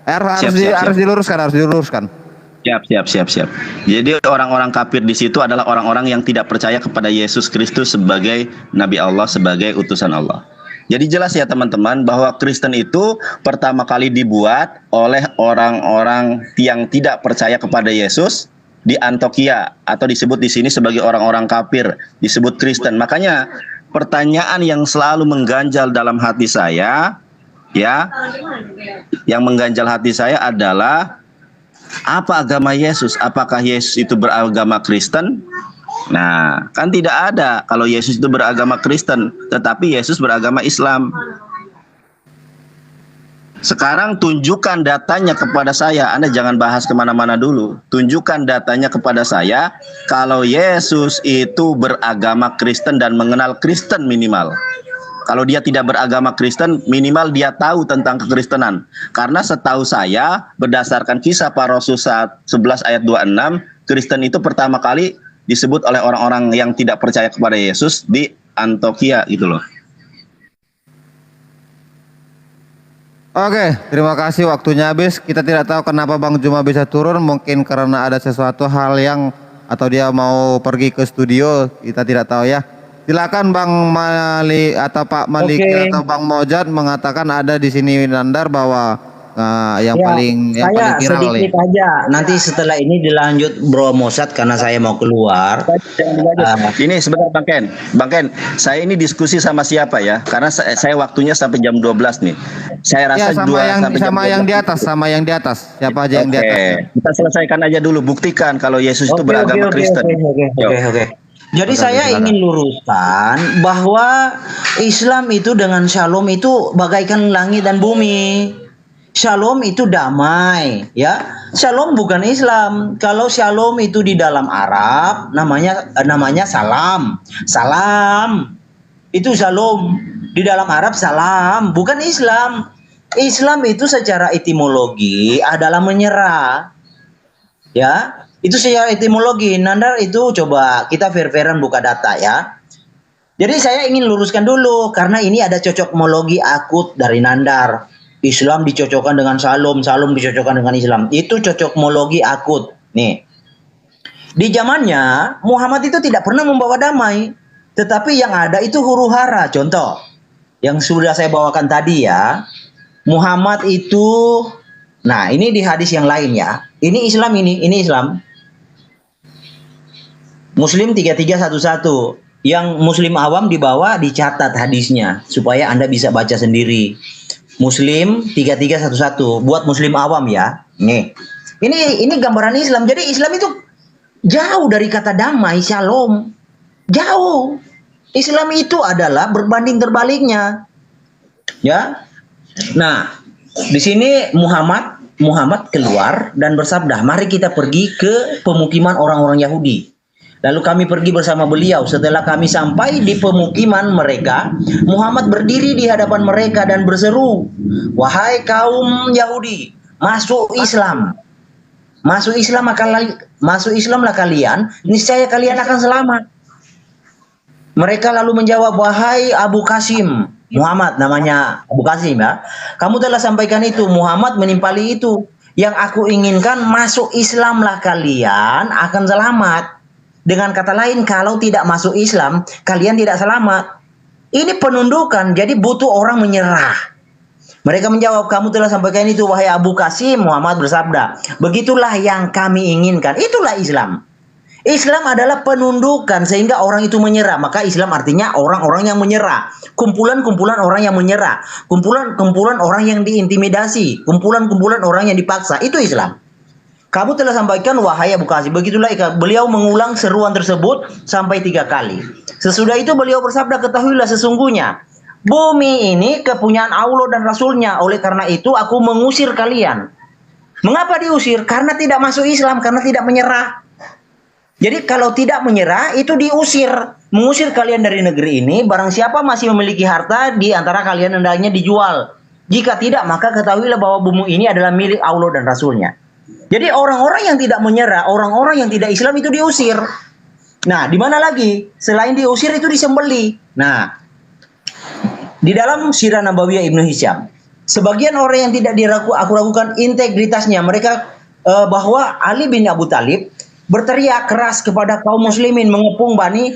Harus diluruskan. Siap. Jadi orang-orang kafir di situ adalah orang-orang yang tidak percaya kepada Yesus Kristus sebagai Nabi Allah, sebagai utusan Allah. Jadi jelas ya teman-teman bahwa Kristen itu pertama kali dibuat oleh orang-orang yang tidak percaya kepada Yesus di Antioquia, atau disebut di sini sebagai orang-orang kafir, disebut Kristen. Makanya pertanyaan yang selalu mengganjal dalam hati saya, ya, yang mengganjal hati saya adalah apa agama Yesus? Apakah Yesus itu beragama Kristen? Nah, kan tidak ada kalau Yesus itu beragama Kristen, tetapi Yesus beragama Islam. Sekarang tunjukkan datanya kepada saya. Anda jangan bahas kemana-mana dulu. Tunjukkan datanya kepada saya kalau Yesus itu beragama Kristen dan mengenal Kristen minimal. Kalau dia tidak beragama Kristen, minimal dia tahu tentang kekristenan. Karena setahu saya, berdasarkan Kisah Para Rasul 11 ayat 26, Kristen itu pertama kali disebut oleh orang-orang yang tidak percaya kepada Yesus di Antioquia gitu loh. Oke, terima kasih, waktunya habis. Kita tidak tahu kenapa Bang Juma bisa turun, mungkin karena ada sesuatu hal yang, atau dia mau pergi ke studio, kita tidak tahu ya. Silakan Bang Mali atau Pak Malik atau Bang Mojad mengatakan ada di sini Nandar bahwa yang paling saya viral nih. sedikit aja. Nanti setelah ini dilanjut Bro Mosad karena saya mau keluar. Ini sebentar Bang Ken, saya ini diskusi sama siapa ya? Karena saya waktunya sampai jam 12 nih. Saya rasa Ya, sama yang di atas. Siapa aja yang di atas? Kita selesaikan aja dulu, buktikan kalau Yesus itu beragama Kristen. Oke. Jadi saya ingin luruskan bahwa Islam itu dengan Shalom itu bagaikan langit dan bumi. Shalom itu damai, ya. Shalom bukan Islam. Kalau Shalom itu di dalam Arab namanya salam. Salam. Itu Shalom. Di dalam Arab salam, bukan Islam. Islam itu secara etimologi adalah menyerah. Ya, itu secara etimologi. Nandar itu coba kita fair-fairan buka data ya. Jadi saya ingin luruskan dulu karena ini ada cocokmologi akut dari Nandar. Islam dicocokkan dengan Shalom, Shalom dicocokkan dengan Islam. Itu cocokmologi akut. Nih. Di zamannya Muhammad itu tidak pernah membawa damai, tetapi yang ada itu huru-hara. Contoh yang sudah saya bawakan tadi ya. Muhammad itu, nah ini di hadis yang lain ya. Ini Islam ini Islam. Muslim 3311. Yang Muslim awam di bawah dicatat hadisnya supaya Anda bisa baca sendiri. Muslim 3311 buat Muslim awam ya. Nih. Ini gambaran Islam. Jadi Islam itu jauh dari kata damai, Shalom. Jauh. Islam itu adalah berbanding terbaliknya. Ya. Nah, di sini Muhammad keluar dan bersabda, mari kita pergi ke pemukiman orang-orang Yahudi. Lalu kami pergi bersama beliau. Setelah kami sampai di pemukiman mereka, Muhammad berdiri di hadapan mereka dan berseru, wahai kaum Yahudi, masuk Islam. Masuk Islamlah kalian, niscaya kalian akan selamat. Mereka lalu menjawab, wahai Abu Qasim, Muhammad namanya Abu Qasim ya, kamu telah sampaikan itu. Muhammad menimpali itu. Yang aku inginkan, masuk Islamlah kalian akan selamat. Dengan kata lain, kalau tidak masuk Islam, kalian tidak selamat. Ini penundukan, jadi butuh orang menyerah. Mereka menjawab, kamu telah sampaikan itu, wahai Abu Qasim. Muhammad bersabda, begitulah yang kami inginkan. Itulah Islam. Islam adalah penundukan sehingga orang itu menyerah. Maka Islam artinya orang-orang yang menyerah. Kumpulan-kumpulan orang yang menyerah. Kumpulan-kumpulan orang yang diintimidasi. Kumpulan-kumpulan orang yang dipaksa. Itu Islam. Kamu telah sampaikan, wahai Abu Qasim. Begitulah beliau mengulang seruan tersebut sampai 3 kali. Sesudah itu beliau bersabda, ketahuilah sesungguhnya bumi ini kepunyaan Allah dan Rasulnya. Oleh karena itu aku mengusir kalian. Mengapa diusir? Karena tidak masuk Islam, karena tidak menyerah. Jadi kalau tidak menyerah itu diusir. Mengusir kalian dari negeri ini. Barang siapa masih memiliki harta di antara kalian hendaknya dijual. Jika tidak, maka ketahuilah bahwa bumi ini adalah milik Allah dan Rasulnya. Jadi orang-orang yang tidak menyerah, orang-orang yang tidak Islam itu diusir. Nah, di mana lagi? Selain diusir itu disembeli. Nah, di dalam Sirah Nabawiyah Ibnu Hisham, sebagian orang yang tidak aku ragukan integritasnya, mereka bahwa Ali bin Abu Thalib berteriak keras kepada kaum muslimin mengepung Bani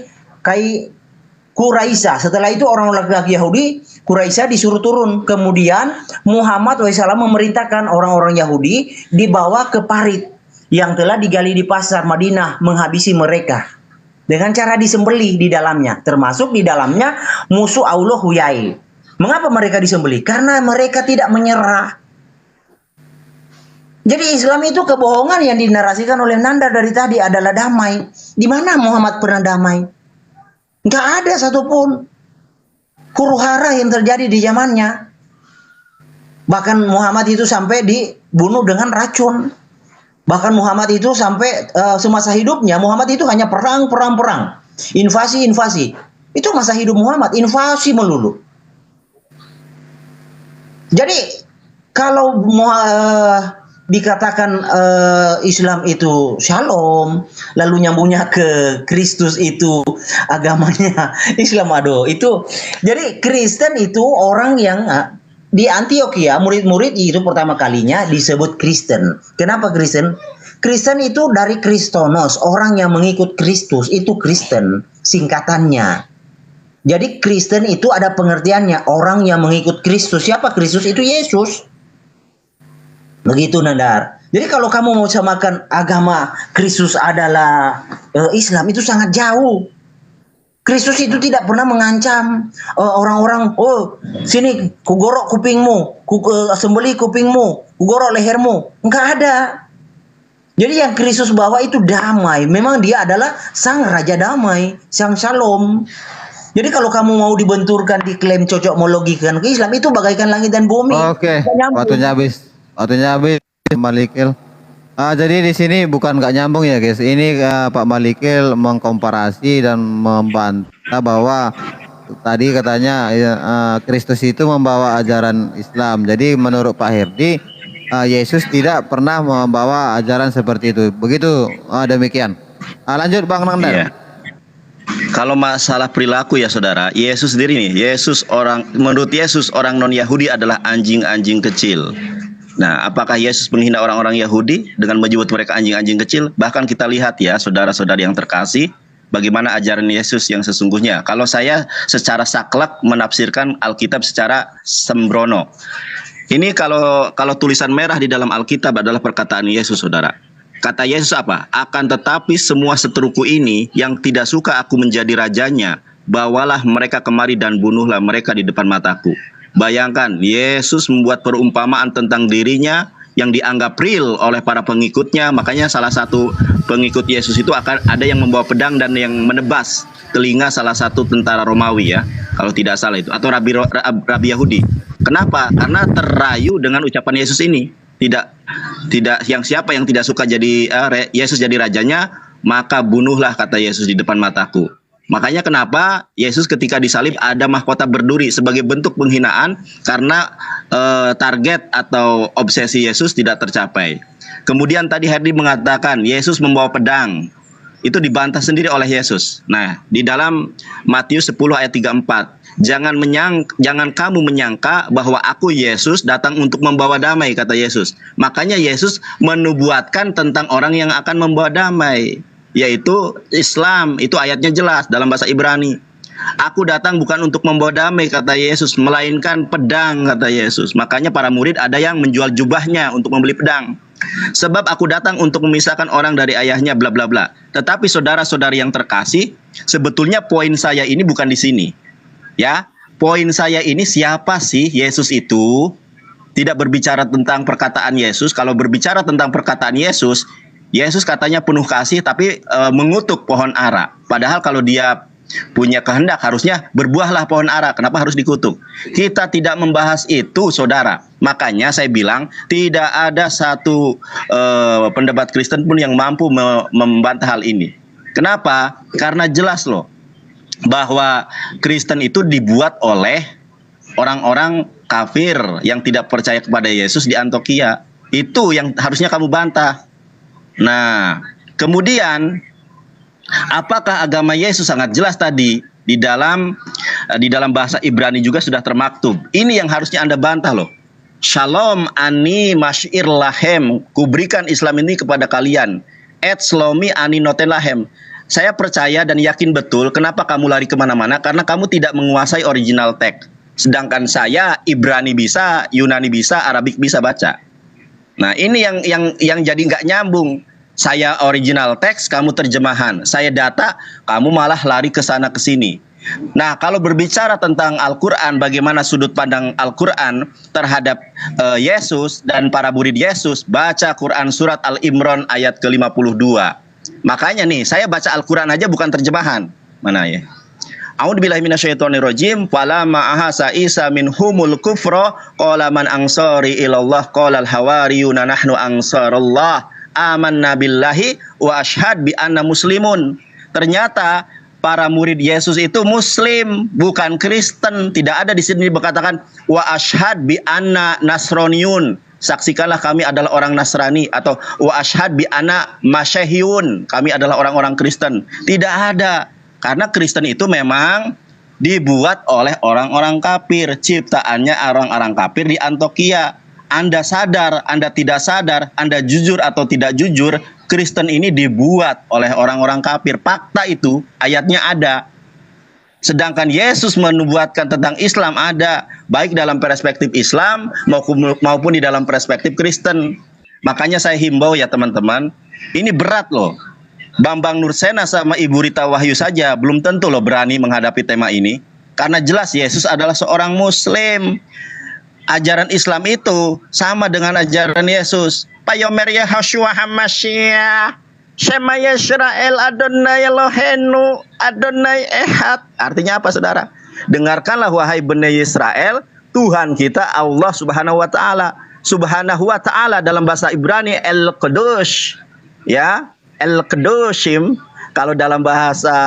Quraisyah. Setelah itu orang laki-laki Yahudi Quraisyah disuruh turun. Kemudian Muhammad SAW memerintahkan orang-orang Yahudi dibawa ke parit yang telah digali di pasar Madinah, menghabisi mereka dengan cara disembelih di dalamnya, termasuk di dalamnya musuh Allah Huyai. Mengapa mereka disembelih? Karena mereka tidak menyerah. Jadi Islam itu kebohongan yang dinarasikan oleh Nanda dari tadi adalah damai. Di mana Muhammad pernah damai? Nggak ada satupun huru hara yang terjadi di zamannya. Bahkan Muhammad itu sampai dibunuh dengan racun. Bahkan Muhammad itu sampai semasa hidupnya Muhammad itu hanya perang, invasi. Itu masa hidup Muhammad, invasi melulu. Jadi kalau dikatakan Islam itu shalom, lalu nyambungnya ke Kristus itu agamanya Islam, aduh itu. Jadi Kristen itu orang yang di Antioquia, murid-murid itu pertama kalinya disebut Kristen. Kenapa Kristen? Kristen itu dari Kristonos, orang yang mengikut Kristus, itu Kristen singkatannya. Jadi Kristen itu ada pengertiannya, orang yang mengikut Kristus. Siapa Kristus? Itu Yesus. Begitu Nandar. Jadi kalau kamu mau samakan agama Kristus adalah Islam, itu sangat jauh. Kristus itu tidak pernah mengancam orang-orang, oh sini kugorok kupingmu, sembelih kupingmu, kugorok lehermu. Enggak ada. Jadi yang Kristus bawa itu damai. Memang dia adalah sang raja damai, sang shalom. Jadi kalau kamu mau dibenturkan, diklaim cocok mologikan ke Islam, itu bagaikan langit dan bumi. Oke, waktunya habis. Malikil. Jadi di sini bukan nggak nyambung ya guys. Ini Pak Malikil mengkomparasi dan membantah bahwa tadi katanya Kristus itu membawa ajaran Islam. Jadi menurut Pak Herdi, Yesus tidak pernah membawa ajaran seperti itu. Begitu, demikian. Lanjut Bang Nandar. Iya. Kalau masalah perilaku ya saudara, Yesus sendiri nih, menurut Yesus orang non-Yahudi adalah anjing-anjing kecil. Nah, apakah Yesus menghina orang-orang Yahudi dengan menyebut mereka anjing-anjing kecil? Bahkan kita lihat ya saudara-saudari yang terkasih, bagaimana ajaran Yesus yang sesungguhnya. Kalau saya secara saklek menafsirkan Alkitab secara sembrono. Ini kalau tulisan merah di dalam Alkitab adalah perkataan Yesus, saudara. Kata Yesus apa? Akan tetapi semua seteruku ini yang tidak suka aku menjadi rajanya, bawalah mereka kemari dan bunuhlah mereka di depan mataku. Bayangkan, Yesus membuat perumpamaan tentang dirinya yang dianggap real oleh para pengikutnya. Makanya salah satu pengikut Yesus itu akan ada yang membawa pedang dan yang menebas telinga salah satu tentara Romawi ya, kalau tidak salah itu, atau rabi Yahudi. Kenapa? Karena terayu dengan ucapan Yesus ini. Tidak yang siapa yang tidak suka jadi Yesus jadi rajanya, maka bunuhlah, kata Yesus di depan mataku. Makanya kenapa Yesus ketika disalib ada mahkota berduri sebagai bentuk penghinaan, karena target atau obsesi Yesus tidak tercapai. Kemudian tadi Herdi mengatakan Yesus membawa pedang. Itu dibantah sendiri oleh Yesus. Nah, di dalam Matius 10 ayat 34, jangan kamu menyangka bahwa aku Yesus datang untuk membawa damai, kata Yesus. Makanya Yesus menubuatkan tentang orang yang akan membawa damai, yaitu Islam. Itu ayatnya jelas dalam bahasa Ibrani. Aku datang bukan untuk membawa damai, kata Yesus, melainkan pedang, kata Yesus. Makanya para murid ada yang menjual jubahnya untuk membeli pedang. Sebab aku datang untuk memisahkan orang dari ayahnya, bla bla bla. Tetapi saudara-saudari yang terkasih, sebetulnya poin saya ini bukan di sini. Ya, poin saya ini siapa sih Yesus itu? Tidak berbicara tentang perkataan Yesus. Kalau berbicara tentang perkataan Yesus, Yesus katanya penuh kasih tapi mengutuk pohon ara. Padahal kalau dia punya kehendak harusnya berbuahlah pohon ara. Kenapa harus dikutuk? Kita tidak membahas itu, saudara. Makanya saya bilang tidak ada satu pendebat Kristen pun yang mampu membantah hal ini. Kenapa? Karena jelas loh bahwa Kristen itu dibuat oleh orang-orang kafir yang tidak percaya kepada Yesus di Antioquia. Itu yang harusnya kamu bantah. Nah, kemudian apakah agama Yesus? Sangat jelas tadi di dalam bahasa Ibrani juga sudah termaktub. Ini yang harusnya Anda bantah loh. Shalom ani masyir lahem, kuberikan Islam ini kepada kalian. Et slomi ani noten lahem. Saya percaya dan yakin betul kenapa kamu lari kemana-mana, karena kamu tidak menguasai original text. Sedangkan saya Ibrani bisa, Yunani bisa, Arabik bisa baca. Nah, ini yang jadi nggak nyambung. Saya original teks, kamu terjemahan. Saya data, kamu malah lari ke sana ke sini. Nah, kalau berbicara tentang Al-Quran, bagaimana sudut pandang Al-Quran terhadap Yesus dan para murid Yesus, baca Quran surat Al-Imran ayat ke-52. Makanya nih, saya baca Al-Quran aja bukan terjemahan. Mana ya? A'udzubillahi minasyaitonirrajim. Fala ma'ahasa Isa minhumul kufra qala man ansari ilallah qala al-hawariyuna nahnu ansarullah amanna billahi wa ashhad bi anna muslimun. Ternyata para murid Yesus itu muslim, bukan Kristen. Tidak ada di sini berkatakan wa ashhad bi anna nasroniyun, saksikanlah kami adalah orang Nasrani, atau wa ashhad bi anna masyihiyun, kami adalah orang-orang Kristen. Tidak ada. Karena Kristen itu memang dibuat oleh orang-orang kafir, ciptaannya orang-orang kafir di Antioquia. Anda sadar, Anda tidak sadar, Anda jujur atau tidak jujur, Kristen ini dibuat oleh orang-orang kafir. Fakta itu, ayatnya ada. Sedangkan Yesus menubuatkan tentang Islam ada, baik dalam perspektif Islam maupun di dalam perspektif Kristen. Makanya saya himbau ya teman-teman, ini berat loh. Bambang Nursena sama Ibu Rita Wahyu saja belum tentu loh berani menghadapi tema ini. Karena jelas Yesus adalah seorang Muslim. Ajaran Islam itu sama dengan ajaran Yesus. Payomer Yahoshua Hamashiach, Shema Yisrael Adonai Elohenu Adonai Ehad. Artinya apa saudara? Dengarkanlah wahai Bani Israel, Tuhan kita Allah Subhanahu wa taala. Subhanahu wa taala dalam bahasa Ibrani El-Qudush. Ya, El-Qudushim. Kalau dalam bahasa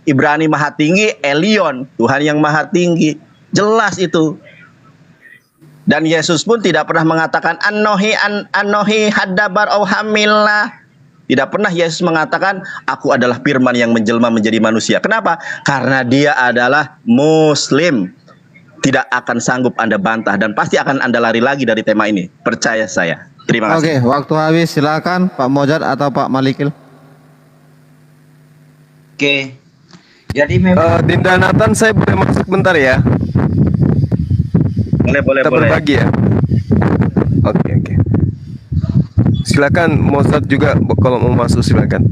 Ibrani Maha Tinggi, Elion, Tuhan yang Maha Tinggi. Jelas itu. Dan Yesus pun tidak pernah mengatakan Anohi haddabar auhamillah. Tidak pernah Yesus mengatakan aku adalah firman yang menjelma menjadi manusia. Kenapa? Karena dia adalah Muslim. Tidak akan sanggup Anda bantah dan pasti akan Anda lari lagi dari tema ini. Percaya saya. Terima kasih. Oke, waktu habis, silakan Pak Mojad atau Pak Malikil. Oke. Jadi memang Dinda Nathan, saya boleh masuk bentar ya? Boleh. Kita berbagi ya. Oke. Silakan Mozart juga kalau mau masuk silakan.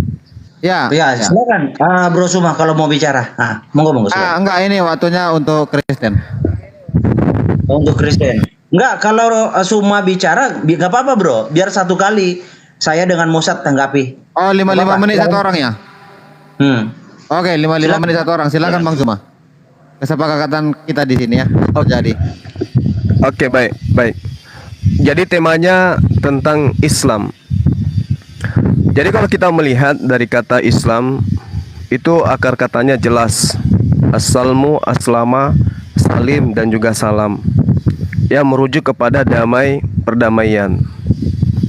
Ya. Silakan. Bro Suma kalau mau bicara. Monggo silakan. Enggak, ini waktunya untuk Kristen. Untuk Kristen. Enggak, kalau Suma bicara enggak apa-apa, Bro. Biar satu kali saya dengan Mozart tanggapi. Oh, 55 menit satu orang ya? Oke, 55 menit satu orang. Silakan Bang Suma. Kesepakatan kita di sini ya. Oh, jadi. Oke, baik, baik. Jadi temanya tentang Islam. Jadi kalau kita melihat dari kata Islam, itu akar katanya jelas. As-salmu, aslama, salim, dan juga salam. Yang merujuk kepada damai, perdamaian,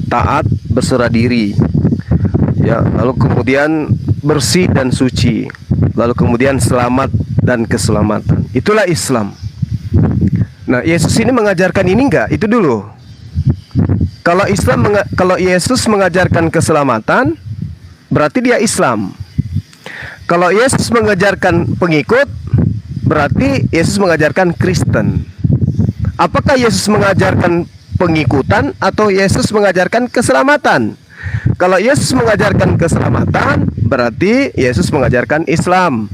taat, berserah diri. Ya, lalu kemudian bersih dan suci. Lalu kemudian selamat dan keselamatan. Itulah Islam. Nah, Yesus ini mengajarkan ini enggak? Itu dulu. Kalau Yesus mengajarkan keselamatan, berarti dia Islam. Kalau Yesus mengajarkan pengikut, berarti Yesus mengajarkan Kristen. Apakah Yesus mengajarkan pengikutan atau Yesus mengajarkan keselamatan? Kalau Yesus mengajarkan keselamatan, berarti Yesus mengajarkan Islam.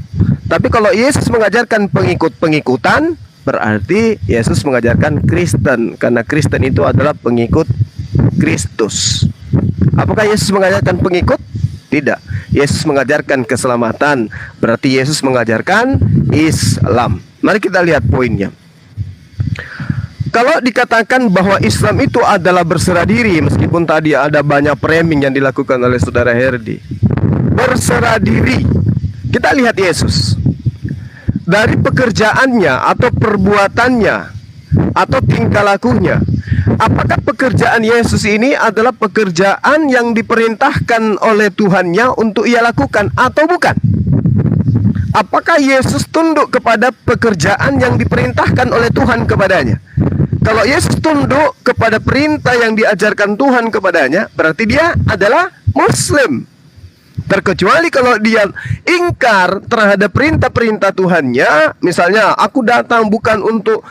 Tapi kalau Yesus mengajarkan pengikut-pengikutan, berarti Yesus mengajarkan Kristen, karena Kristen itu adalah pengikut Kristus. Apakah Yesus mengajarkan pengikut? Tidak. Yesus mengajarkan keselamatan, berarti Yesus mengajarkan Islam. Mari kita lihat poinnya. Kalau dikatakan bahwa Islam itu adalah berserah diri, meskipun tadi ada banyak framing yang dilakukan oleh saudara Herdi, berserah diri. Kita lihat Yesus. Dari pekerjaannya atau perbuatannya atau tingkah lakunya, apakah pekerjaan Yesus ini adalah pekerjaan yang diperintahkan oleh Tuhannya untuk ia lakukan atau bukan? Apakah Yesus tunduk kepada pekerjaan yang diperintahkan oleh Tuhan kepadanya? Kalau Yesus tunduk kepada perintah yang diajarkan Tuhan kepadanya, berarti dia adalah Muslim. Terkecuali kalau dia ingkar terhadap perintah-perintah Tuhannya, misalnya aku datang bukan untuk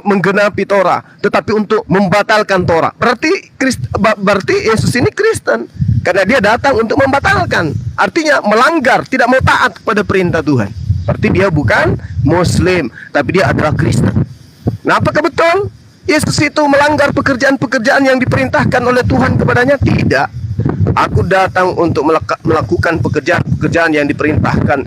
menggenapi Torah, tetapi untuk membatalkan Torah. Berarti Yesus ini Kristen, karena dia datang untuk membatalkan. Artinya melanggar, tidak mau taat kepada perintah Tuhan. Berarti dia bukan Muslim, tapi dia adalah Kristen. Nah, apakah betul Yesus itu melanggar pekerjaan-pekerjaan yang diperintahkan oleh Tuhan kepadanya? Tidak. Aku datang untuk melakukan pekerjaan-pekerjaan yang diperintahkan.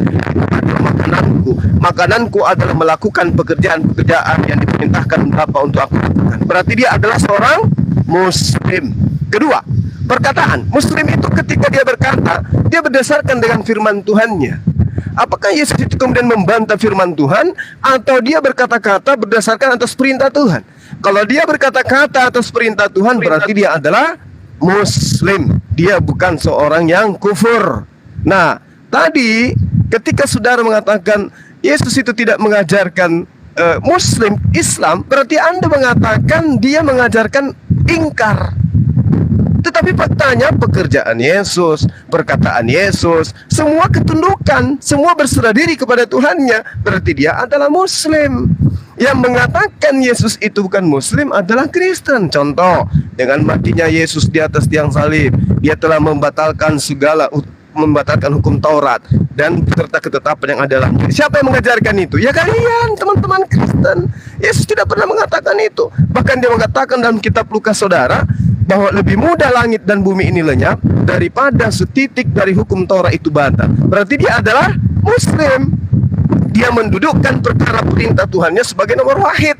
Adalah makananku. Makananku adalah melakukan pekerjaan-pekerjaan yang diperintahkan Bapa untuk aku lakukan. Berarti dia adalah seorang Muslim. Kedua, perkataan Muslim itu ketika dia berkata, dia berdasarkan dengan firman Tuhannya. Apakah Yesus itu kemudian membantah firman Tuhan, atau dia berkata-kata berdasarkan atas perintah Tuhan? Kalau dia berkata-kata atas perintah Tuhan, berarti dia adalah Muslim. Dia bukan seorang yang kufur. Nah, tadi ketika saudara mengatakan Yesus itu tidak mengajarkan Muslim Islam, berarti Anda mengatakan dia mengajarkan ingkar. Tetapi faktanya pekerjaan Yesus, perkataan Yesus, semua ketundukan, semua berserah diri kepada Tuhannya, berarti dia adalah Muslim. Yang mengatakan Yesus itu bukan Muslim adalah Kristen. Contoh, dengan matinya Yesus di atas tiang salib, dia telah membatalkan hukum Taurat dan beserta ketetapan yang ada dalam. Siapa yang mengajarkan itu? Ya kalian, teman-teman Kristen. Yesus tidak pernah mengatakan itu. Bahkan dia mengatakan dalam kitab Lukas, saudara, bahwa lebih mudah langit dan bumi ini lenyap daripada setitik dari hukum Taurat itu batal. Berarti dia adalah Muslim. Dia mendudukkan perkara perintah Tuhannya sebagai nomor wahid,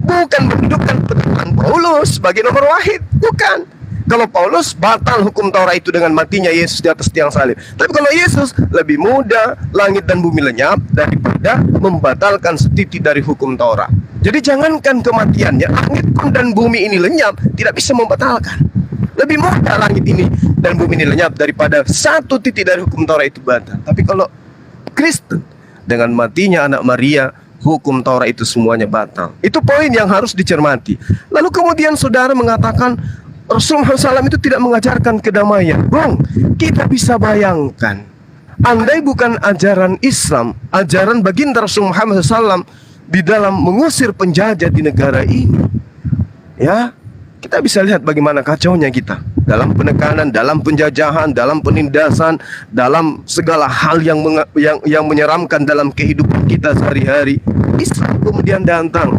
bukan mendudukkan perkataan Paulus sebagai nomor wahid. Bukan. Kalau Paulus batal hukum Taurat itu dengan matinya Yesus di atas tiang salib. Tapi kalau Yesus, lebih mudah langit dan bumi lenyap daripada membatalkan setitik dari hukum Taurat. Jadi jangankan kematiannya, langit dan bumi ini lenyap tidak bisa membatalkan. Lebih mudah langit ini dan bumi ini lenyap daripada satu titik dari hukum Taurat itu batal. Tapi kalau Kristen, dengan matinya anak Maria, hukum Taurat itu semuanya batal. Itu poin yang harus dicermati. Lalu kemudian saudara mengatakan Rasulullah SAW itu tidak mengajarkan kedamaian. Bung, kita bisa bayangkan, andai bukan ajaran Islam, ajaran baginda Rasul Muhammad SAW di dalam mengusir penjajah di negara ini, ya, kita bisa lihat bagaimana kacaunya kita dalam penekanan, dalam penjajahan, dalam penindasan, dalam segala hal yang menyeramkan dalam kehidupan kita sehari-hari. Islam kemudian datang,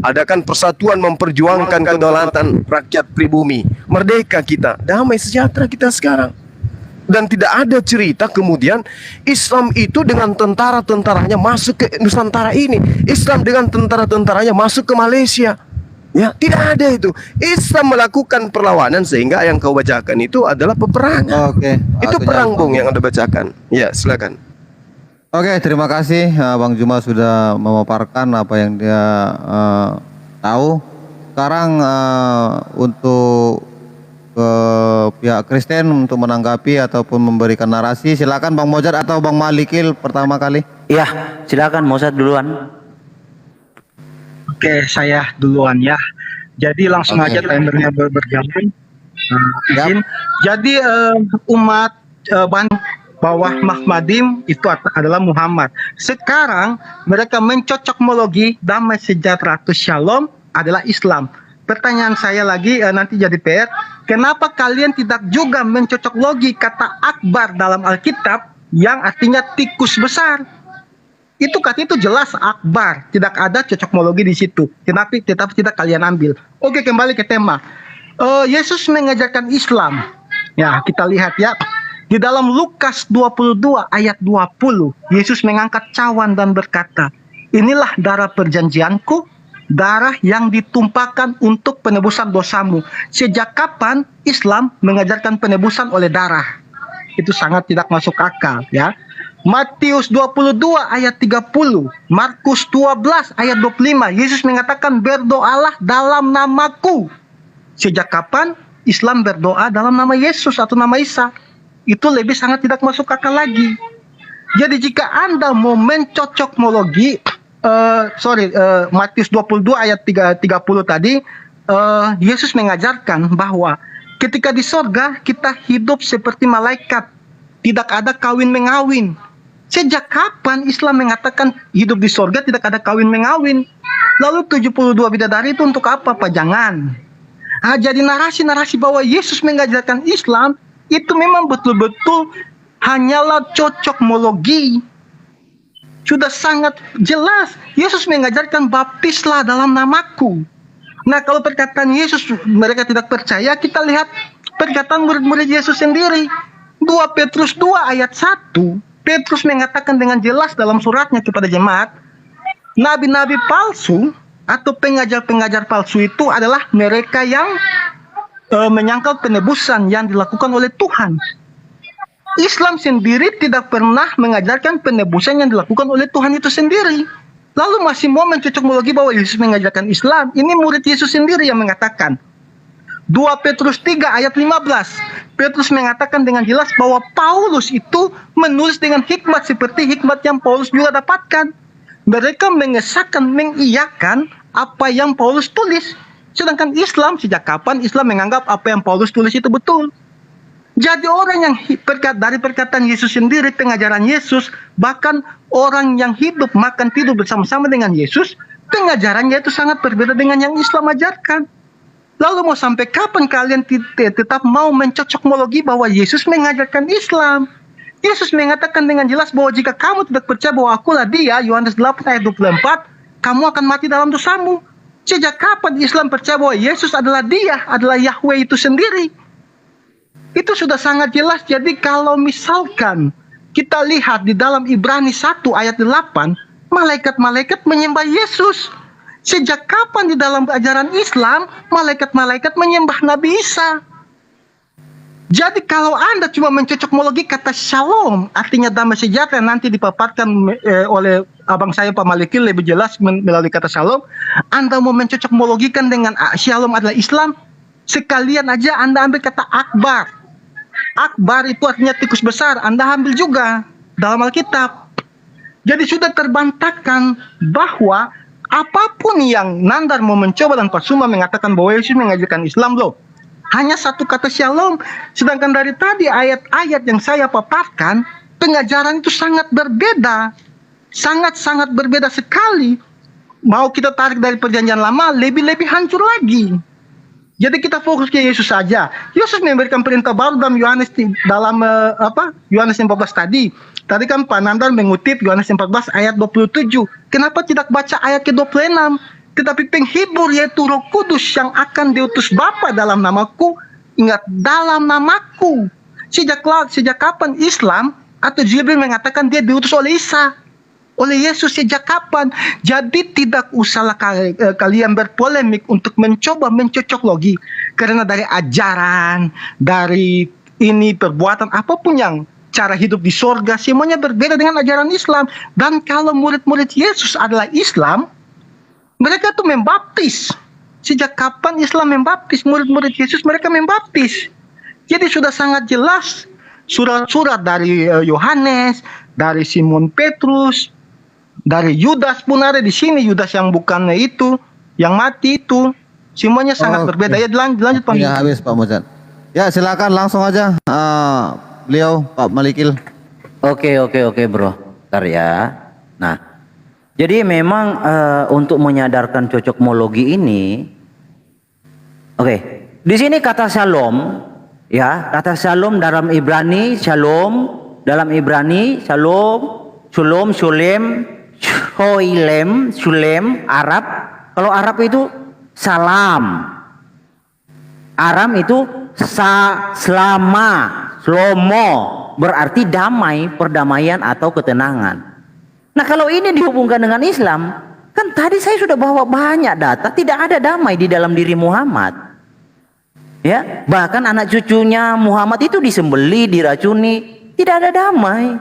adakan persatuan memperjuangkan kedaulatan rakyat pribumi, merdeka kita, damai sejahtera kita sekarang. Dan tidak ada cerita kemudian Islam itu dengan tentara-tentaranya masuk ke Nusantara ini, Islam dengan tentara-tentaranya masuk ke Malaysia. Ya, tidak ada itu. Islam melakukan perlawanan sehingga yang kau bacakan itu adalah peperangan. Oke. Itu perang Bung yang Anda bacakan. Ya, silakan. Oke, terima kasih Bang Juma sudah memaparkan apa yang dia tahu. Sekarang untuk ke pihak Kristen untuk menanggapi ataupun memberikan narasi, silakan Bang Mojad atau Bang Malikil pertama kali. Ya, silakan Mojad duluan. Oke, saya duluan ya. Jadi langsung aja timernya berjalan. Izin. Jadi umat bawah Mahmadim itu adalah Muhammad. Sekarang mereka mencocokmologi damai sejahtera atau shalom adalah Islam. Pertanyaan saya lagi nanti jadi PR, kenapa kalian tidak juga mencocoklogi kata akbar dalam Alkitab yang artinya tikus besar? Itu kata itu jelas akbar, tidak ada cocokmologi di situ. Tetapi tidak kalian ambil. Oke, kembali ke tema. Yesus mengajarkan Islam. Ya, kita lihat ya. Di dalam Lukas 22 ayat 20, Yesus mengangkat cawan dan berkata, "Inilah darah perjanjianku, darah yang ditumpahkan untuk penebusan dosamu." Sejak kapan Islam mengajarkan penebusan oleh darah? Itu sangat tidak masuk akal ya. Matius 22 ayat 30, Markus 12 ayat 25, Yesus mengatakan berdoalah dalam namaku. Sejak kapan Islam berdoa dalam nama Yesus atau nama Isa? Itu lebih sangat tidak masuk akal lagi. Jadi jika Anda mau mencocokmologi Matius 22 ayat 30 tadi, Yesus mengajarkan bahwa ketika di sorga kita hidup seperti malaikat, tidak ada kawin mengawin. Sejak kapan Islam mengatakan hidup di sorga tidak ada kawin mengawin? Lalu 72 bidadari itu untuk apa? Pajangan. Jadi narasi-narasi bahwa Yesus mengajarkan Islam itu memang betul-betul hanyalah cocokmologi. Sudah sangat jelas Yesus mengajarkan baptislah dalam namaku. Nah, kalau perkataan Yesus mereka tidak percaya, kita lihat perkataan murid-murid Yesus sendiri. 2 Petrus 2 ayat 1, Petrus mengatakan dengan jelas dalam suratnya kepada jemaat, nabi-nabi palsu atau pengajar-pengajar palsu itu adalah mereka yang menyangkal penebusan yang dilakukan oleh Tuhan. Islam sendiri tidak pernah mengajarkan penebusan yang dilakukan oleh Tuhan itu sendiri. Lalu masih mau mencocokmologi bahwa Yesus mengajarkan Islam. Ini murid Yesus sendiri yang mengatakan. 2 Petrus 3 ayat 15. Petrus mengatakan dengan jelas bahwa Paulus itu menulis dengan hikmat seperti hikmat yang Paulus juga dapatkan. Mereka mengesahkan, mengiyakan apa yang Paulus tulis. Sedangkan Islam, sejak kapan Islam menganggap apa yang Paulus tulis itu betul? Jadi orang yang dari perkataan Yesus sendiri, pengajaran Yesus, bahkan orang yang hidup makan tidur bersama-sama dengan Yesus, pengajarannya itu sangat berbeda dengan yang Islam ajarkan. Lalu mau sampai kapan kalian tetap mau mencocokmologi bahwa Yesus mengajarkan Islam? Yesus mengatakan dengan jelas bahwa jika kamu tidak percaya bahwa akulah dia, Yohanes 8 ayat 24, kamu akan mati dalam dosamu. Sejak kapan Islam percaya bahwa Yesus adalah dia, adalah Yahweh itu sendiri? Itu sudah sangat jelas. Jadi kalau misalkan kita lihat di dalam Ibrani 1 ayat 8, malaikat-malaikat menyembah Yesus. Sejak kapan di dalam ajaran Islam, malaikat-malaikat menyembah Nabi Isa? Jadi kalau Anda cuma mencocokmologi kata shalom, artinya damai sejahtera, nanti dipaparkan oleh abang saya Pak Malikil lebih jelas melalui kata shalom. Anda mau mencocokmologikan dengan shalom adalah Islam, sekalian aja Anda ambil kata akbar. Akbar itu artinya tikus besar, Anda ambil juga dalam Alkitab. Jadi sudah terbantahkan bahwa apapun yang Nandar mau mencoba dan Pak Suma mengatakan bahwa Yesus mengajarkan Islam loh, hanya satu kata shalom. Sedangkan dari tadi ayat-ayat yang saya paparkan, pengajaran itu sangat berbeda. Sangat-sangat berbeda sekali. Mau kita tarik dari perjanjian lama, lebih-lebih hancur lagi. Jadi kita fokus ke Yesus saja. Yesus memberikan perintah baru dalam Yohanes Yohanes 14 tadi. Tadi kan Pak Nandar mengutip Yohanes 14 ayat 27. Kenapa tidak baca ayat ke-26? Tetapi penghibur yaitu Roh Kudus yang akan diutus Bapa dalam namaku. Ingat, dalam namaku. Sejak kapan Islam atau Jibril mengatakan dia diutus oleh Isa, oleh Yesus? Sejak kapan? Jadi tidak usahlah kalian berpolemik untuk mencoba mencocok logi, karena dari ajaran, dari ini perbuatan apapun yang cara hidup di sorga semuanya berbeda dengan ajaran Islam. Dan kalau murid-murid Yesus adalah Islam, mereka tuh membaptis. Sejak kapan Islam membaptis? Murid-murid Yesus mereka membaptis. Jadi sudah sangat jelas surat-surat dari Yohanes, dari Simon Petrus, dari Yudas pun ada di sini. Yudas yang bukannya itu, yang mati itu, semuanya sangat berbeda. Ya lanjut Pak. Ya habis Pak Muzan. Ya silakan langsung aja beliau Pak Malikil. Oke bro, bentar ya. Nah, jadi memang untuk menyadarkan cocokmologi ini, di sini kata shalom, ya, kata shalom dalam Ibrani, shalom dalam Ibrani, shalom, shulem, Arab. Kalau Arab itu salam, Aram itu selama, slomo, berarti damai, perdamaian atau ketenangan. Nah kalau ini dihubungkan dengan Islam, kan tadi saya sudah bawa banyak data, tidak ada damai di dalam diri Muhammad. Ya, bahkan anak cucunya Muhammad itu disembeli, diracuni, tidak ada damai.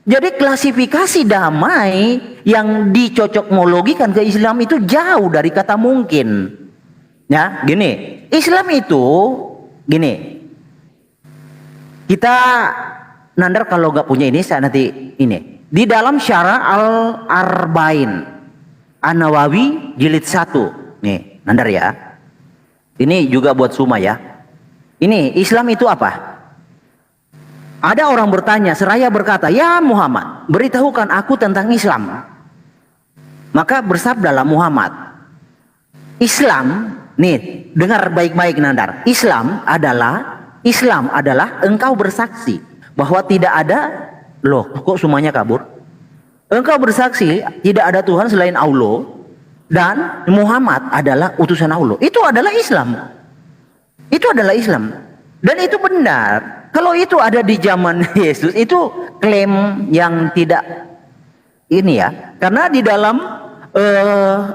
Jadi klasifikasi damai yang dicocokmologikan ke Islam itu jauh dari kata mungkin. Ya, gini, Islam itu gini. Kita Nandar kalau nggak punya ini saya nanti ini. Di dalam Syarah Al-Arba'in An-Nawawi jilid 1. Nih, Nandar ya. Ini juga buat Suma ya. Ini Islam itu apa? Ada orang bertanya, seraya berkata, "Ya Muhammad, beritahukan aku tentang Islam." Maka bersabdalah Muhammad, Islam, nih, dengar baik-baik Nandar. Islam adalah engkau bersaksi bahwa tidak ada, loh kok semuanya kabur? Engkau bersaksi tidak ada Tuhan selain Allah dan Muhammad adalah utusan Allah. Itu adalah Islam. Itu adalah Islam. Dan itu benar. Kalau itu ada di zaman Yesus, itu klaim yang tidak ini ya. Karena di dalam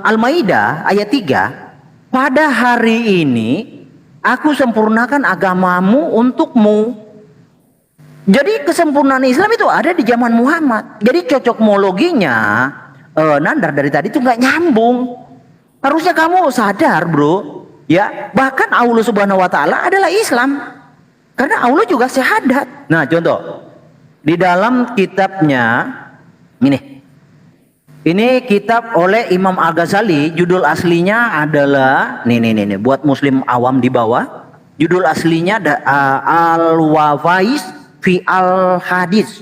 Al-Maidah ayat 3, pada hari ini aku sempurnakan agamamu untukmu. Jadi kesempurnaan Islam itu ada di zaman Muhammad. Jadi cocokmologinya Nandar dari tadi itu nggak nyambung. Harusnya kamu sadar bro, ya, bahkan Allah Subhanahu Wa Taala adalah Islam, karena Allah juga syahadat. Nah contoh di dalam kitabnya ini kitab oleh Imam Al-Ghazali, judul aslinya adalah nih buat muslim awam di bawah, judul aslinya Al-Wafais fi Al-Hadis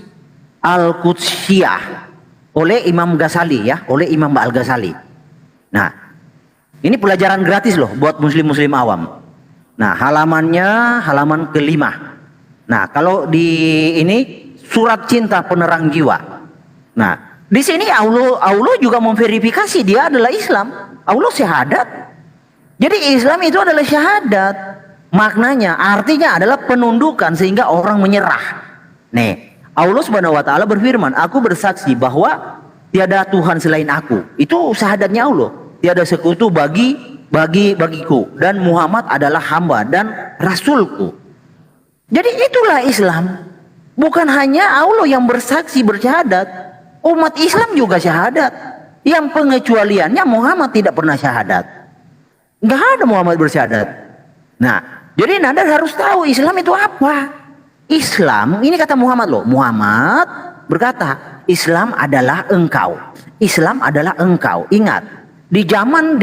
Al-Qudsiyah oleh Imam Ghazali ya, oleh Imam Al-Ghazali. Nah, ini pelajaran gratis loh buat muslim-muslim awam. Nah, halamannya halaman ke-5. Nah, kalau di ini surat cinta penerang jiwa. Nah, di sini Allah juga memverifikasi dia adalah Islam. Allah syahadat. Jadi Islam itu adalah syahadat. Maknanya, artinya adalah penundukan sehingga orang menyerah. Nih, Allah Subhanahu Wa Taala berfirman, aku bersaksi bahwa tiada Tuhan selain aku. Itu syahadatnya Allah. Tiada sekutu bagiku dan Muhammad adalah hamba dan rasulku. Jadi itulah Islam. Bukan hanya Allah yang bersaksi bersyahadat, umat Islam juga syahadat. Yang pengecualiannya Muhammad tidak pernah syahadat. Nggak ada Muhammad bersyahadat. Nah, jadi Nandar harus tahu Islam itu apa. Islam, ini kata Muhammad loh. Muhammad berkata, Islam adalah engkau. Islam adalah engkau. Ingat, di zaman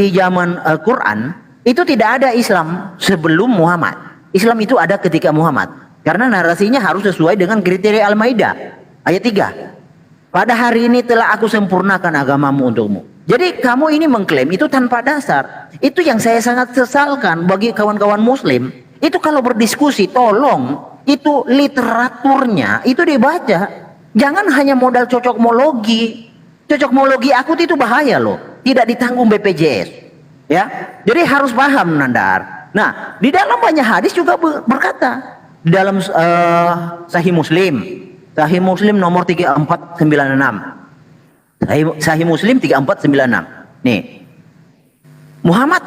Quran itu tidak ada Islam sebelum Muhammad. Islam itu ada ketika Muhammad. Karena narasinya harus sesuai dengan kriteria Al-Maidah ayat 3. Pada hari ini telah aku sempurnakan agamamu untukmu. Jadi kamu ini mengklaim itu tanpa dasar. Itu yang saya sangat sesalkan bagi kawan-kawan muslim. Itu kalau berdiskusi tolong itu literaturnya itu dibaca. Jangan hanya modal cocokmologi. Cocokmologi akut itu bahaya loh. Tidak ditanggung BPJS. Ya. Jadi harus paham Nandar. Nah, di dalam banyak hadis juga berkata, dalam Sahih Muslim nomor 3496. Sahih Muslim 3496. Nih. Muhammad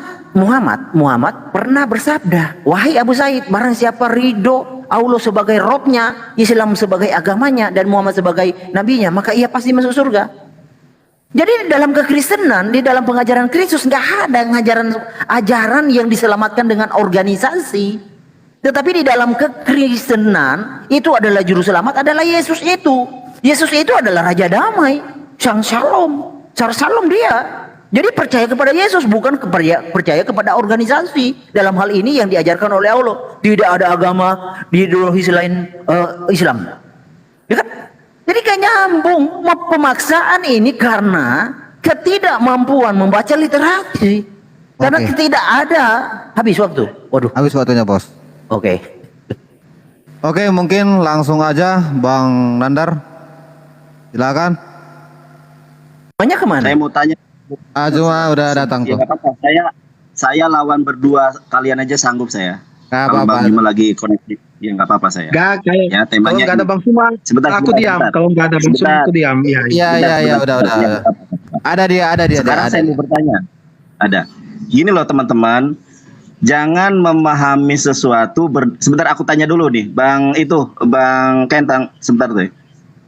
pernah bersabda, "Wahai Abu Said, barang siapa ridho Allah sebagai Robnya, Islam sebagai agamanya, dan Muhammad sebagai nabinya, maka ia pasti masuk surga." Jadi dalam kekristenan, di dalam pengajaran Kristus nggak ada ajaran yang diselamatkan dengan organisasi. Tetapi di dalam kekristenan itu adalah juru selamat adalah Yesus itu. Yesus itu adalah Raja Damai, Sang Shalom, Shalom dia. Jadi percaya kepada Yesus, bukan percaya kepada organisasi. Dalam hal ini yang diajarkan oleh Allah, tidak ada agama ideologi selain Islam. Ya kan? Jadi kayak nyambung. Pemaksaan ini karena ketidakmampuan membaca literasi. Karena tidak ada. Habis waktu. Waduh. Habis waktunya, Bos. Oke. Oke, mungkin langsung aja Bang Nandar. Silakan. Banyak kemana? Saya mau tanya. Cuma udah datang tuh. Ya, apa-apa. Saya lawan berdua, kalian aja sanggup saya. Nggak Kalau apa-apa. Bang Bima lagi konektif, ya nggak apa-apa saya. Kalau Ya, temanya nggak ada ini. Bang Suma, aku diam. Kalau nggak ada Bang Suma, aku diam. Iya, udah. Ada dia. Sekarang saya mau bertanya. Ada. Gini loh teman-teman, jangan memahami sesuatu. Sebentar aku tanya dulu nih, Bang Ken, sebentar tuh.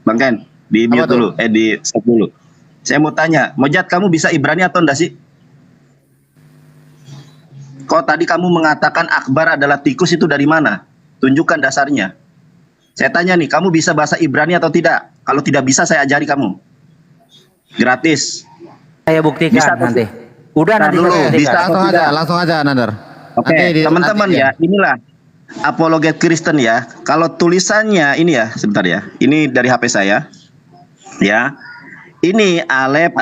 Bang Ken, di mute dulu, di stop dulu. Saya mau tanya, Mojat, kamu bisa Ibrani atau enggak sih? Kok tadi kamu mengatakan akbar adalah tikus, itu dari mana? Tunjukkan dasarnya. Saya tanya nih, kamu bisa bahasa Ibrani atau tidak? Kalau tidak bisa, saya ajari kamu. Gratis. Saya buktikan Bisa nanti. Udah nanti dulu. saya buktikan. Langsung aja Nandar. Oke, teman-teman ya, inilah apologet Kristen ya. Kalau tulisannya ini ya, sebentar ya. Ini dari HP saya. Ya. Ini Alef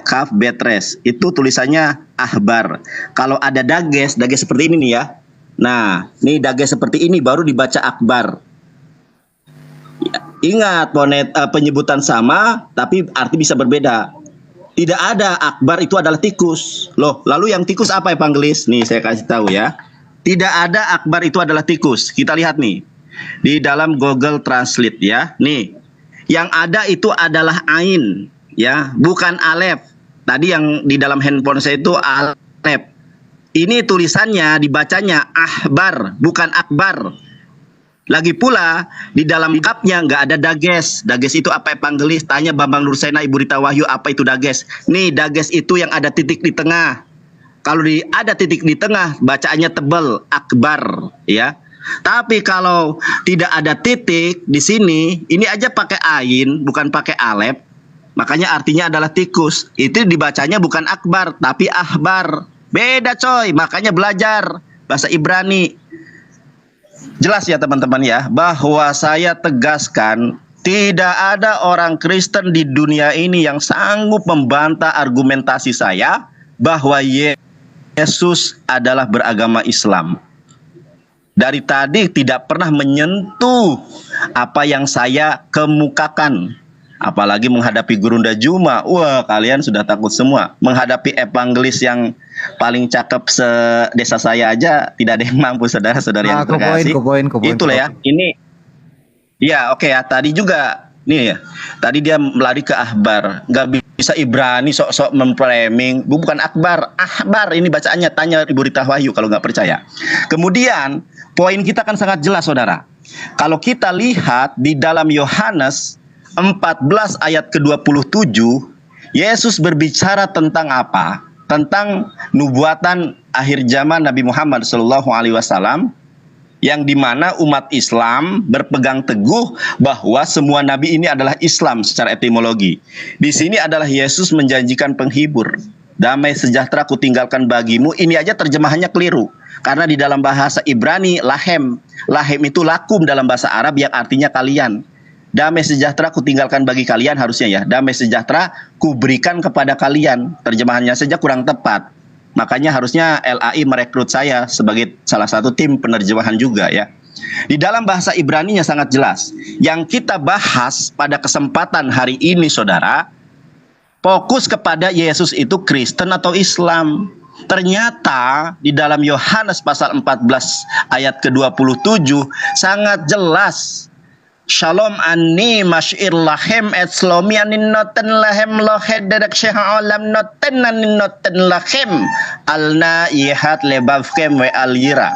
Kaf Betres. Itu tulisannya ahbar. Kalau ada dages seperti ini nih ya. Nah, ini dages seperti ini baru dibaca akbar. Ya, ingat, penyebutan sama tapi arti bisa berbeda. Tidak ada akbar itu adalah tikus. Loh, lalu yang tikus apa ya Panggelis? Nih saya kasih tahu ya. Tidak ada akbar itu adalah tikus. Kita lihat nih. Di dalam Google Translate ya. Nih. Yang ada itu adalah ain ya, bukan alef. Tadi yang di dalam handphone saya itu alef. Ini tulisannya dibacanya ahbar, bukan akbar. Lagi pula di dalam kapnya nggak ada dages. Dages itu apa ya Panggelis? Tanya Bambang Nursena, Ibu Rita Wahyu, apa itu dages? Nih dages itu yang ada titik di tengah. Kalau ada titik di tengah, bacaannya tebal, akbar ya. Tapi kalau tidak ada titik di sini, ini aja pakai ain, bukan pakai alef. Makanya artinya adalah tikus. Itu dibacanya bukan akbar, tapi ahbar. Beda coy, makanya belajar bahasa Ibrani. Jelas ya teman-teman ya, bahwa saya tegaskan tidak ada orang Kristen di dunia ini yang sanggup membantah argumentasi saya bahwa Yesus adalah beragama Islam. Dari tadi tidak pernah menyentuh apa yang saya kemukakan. Apalagi menghadapi Gurunda Juma. Wah, kalian sudah takut semua. Menghadapi evangelis yang paling cakep se-desa saya aja tidak ada yang mampu, saudara-saudara yang terkasih. Itulah ya. Ini ya oke ya. Tadi juga nih ya. Tadi dia melari ke ahbar. Nggak bisa Ibrani sok-sok memframing. Bukan akbar, ahbar ini bacaannya. Tanya Ibu Rita Wahyu kalau nggak percaya. Kemudian poin kita kan sangat jelas saudara. Kalau kita lihat di dalam Yohanes 14 ayat ke-27, Yesus berbicara tentang apa? Tentang nubuatan akhir zaman Nabi Muhammad SAW, yang dimana umat Islam berpegang teguh bahwa semua nabi ini adalah Islam secara etimologi. Di sini adalah Yesus menjanjikan penghibur. Damai sejahtera kutinggalkan bagimu. Ini aja terjemahannya keliru. Karena di dalam bahasa Ibrani lahem. Lahem itu lakum dalam bahasa Arab yang artinya kalian. Damai sejahtera kutinggalkan bagi kalian harusnya ya. Damai sejahtera kuberikan kepada kalian. Terjemahannya saja kurang tepat. Makanya harusnya LAI merekrut saya sebagai salah satu tim penerjemahan juga ya. Di dalam bahasa Ibraninya sangat jelas. Yang kita bahas pada kesempatan hari ini saudara, fokus kepada Yesus itu Kristen atau Islam. Ternyata di dalam Yohanes pasal 14 ayat ke-27 sangat jelas. Shalom ani masyir lahem et slomi anin noten lahem lohed dedak syeha alam noten anin noten lahem alna ihat lebavkem we alira.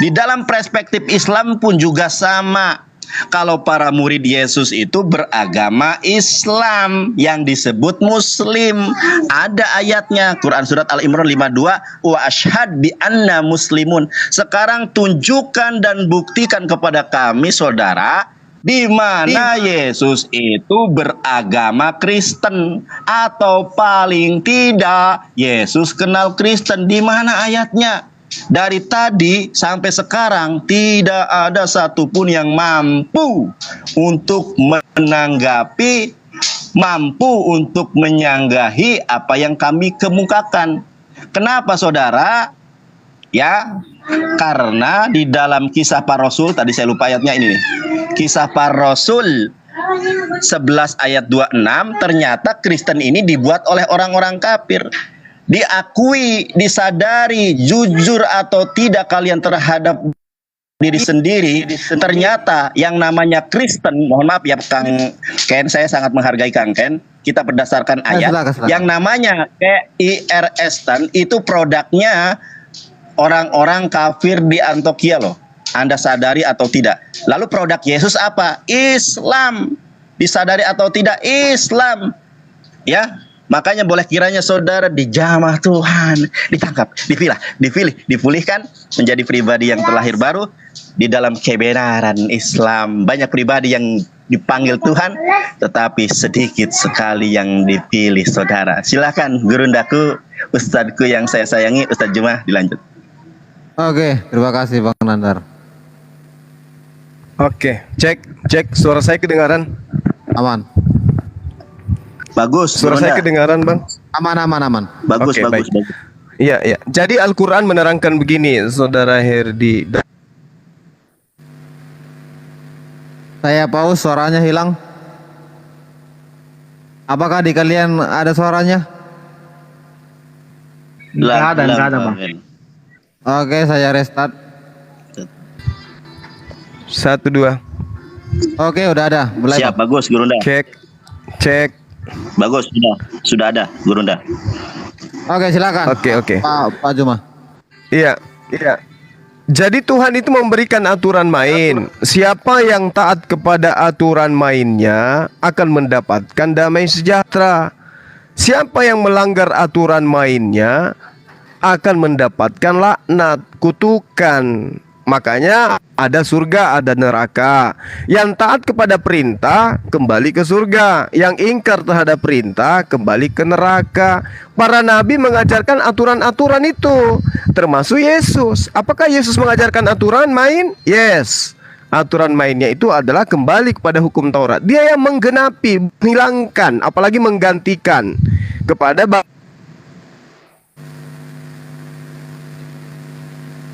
Di dalam perspektif Islam pun juga sama. Kalau para murid Yesus itu beragama Islam yang disebut Muslim, ada ayatnya Quran surat Al-Imran 52 wa asyhad bi anna muslimun. Sekarang tunjukkan dan buktikan kepada kami saudara di mana Yesus itu beragama Kristen, atau paling tidak Yesus kenal Kristen. Di mana ayatnya? Dari tadi sampai sekarang tidak ada satupun yang mampu untuk menanggapi, mampu untuk menyanggahi apa yang kami kemukakan. Kenapa saudara? Ya, karena di dalam Kisah Para Rasul, tadi saya lupa ayatnya ini nih. Kisah Para Rasul 11 ayat 26, ternyata Kristen ini dibuat oleh orang-orang kafir. Diakui, disadari, jujur atau tidak kalian terhadap diri sendiri, ternyata yang namanya Kristen, mohon maaf ya Kang Ken, saya sangat menghargai Kang Ken, kita berdasarkan ayat, silakan. yang namanya KIRS itu produknya orang-orang kafir di Antioquia loh. Anda sadari atau tidak? Lalu produk Yesus apa? Islam. Disadari atau tidak? Islam. Ya, makanya boleh kiranya saudara dijamah Tuhan, ditangkap, dipulihkan menjadi pribadi yang terlahir baru di dalam kebenaran Islam. Banyak pribadi yang dipanggil Tuhan, tetapi sedikit sekali yang dipilih saudara. Silakan gurundaku, ustadku yang saya sayangi, Ustadz Jumah, dilanjut. Oke, terima kasih Bang Nandar. Oke, cek suara saya kedengaran? Aman. Bagus. Suara saya kedengaran, Bang? Aman. Bagus, Oke, bagus. Iya. Jadi Al-Quran menerangkan begini, Saudara Herdi. Saya pause, suaranya hilang. Apakah di kalian ada suaranya? Nggak ada, Bang. Oke, saya restart. 1, 2. Oke, udah ada. Mulai. Siap, bagus, Gurunda. Cek. Bagus, sudah ada, Gurunda. Oke, silakan. Oke. Pak Juma. Iya. Jadi Tuhan itu memberikan aturan main. Siapa yang taat kepada aturan mainnya akan mendapatkan damai sejahtera. Siapa yang melanggar aturan mainnya akan mendapatkan laknat, kutukan. Makanya ada surga, ada neraka. Yang taat kepada perintah kembali ke surga, yang ingkar terhadap perintah kembali ke neraka. Para nabi mengajarkan aturan-aturan itu, termasuk Yesus. Apakah Yesus mengajarkan aturan main? Yes. Aturan mainnya itu adalah kembali kepada hukum Taurat. Dia yang menggenapi, menghilangkan, apalagi menggantikan kepada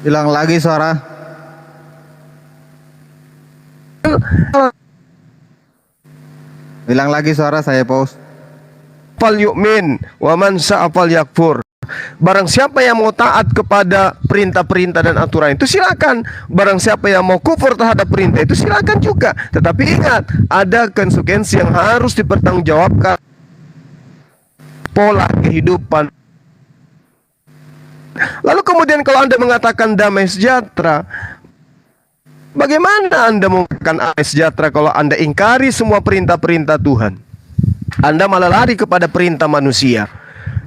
Hilang lagi suara. Hilang lagi suara, saya pause. fal yu'min wa man sa'a fal yakfur. Barang siapa yang mau taat kepada perintah-perintah dan aturan itu silakan. Barang siapa yang mau kufur terhadap perintah itu silakan juga. Tetapi ingat, ada konsekuensi yang harus dipertanggungjawabkan. Pola kehidupan. Lalu kemudian kalau Anda mengatakan damai sejahtera, bagaimana Anda mengatakan damai sejahtera kalau Anda ingkari semua perintah-perintah Tuhan? Anda malah lari kepada perintah manusia.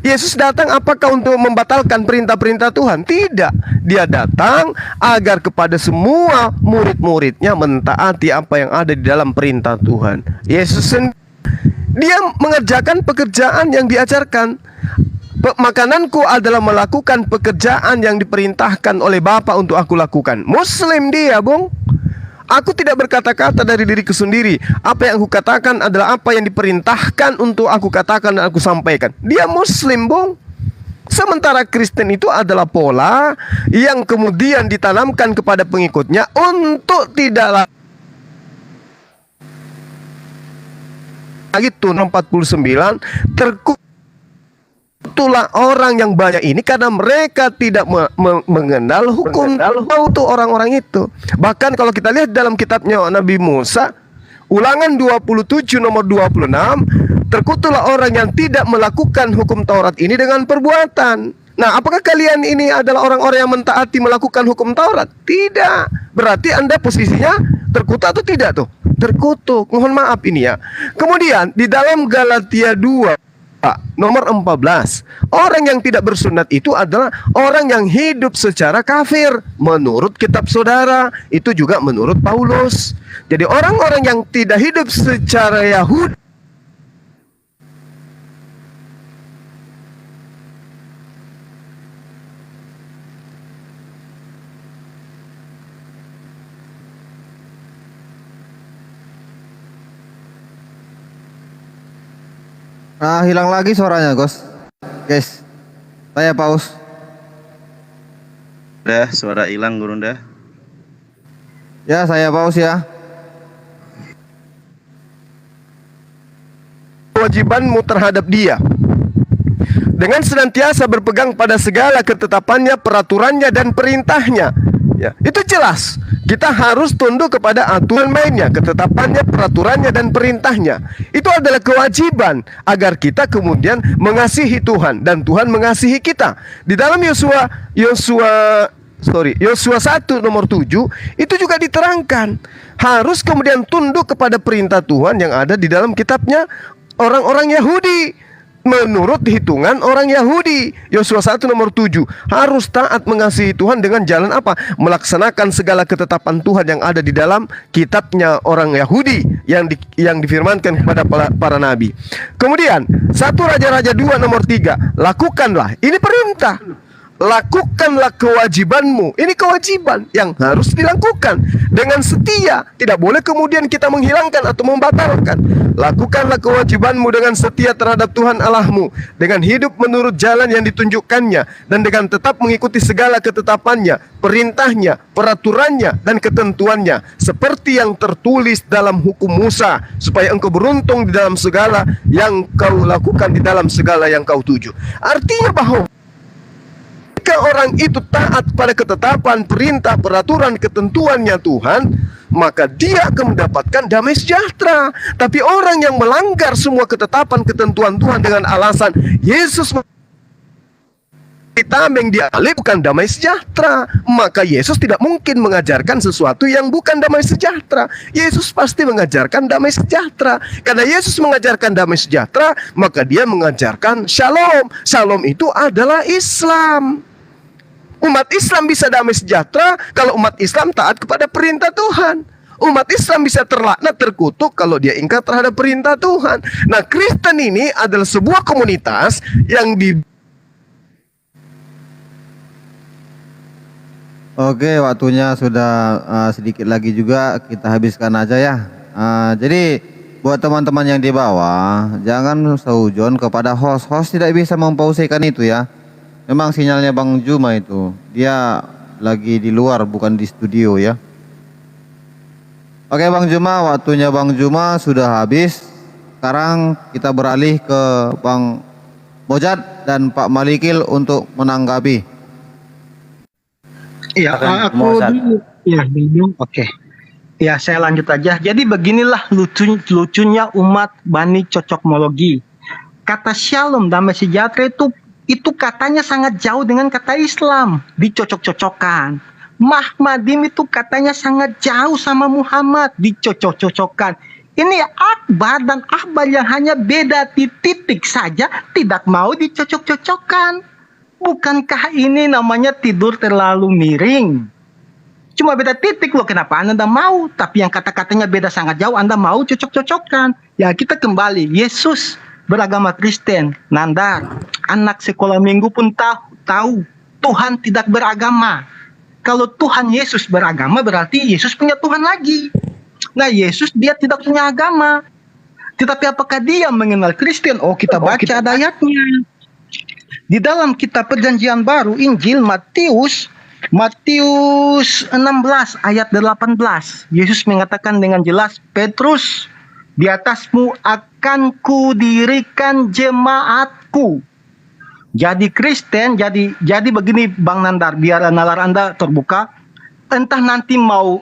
Yesus datang apakah untuk membatalkan perintah-perintah Tuhan? Tidak. Dia datang agar kepada semua murid-muridnya mentaati apa yang ada di dalam perintah Tuhan. Yesus sendiri, dia mengerjakan pekerjaan yang diajarkan. Makananku adalah melakukan pekerjaan yang diperintahkan oleh Bapa untuk aku lakukan. Muslim dia, Bung. Aku tidak berkata-kata dari diriku sendiri. Apa yang aku katakan adalah apa yang diperintahkan untuk aku katakan dan aku sampaikan. Dia Muslim, Bung. Sementara Kristen itu adalah pola yang kemudian ditanamkan kepada pengikutnya untuk tidak lagi 49 terkutuk terkutuklah orang yang banyak ini karena mereka tidak mengenal hukum. Tahu tuh orang-orang itu. Bahkan kalau kita lihat dalam kitabnya Nabi Musa, Ulangan 27 nomor 26, terkutuklah orang yang tidak melakukan hukum Taurat ini dengan perbuatan. Nah, apakah kalian ini adalah orang-orang yang mentaati melakukan hukum Taurat? Tidak. Berarti Anda posisinya terkutuk atau tidak tuh? Terkutuk. Mohon maaf ini ya. Kemudian di dalam Galatia 2 nomor 14, orang yang tidak bersunat itu adalah orang yang hidup secara kafir menurut kitab saudara, itu juga menurut Paulus. Jadi orang-orang yang tidak hidup secara Yahudi Hilang lagi suaranya, Guys. Saya paus. Udah, suara hilang, Gurunda. Ya, saya paus ya. Kewajibanmu terhadap dia dengan senantiasa berpegang pada segala ketetapannya, peraturannya, dan perintahnya. Ya, itu jelas. Kita harus tunduk kepada aturan mainnya, ketetapannya, peraturannya, dan perintahnya. Itu adalah kewajiban agar kita kemudian mengasihi Tuhan dan Tuhan mengasihi kita. Di dalam Yosua 1 nomor 7 itu juga diterangkan harus kemudian tunduk kepada perintah Tuhan yang ada di dalam kitabnya orang-orang Yahudi. Menurut hitungan orang Yahudi, Yosua 1 nomor 7 harus taat mengasihi Tuhan dengan jalan apa? Melaksanakan segala ketetapan Tuhan yang ada di dalam kitabnya orang Yahudi yang difirmankan kepada para nabi. Kemudian 1 Raja-Raja 2 nomor 3, lakukanlah, ini perintah. Lakukanlah kewajibanmu. Ini kewajiban yang harus dilakukan dengan setia. Tidak boleh kemudian kita menghilangkan atau membatalkan. Lakukanlah kewajibanmu dengan setia terhadap Tuhan Allahmu, dengan hidup menurut jalan yang ditunjukkannya, dan dengan tetap mengikuti segala ketetapannya, perintahnya, peraturannya, dan ketentuannya, seperti yang tertulis dalam hukum Musa, supaya engkau beruntung di dalam segala yang kau lakukan, di dalam segala yang kau tuju. Artinya bahwa jika orang itu taat pada ketetapan, perintah, peraturan, ketentuannya Tuhan, maka dia akan mendapatkan damai sejahtera. Tapi orang yang melanggar semua ketetapan, ketentuan Tuhan dengan alasan Yesus tameng dialih bukan damai sejahtera, maka Yesus tidak mungkin mengajarkan sesuatu yang bukan damai sejahtera. Yesus pasti mengajarkan damai sejahtera. Karena Yesus mengajarkan damai sejahtera, maka dia mengajarkan shalom. Shalom itu adalah Islam. Umat Islam bisa damai sejahtera kalau umat Islam taat kepada perintah Tuhan. Umat Islam bisa terlaknat, terkutuk kalau dia ingkar terhadap perintah Tuhan. Nah, Kristen ini adalah sebuah komunitas yang Oke, waktunya sudah sedikit lagi juga, kita habiskan aja ya. Jadi buat teman-teman yang di bawah, jangan seujon kepada host. Host tidak bisa mempausekan itu ya. Memang sinyalnya Bang Juma itu, dia lagi di luar bukan di studio ya. Oke Bang Juma, waktunya Bang Juma sudah habis. Sekarang kita beralih ke Bang Mojad dan Pak Malikil untuk menanggapi. Iya, aku dulu. Ya, dulu. Oke. Ya, saya lanjut aja. Jadi beginilah lucunya umat Bani Cocokmologi. Kata shalom, damai sejahtera itu katanya sangat jauh dengan kata Islam, dicocok-cocokkan. Mahmadim itu katanya sangat jauh sama Muhammad, dicocok-cocokkan. Ini Akbar dan Ahbar yang hanya beda di titik saja, tidak mau dicocok-cocokkan. Bukankah ini namanya tidur terlalu miring? Cuma beda titik loh, kenapa Anda mau? Tapi yang kata-katanya beda sangat jauh, Anda mau cocok-cocokkan. Ya kita kembali, Yesus beragama Kristen, Nandar, anak sekolah minggu pun tahu Tuhan tidak beragama. Kalau Tuhan Yesus beragama berarti Yesus punya Tuhan lagi. Nah, Yesus dia tidak punya agama. Tetapi apakah dia mengenal Kristen? Oh, kita baca ada ayatnya. Di dalam kitab Perjanjian Baru, Injil Matius 16 ayat 18, Yesus mengatakan dengan jelas, Petrus, di atasmu akan kudirikan jemaatku. Jadi Kristen, jadi begini Bang Nandar, biar nalar Anda terbuka. Entah nanti mau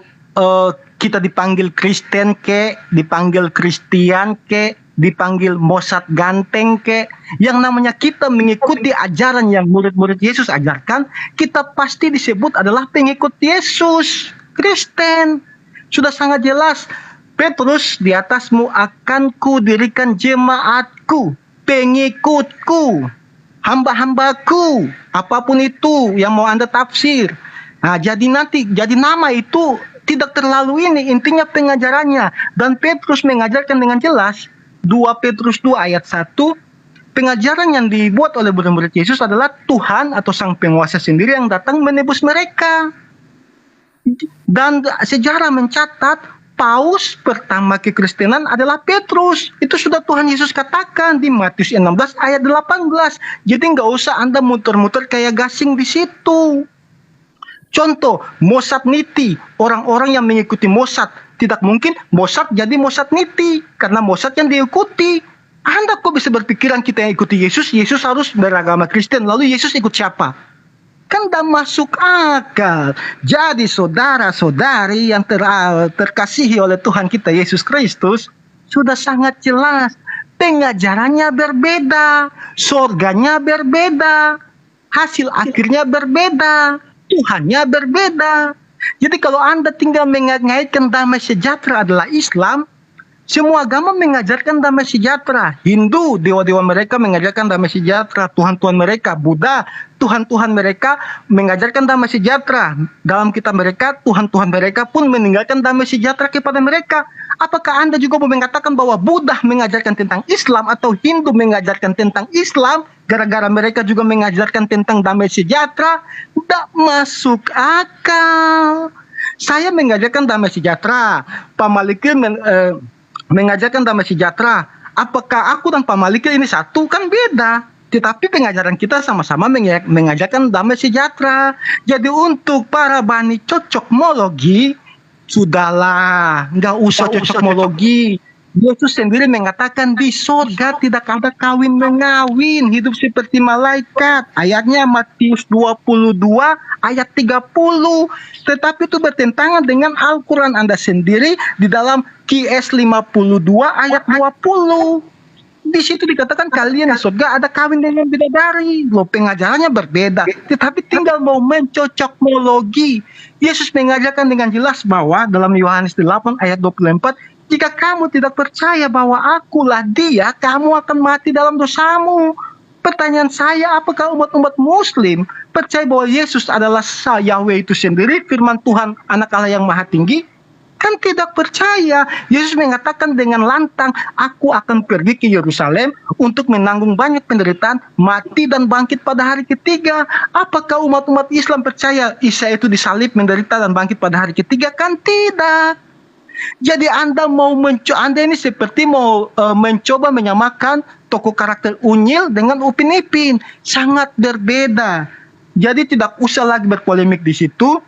kita dipanggil Kristen ke, dipanggil Kristian ke, dipanggil Mossad ganteng ke, yang namanya kita mengikuti ajaran yang murid-murid Yesus ajarkan, kita pasti disebut adalah pengikut Yesus, Kristen. Sudah sangat jelas. Petrus, di atasmu akan kudirikan jemaatku, pengikutku, hamba-hambaku, apapun itu yang mau Anda tafsir. Nah, jadi nama itu tidak terlalu ini, intinya pengajarannya. Dan Petrus mengajarkan dengan jelas, 2 Petrus 2 ayat 1, pengajaran yang dibuat oleh murid-murid Yesus adalah Tuhan atau Sang Penguasa sendiri yang datang menebus mereka. Dan sejarah mencatat, paus pertama kekristenan adalah Petrus. Itu sudah Tuhan Yesus katakan di Matius 16 ayat 18. Jadi nggak usah Anda muter-muter kayak gasing di situ. Contoh, Mossad Niti, orang-orang yang mengikuti Mossad, tidak mungkin Mossad jadi Mossad Niti, karena Mossad yang diikuti. Anda kok bisa berpikiran kita yang ikuti Yesus, Yesus harus beragama Kristen, lalu Yesus ikut siapa? Kan tidak masuk akal. Jadi saudara-saudari yang terkasihi oleh Tuhan kita Yesus Kristus, sudah sangat jelas. Pengajarannya berbeda, surganya berbeda, hasil akhirnya berbeda, Tuhannya berbeda. Jadi kalau Anda tinggal mengaitkan damai sejahtera adalah Islam, semua agama mengajarkan damai sejahtera. Hindu, dewa-dewa mereka mengajarkan damai sejahtera. Tuhan-Tuhan mereka, Buddha, Tuhan-Tuhan mereka mengajarkan damai sejahtera. Dalam kitab mereka, Tuhan-Tuhan mereka pun meninggalkan damai sejahtera kepada mereka. Apakah Anda juga mau mengatakan bahwa Buddha mengajarkan tentang Islam atau Hindu mengajarkan tentang Islam gara-gara mereka juga mengajarkan tentang damai sejahtera? Tidak masuk akal. Saya mengajarkan damai sejahtera, Pak Malikil mengajarkan damai sejahtera. Apakah aku dan Pak Malikil ini satu? Kan beda. Tetapi pengajaran kita sama-sama mengajarkan damai sejahtera. Jadi untuk para bani cocokmologi, sudahlah, nggak usah cocokmologi. Yesus sendiri mengatakan di surga tidak ada kawin mengawin, hidup seperti malaikat. Ayatnya Matius 22 ayat 30. Tetapi itu bertentangan dengan Al-Quran Anda sendiri di dalam QS 52 ayat 20. Di situ dikatakan kalian di surga ada kawin dengan bidadari. Loh, pengajarannya berbeda, tetapi tinggal mau mencocokmologi. Yesus mengajarkan dengan jelas bahwa dalam Yohanes 8 ayat 24, jika kamu tidak percaya bahwa akulah dia, kamu akan mati dalam dosamu. Pertanyaan saya, apakah umat-umat muslim percaya bahwa Yesus adalah Yahweh itu sendiri, firman Tuhan, anak Allah yang maha tinggi? Kan tidak percaya. Yesus mengatakan dengan lantang, aku akan pergi ke Yerusalem untuk menanggung banyak penderitaan, mati dan bangkit pada hari ketiga. Apakah umat-umat Islam percaya Isa itu disalib, menderita dan bangkit pada hari ketiga? Kan tidak. Jadi Anda Anda ini seperti mau mencoba menyamakan tokoh karakter Unyil dengan Upin Ipin, sangat berbeda. Jadi tidak usah lagi berpolemik di situ.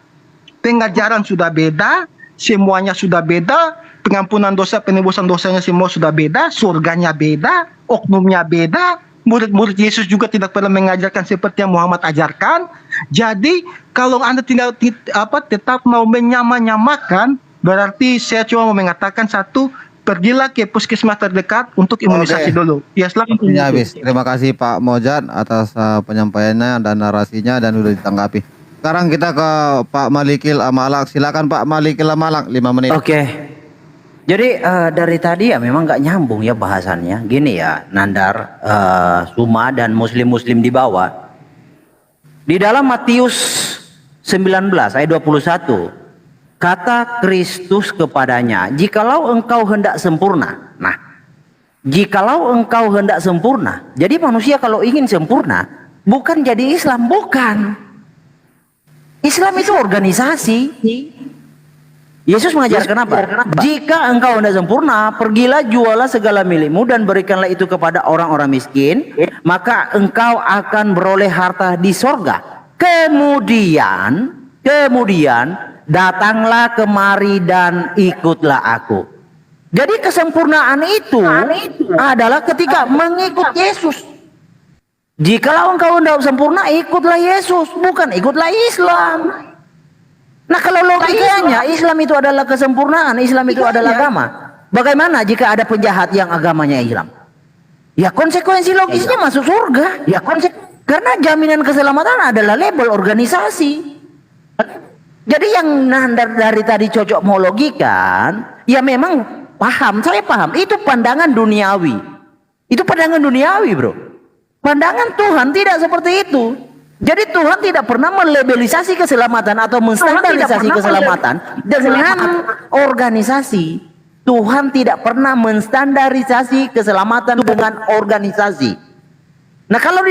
Pengajaran sudah beda, semuanya sudah beda, pengampunan dosa, penebusan dosanya semua sudah beda, surganya beda, oknumnya beda. Murid-murid Yesus juga tidak pernah mengajarkan seperti yang Muhammad ajarkan. Jadi kalau Anda tetap mau menyamakan, berarti saya cuma mau mengatakan satu, pergilah ke puskesmas terdekat untuk imunisasi dulu. Ya, silakan. Ya, habis. Terima kasih Pak Mojad atas penyampaiannya dan narasinya dan sudah ditanggapi. Sekarang kita ke Pak Malikil Amalak. Silakan Pak Malikil Amalak, 5 menit. Oke. Jadi dari tadi ya memang nggak nyambung ya bahasannya. Gini ya, Nandar, Suma dan muslim-muslim di bawah. Di dalam Matius 19 ayat 21, kata Kristus kepadanya, jikalau engkau hendak sempurna. Nah, jikalau engkau hendak sempurna. Jadi manusia kalau ingin sempurna, bukan jadi Islam, bukan. Islam itu organisasi. Yesus mengajarkan apa? Jika engkau hendak sempurna, pergilah jualah segala milikmu dan berikanlah itu kepada orang-orang miskin, maka engkau akan beroleh harta di sorga. Kemudian datanglah kemari dan ikutlah aku. Jadi kesempurnaan itu adalah ketika mengikut Yesus. Jikalau engkau hendak sempurna, ikutlah Yesus, bukan ikutlah Islam. Nah, kalau logikanya Islam itu adalah kesempurnaan, Islam itu adalah agama. Bagaimana jika ada penjahat yang agamanya Islam? Ya konsekuensi logisnya masuk surga. Ya karena jaminan keselamatan adalah label organisasi. Jadi yang Nandar dari tadi cocok mau logikan, ya memang paham, saya paham. Itu pandangan duniawi. Itu pandangan duniawi, bro. Pandangan Tuhan tidak seperti itu. Jadi Tuhan tidak pernah melebelisasi keselamatan atau menstandarisasi keselamatan dengan organisasi. Tuhan tidak pernah menstandarisasi keselamatan dengan organisasi. Nah, kalau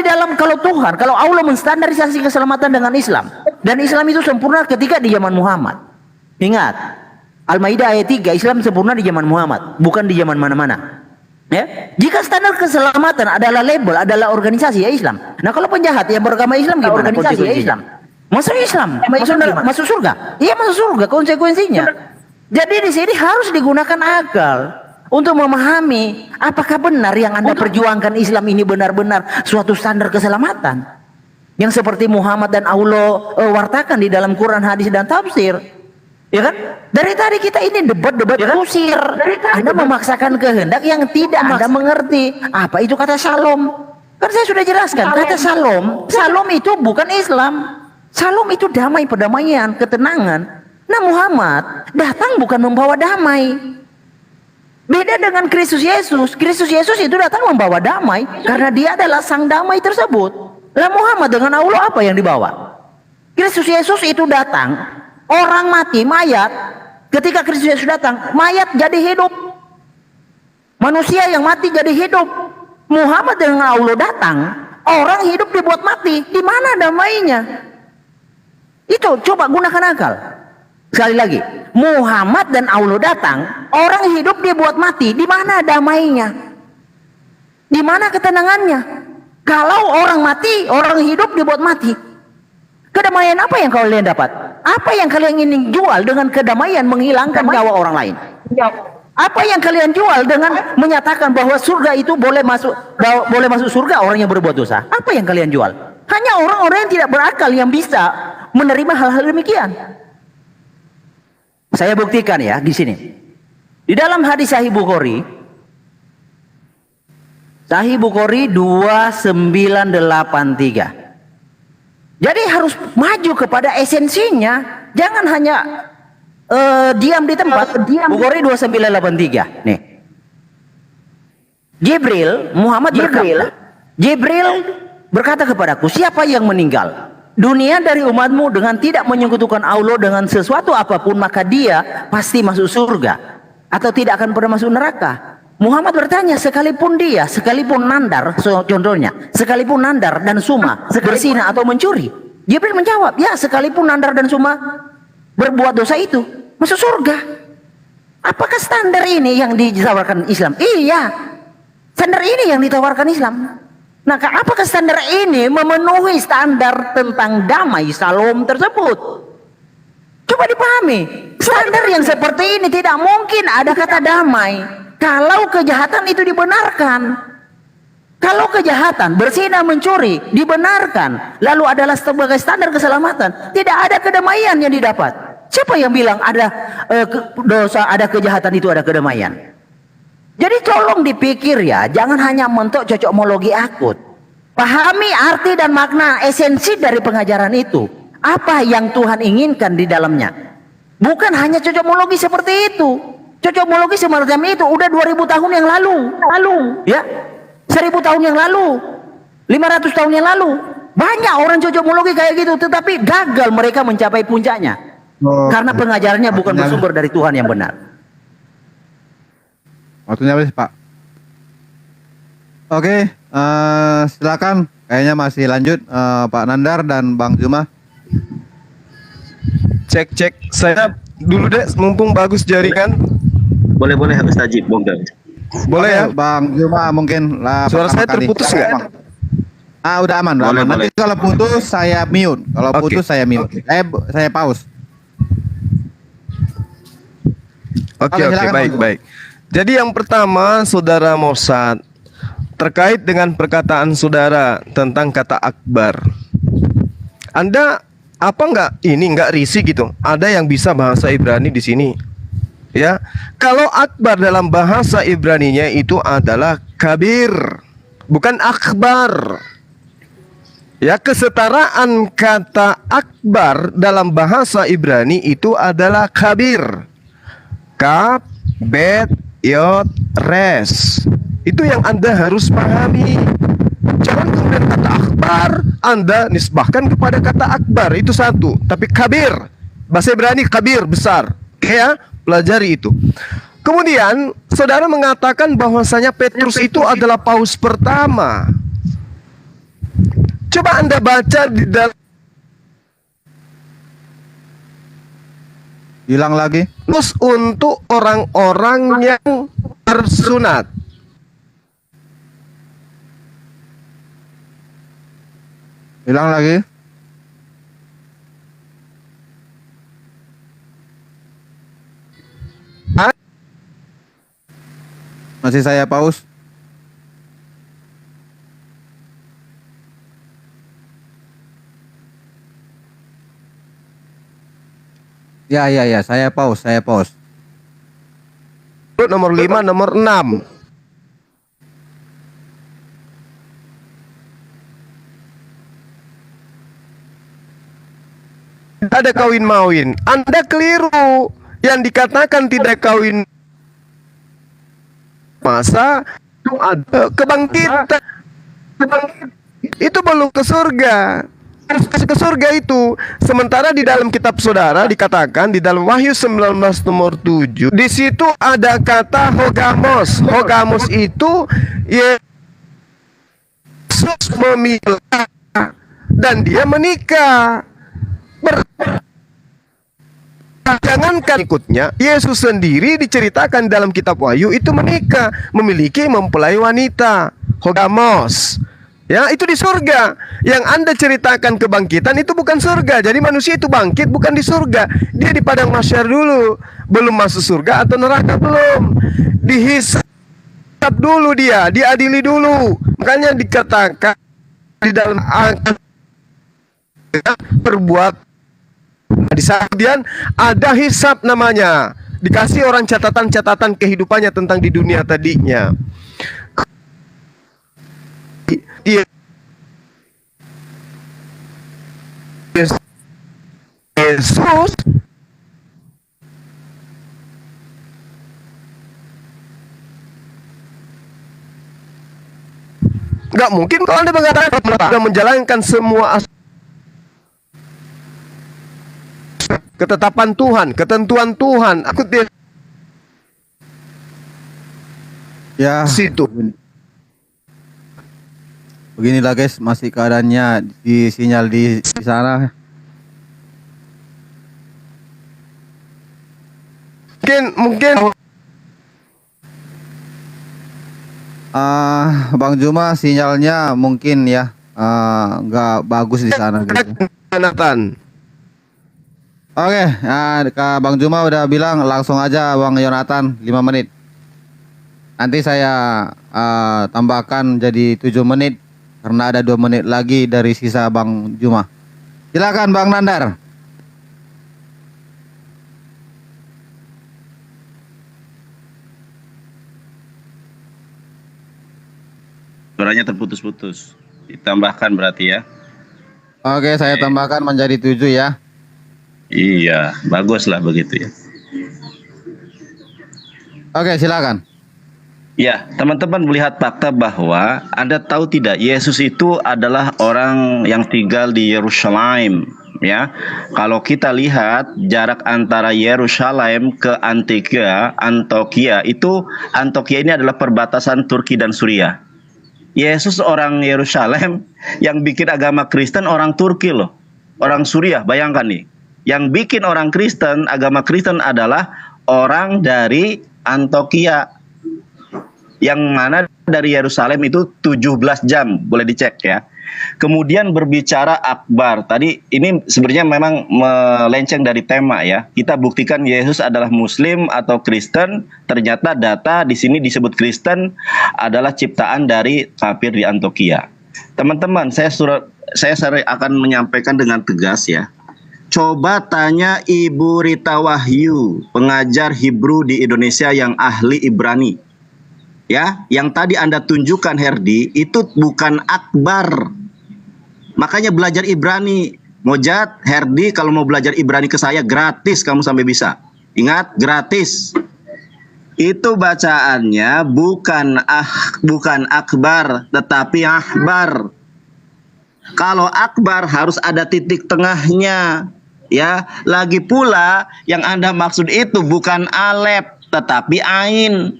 kalau Allah menstandarisasi keselamatan dengan Islam, dan Islam itu sempurna ketika di zaman Muhammad. Ingat, Al-Maidah ayat 3, Islam sempurna di zaman Muhammad, bukan di zaman mana-mana. Ya, jika standar keselamatan adalah label, adalah organisasi ya Islam. Nah, kalau penjahat yang beragama Islam gimana konsekuensinya? Masuk Islam, masuk surga. Iya, masuk surga konsekuensinya. Jadi di sini harus digunakan akal untuk memahami apakah benar yang Anda perjuangkan Islam ini benar-benar suatu standar keselamatan yang seperti Muhammad dan Allah wartakan di dalam Quran, hadis dan tafsir. Ya kan? Dari tadi kita ini debat-debat kusir. Anda memaksakan kehendak yang tidak Anda mengerti. Apa itu kata shalom? Kan saya sudah jelaskan. Kata shalom, shalom itu bukan Islam. Shalom itu damai, perdamaian, ketenangan. Nah, Muhammad datang bukan membawa damai. Beda dengan Kristus Yesus. Kristus Yesus itu datang membawa damai karena dia adalah sang damai tersebut. Lah Muhammad dengan Allah apa yang dibawa? Kristus Yesus itu datang, orang mati, mayat. Ketika Kristus Yesus datang, mayat jadi hidup. Manusia yang mati jadi hidup. Muhammad dengan Allah datang, orang hidup dibuat mati. Di mana damainya? Itu coba gunakan akal. Sekali lagi, Muhammad dan Allah datang, orang hidup dibuat mati. Di mana damainya? Di mana ketenangannya? Kalau orang mati, orang hidup dibuat mati. Kedamaian apa yang kalian dapat? Apa yang kalian ingin jual dengan kedamaian menghilangkan nyawa orang lain? Apa yang kalian jual dengan menyatakan bahwa surga itu boleh masuk surga orang yang berbuat dosa? Apa yang kalian jual? Hanya orang-orang yang tidak berakal yang bisa menerima hal-hal demikian. Saya buktikan ya di sini. Di dalam hadis Sahih Bukhari 2983. Jadi harus maju kepada esensinya, jangan hanya diam di tempat. Bukhari 2983. Nih. Jibril berkata kepadaku, siapa yang meninggal dunia dari umatmu dengan tidak menyekutukan Allah dengan sesuatu apapun, maka dia pasti masuk surga atau tidak akan pernah masuk neraka. Muhammad bertanya, sekalipun nandar, contohnya, sekalipun nandar dan suma berzina atau mencuri. Jibril menjawab, ya sekalipun nandar dan suma berbuat dosa itu masuk surga. Apakah standar ini yang ditawarkan Islam? Iya, standar ini yang ditawarkan Islam. Nah, apakah standar ini memenuhi standar tentang damai salom tersebut? Coba dipahami, standar yang seperti ini tidak mungkin ada kata damai kalau kejahatan itu dibenarkan. Kalau kejahatan, berzina, mencuri dibenarkan, lalu adalah sebagai standar keselamatan, tidak ada kedamaian yang didapat. Siapa yang bilang ada dosa, ada kejahatan itu ada kedamaian? Jadi tolong dipikir ya, jangan hanya mentok cocokmologi akut. Pahami arti dan makna esensi dari pengajaran itu. Apa yang Tuhan inginkan di dalamnya. Bukan hanya cocokmologi seperti itu. Cocokmologi semacam itu udah 2000 tahun yang lalu. Ya, 1000 tahun yang lalu, 500 tahun yang lalu. Banyak orang cocokmologi kayak gitu, tetapi gagal mereka mencapai puncaknya. Karena pengajarannya bukan bersumber dari Tuhan yang benar. Waktunya habis, Pak. Oke, silakan. Kayaknya masih lanjut, Pak Nandar dan Bang Zuma. Cek. Saya dulu deh, mumpung bagus jaringan. Boleh habis Najib, bongkar. Boleh ya, Bang Zuma mungkin lah. Suara saya terputus nggak? Udah aman. Nanti kalau putus saya mute. Kalau putus saya mute. Saya pause. Oke, baik. Jadi yang pertama, Saudara Mossad, terkait dengan perkataan saudara tentang kata akbar. Anda apa nggak risih gitu? Ada yang bisa bahasa Ibrani di sini? Ya, kalau akbar dalam bahasa Ibraninya itu adalah kabir, bukan akbar. Ya, kesetaraan kata akbar dalam bahasa Ibrani itu adalah kabir. Kaf, bet, yod, res. Itu yang Anda harus pahami. Jangan kemudian kata akbar Anda nisbahkan kepada kata akbar, itu satu. Tapi kabir, bahasa Ibrani kabir, besar. Ya, pelajari itu. Kemudian saudara mengatakan bahwasanya Petrus itu adalah paus pertama. Coba Anda baca di dalam. Hilang lagi. Terus untuk orang-orang yang tersunat. Hilang lagi. Masih saya paus. Ya, saya paus. Nomor 5, nomor 6. Ada kawin mawin. Anda keliru. Yang dikatakan tidak kawin masa ada kebangkitan. Itu belum ke surga. Ke surga itu. Sementara di dalam kitab saudara dikatakan di dalam Wahyu 19 nomor 7, di situ ada kata hogamos. Hogamos itu Yesus memilih dan dia menikah. Jangankan ikutnya, Yesus sendiri diceritakan dalam kitab Wahyu itu menikah, memiliki mempelai wanita, hogamos. Ya, itu di surga. Yang Anda ceritakan kebangkitan itu bukan surga. Jadi manusia itu bangkit bukan di surga. Dia di padang mahsyar dulu. Belum masuk surga atau neraka belum. Dihisab dulu dia, diadili dulu. Makanya dikatakan di dalam perbuat di saat kemudian ada hisab namanya. Dikasih orang catatan-catatan kehidupannya tentang di dunia tadinya. Yesus nggak mungkin kalau Anda mengatakan sudah menjalankan semua ketetapan Tuhan, ketentuan Tuhan. Aku ya situ. Beginilah guys, masih keadaannya di sinyal di sana. Mungkin Bang Juma sinyalnya mungkin ya nggak bagus di sana gitu. Oke, Kak Bang Juma udah bilang langsung aja Bang Yonatan 5 menit. Nanti saya tambahkan jadi 7 menit karena ada 2 menit lagi dari sisa Bang Juma. Silakan Bang Nandar. Suaranya terputus-putus. Ditambahkan berarti ya. Oke, saya tambahkan menjadi 7 ya. Iya, baguslah begitu ya. Oke, silakan. Ya, teman-teman melihat fakta bahwa Anda tahu tidak, Yesus itu adalah orang yang tinggal di Yerusalem, ya. Kalau kita lihat jarak antara Yerusalem ke Antioquia itu, Antioquia ini adalah perbatasan Turki dan Suriah. Yesus orang Yerusalem, yang bikin agama Kristen orang Turki loh, orang Suriah. Bayangkan nih, yang bikin orang Kristen, agama Kristen adalah orang dari Antioquia, yang mana dari Yerusalem itu 17 jam, boleh dicek ya. Kemudian berbicara akbar. Tadi ini sebenarnya memang melenceng dari tema ya. Kita buktikan Yesus adalah Muslim atau Kristen. Ternyata data di sini disebut Kristen adalah ciptaan dari kafir di Antioquia. Teman-teman, saya akan menyampaikan dengan tegas ya. Coba tanya Ibu Rita Wahyu, pengajar Hebrew di Indonesia yang ahli Ibrani. Ya, yang tadi Anda tunjukkan Herdi itu bukan akbar. Makanya belajar Ibrani. Mojat, Herdi kalau mau belajar Ibrani ke saya gratis kamu sampai bisa. Ingat, gratis. Itu bacaannya bukan akbar tetapi ahbar. Kalau akbar harus ada titik tengahnya. Ya, lagi pula yang Anda maksud itu bukan alef tetapi ain.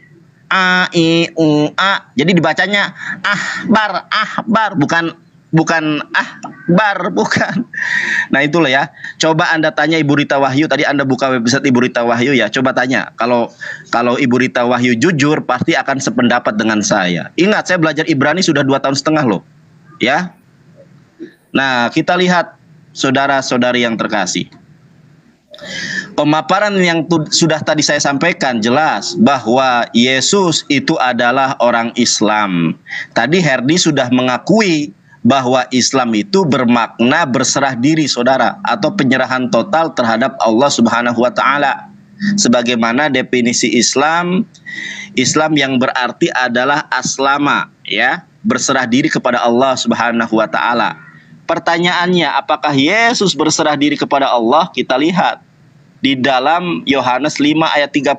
A I U A. Jadi dibacanya ahbar, bukan ahbar, bukan. Nah, itulah ya. Coba Anda tanya Ibu Rita Wahyu, tadi Anda buka website Ibu Rita Wahyu ya. Coba tanya. Kalau Ibu Rita Wahyu jujur pasti akan sependapat dengan saya. Ingat, saya belajar Ibrani sudah 2,5 tahun loh. Ya. Nah, kita lihat saudara-saudari yang terkasih. Pemaparan yang sudah tadi saya sampaikan jelas bahwa Yesus itu adalah orang Islam. Tadi Herdi sudah mengakui bahwa Islam itu bermakna berserah diri, saudara, atau penyerahan total terhadap Allah Subhanahu wa taala. Sebagaimana definisi Islam yang berarti adalah aslama, ya, berserah diri kepada Allah Subhanahu wa taala. Pertanyaannya, apakah Yesus berserah diri kepada Allah? Kita lihat di dalam Yohanes 5 ayat 30.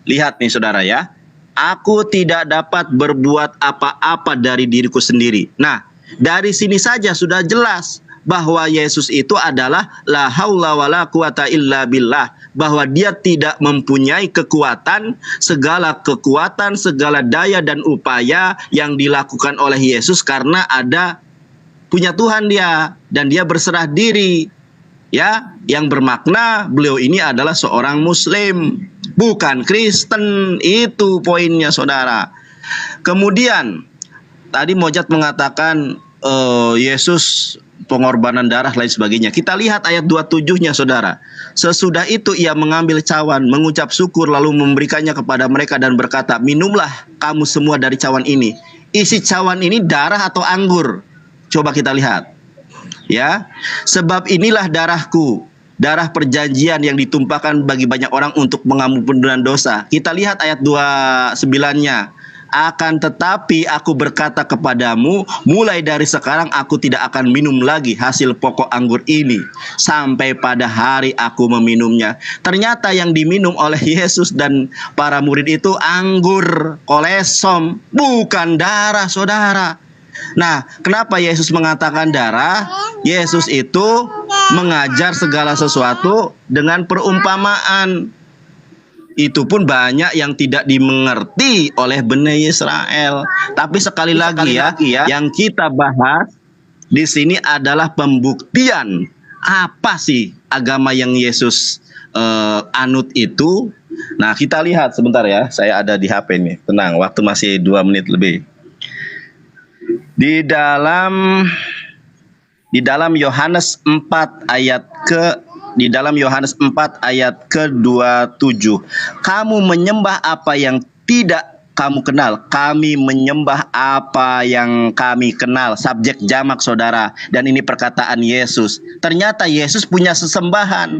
Lihat nih saudara ya. Aku tidak dapat berbuat apa-apa dari diriku sendiri. Nah, dari sini saja sudah jelas bahwa Yesus itu adalah la haula wala quwata illa billah, bahwa dia tidak mempunyai kekuatan, segala daya dan upaya yang dilakukan oleh Yesus karena ada punya Tuhan dia dan dia berserah diri. Ya, yang bermakna beliau ini adalah seorang Muslim, bukan Kristen. Itu poinnya, saudara. Kemudian tadi Mojat mengatakan Yesus pengorbanan darah lain sebagainya. Kita lihat ayat 27-nya, saudara. Sesudah itu ia mengambil cawan, mengucap syukur, lalu memberikannya kepada mereka dan berkata, minumlah kamu semua dari cawan ini. Isi cawan ini darah atau anggur? Coba kita lihat. Ya, sebab inilah darahku, darah perjanjian yang ditumpahkan bagi banyak orang untuk mengampunkan dosa. Kita lihat ayat 29-nya. Akan tetapi aku berkata kepadamu, mulai dari sekarang aku tidak akan minum lagi hasil pokok anggur ini sampai pada hari aku meminumnya. Ternyata yang diminum oleh Yesus dan para murid itu anggur kolesom, bukan darah, saudara. Nah, kenapa Yesus mengatakan darah? Yesus itu mengajar segala sesuatu dengan perumpamaan. Itu pun banyak yang tidak dimengerti oleh Bani Israel. Tapi sekali lagi ya, yang kita bahas di sini adalah pembuktian apa sih agama yang Yesus anut itu. Nah, kita lihat sebentar ya. Saya ada di HP nih. Tenang, waktu masih 2 menit lebih. Di dalam Yohanes 4 ayat ke-27, kamu menyembah apa yang tidak kamu kenal, kami menyembah apa yang kami kenal. Subjek jamak, saudara. Dan ini perkataan Yesus. Ternyata Yesus punya sesembahan.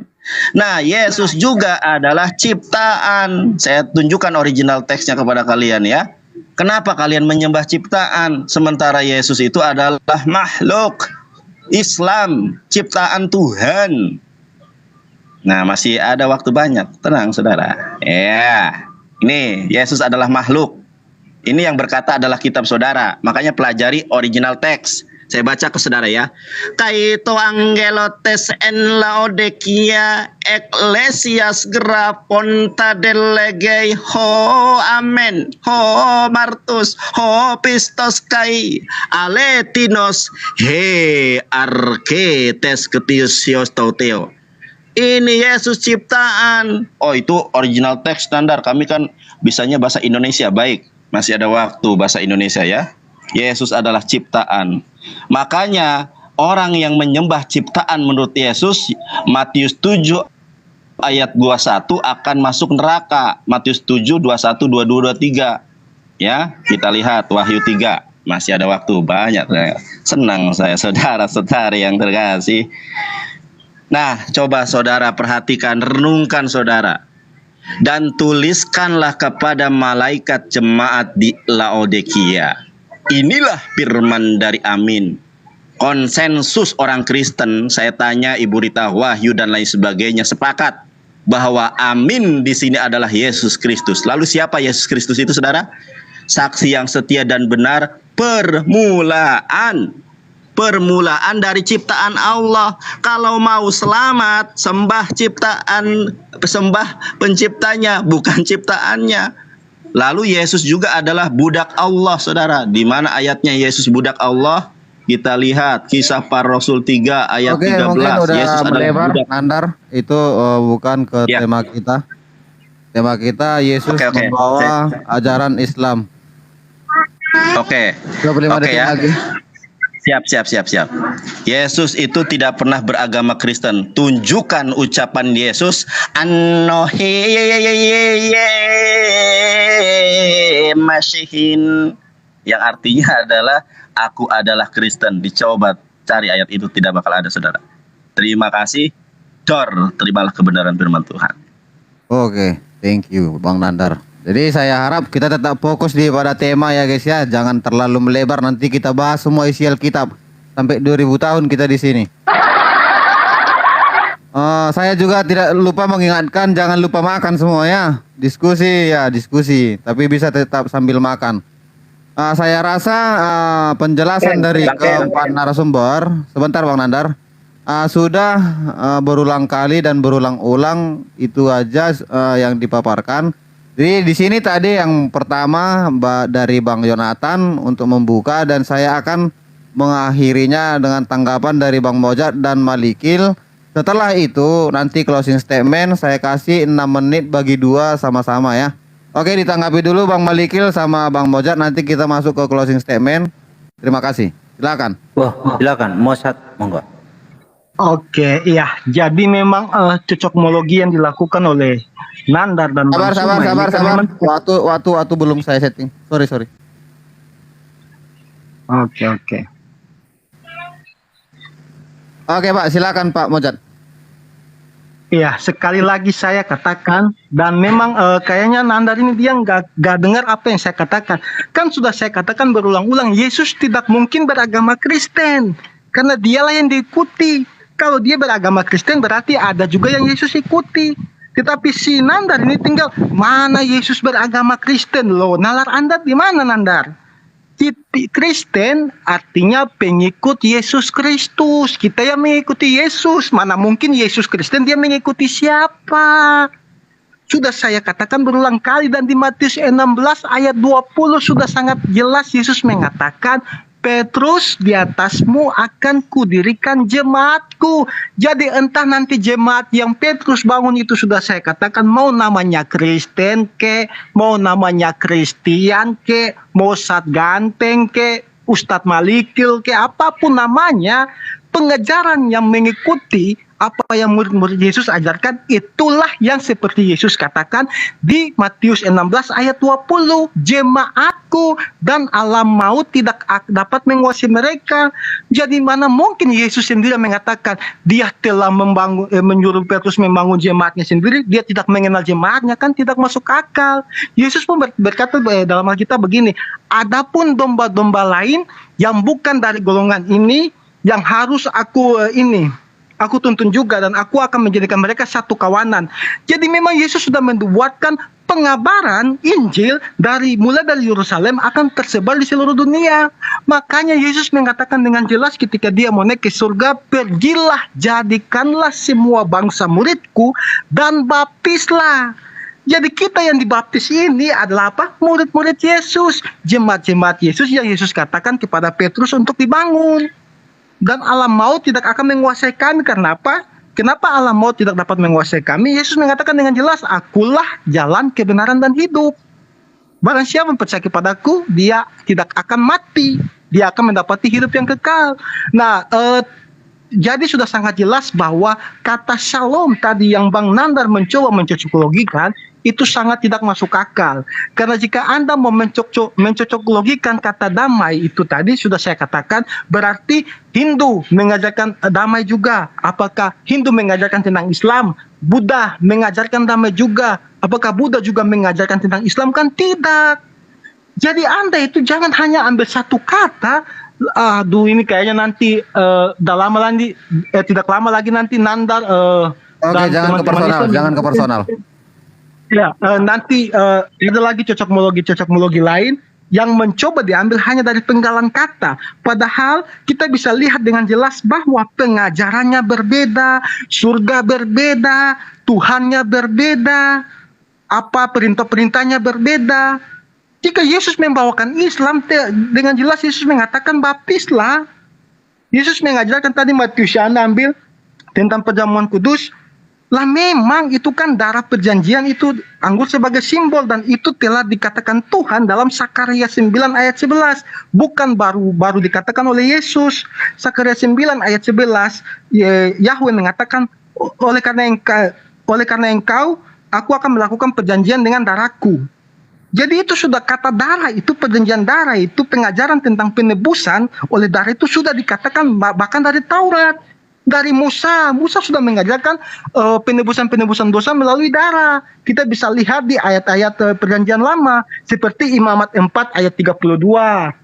Nah, Yesus juga adalah ciptaan. Saya tunjukkan original teksnya kepada kalian ya. Kenapa kalian menyembah ciptaan sementara Yesus itu adalah makhluk Islam, ciptaan Tuhan? Nah, masih ada waktu banyak. Tenang, saudara. Ya, ini Yesus adalah makhluk. Ini yang berkata adalah kitab saudara. Makanya pelajari original teks. Saya baca ke saudara ya. Kaito angelotes en laodekia eklesias graponta delegei ho amen ho martus ho pistos kai aletinos he arketes ketiusios tauteo. Ini Yesus ciptaan. Oh, itu original teks standar. Kami kan bisanya bahasa Indonesia. Baik, masih ada waktu bahasa Indonesia ya. Yesus adalah ciptaan. Makanya orang yang menyembah ciptaan menurut Yesus, Matius 7 ayat 21 akan masuk neraka. Matius 7, 21, 22, 23. Ya, kita lihat Wahyu 3. Masih ada waktu banyak. Senang saya saudara-saudari yang terkasih. Nah, coba saudara perhatikan, renungkan saudara. Dan tuliskanlah kepada malaikat jemaat di Laodikia. Inilah firman dari Amin. Konsensus orang Kristen, saya tanya Ibu Rita, Wahyu dan lain sebagainya sepakat bahwa Amin di sini adalah Yesus Kristus. Lalu siapa Yesus Kristus itu, saudara? Saksi yang setia dan benar, permulaan dari ciptaan Allah. Kalau mau selamat, sembah penciptanya, bukan ciptaannya. Lalu Yesus juga adalah budak Allah, saudara. Di mana ayatnya Yesus budak Allah? Kita lihat Kisah Para Rasul 3 ayat 13. Mungkin udah Yesus melebar, adalah budak. Nandar. Itu bukan ke tema kita. Tema kita Yesus membawa ajaran Islam. Oke. 25 detik ya. lagi. Siap. Yesus itu tidak pernah beragama Kristen. Tunjukkan ucapan Yesus, Masihin, yang artinya adalah aku adalah Kristen. Dicoba cari ayat itu, tidak bakal ada, saudara. Terima kasih. Terimalah kebenaran firman Tuhan. Oke, thank you Bang Nandar. Jadi saya harap kita tetap fokus di pada tema ya guys ya. Jangan terlalu melebar, nanti kita bahas semua isi Alkitab. Sampai 2000 tahun kita di sini. Saya juga tidak lupa mengingatkan jangan lupa makan semua ya. Diskusi. Tapi bisa tetap sambil makan. Saya rasa penjelasan dari keempat narasumber, sebentar Bang Nandar, sudah berulang kali dan berulang-ulang itu aja yang dipaparkan. Jadi di sini tadi yang pertama dari Bang Yonatan untuk membuka, dan saya akan mengakhirinya dengan tanggapan dari Bang Mojat dan Malikil. Setelah itu nanti closing statement saya kasih 6 menit bagi 2 sama-sama ya. Oke, ditanggapi dulu Bang Malikil sama Bang Mojat, nanti kita masuk ke closing statement. Terima kasih. Silakan. Silakan, Mojat, monggo. Oke, iya. Jadi memang cocokmologi yang dilakukan oleh Nandar dan sabar. Waktu belum saya setting. Sorry. Oke. Oke Pak, silakan Pak Mojat. Iya, sekali lagi saya katakan, dan memang kayaknya Nandar ini dia nggak dengar apa yang saya katakan. Kan sudah saya katakan berulang-ulang, Yesus tidak mungkin beragama Kristen karena dialah yang diikuti. Kalau dia beragama Kristen berarti ada juga yang Yesus ikuti. Tetapi si Nandar ini tinggal mana Yesus beragama Kristen loh. Nalar Anda di mana Nandar? Kristen artinya pengikut Yesus Kristus. Kita yang mengikuti Yesus. Mana mungkin Yesus Kristen dia mengikuti siapa? Sudah saya katakan berulang kali, dan di Matius 16 ayat 20 sudah sangat jelas Yesus mengatakan, Petrus, di atasmu akan kudirikan jemaatku. Jadi entah nanti jemaat yang Petrus bangun itu sudah saya katakan, mau namanya Kristen ke, mau namanya Kristian ke, mau Sat Ganteng ke, Ustadz Malikil ke, apapun namanya, pengajaran yang mengikuti apa yang murid-murid Yesus ajarkan, itulah yang seperti Yesus katakan di Matius 16 ayat 20, jemaatku, dan alam maut tidak dapat menguasai mereka. Jadi mana mungkin Yesus sendiri mengatakan dia telah menyuruh Petrus membangun jemaatnya sendiri, dia tidak mengenal jemaatnya, kan tidak masuk akal. Yesus pun berkata dalam Alkitab begini, adapun domba-domba lain yang bukan dari golongan ini yang harus aku tuntun juga, dan aku akan menjadikan mereka satu kawanan. Jadi memang Yesus sudah membuatkan pengabaran Injil mulai dari Yerusalem akan tersebar di seluruh dunia. Makanya Yesus mengatakan dengan jelas ketika dia mau naik ke surga, pergilah, jadikanlah semua bangsa muridku dan baptislah. Jadi kita yang dibaptis ini adalah apa? Murid-murid Yesus, jemaat-jemaat Yesus yang Yesus katakan kepada Petrus untuk dibangun. Dan alam maut tidak akan menguasai kami. Kenapa? Kenapa alam maut tidak dapat menguasai kami? Yesus mengatakan dengan jelas, akulah jalan, kebenaran, dan hidup. Barang siapa yang percaya kepadaku, dia tidak akan mati, dia akan mendapati hidup yang kekal. Nah, jadi sudah sangat jelas bahwa kata shalom tadi yang Bang Nandar mencoba mencocoklogikan itu sangat tidak masuk akal. Karena jika Anda mau mencocoklogikan kata damai itu tadi sudah saya katakan, berarti Hindu mengajarkan damai juga. Apakah Hindu mengajarkan tentang Islam? Buddha mengajarkan damai juga. Apakah Buddha juga mengajarkan tentang Islam? Kan tidak. Jadi Anda itu jangan hanya ambil satu kata. Aduh, ini kayaknya nanti tidak lama lagi nanti Nandar. Oke, jangan ke personal. Ya, nanti ada lagi cocokmologi lain yang mencoba diambil hanya dari penggalan kata. Padahal kita bisa lihat dengan jelas bahwa pengajarannya berbeda, surga berbeda, Tuhannya berbeda, apa perintah-perintahnya berbeda. Jika Yesus membawakan Islam, dengan jelas Yesus mengatakan baptislah. Yesus mengajarkan tadi Matius Anda ambil tentang perjamuan kudus. Lah memang itu kan darah perjanjian, itu anggur sebagai simbol, dan itu telah dikatakan Tuhan dalam Sakaria 9 ayat 11. Bukan baru dikatakan oleh Yesus. Sakaria 9 ayat 11, Yahweh mengatakan, oleh karena engkau, aku akan melakukan perjanjian dengan darahku. Jadi itu sudah kata darah, itu perjanjian darah, itu pengajaran tentang penebusan oleh darah itu sudah dikatakan bahkan dari Taurat. Dari Musa sudah mengajarkan penebusan dosa melalui darah. Kita bisa lihat di ayat-ayat perjanjian lama seperti Imamat 4 ayat 32,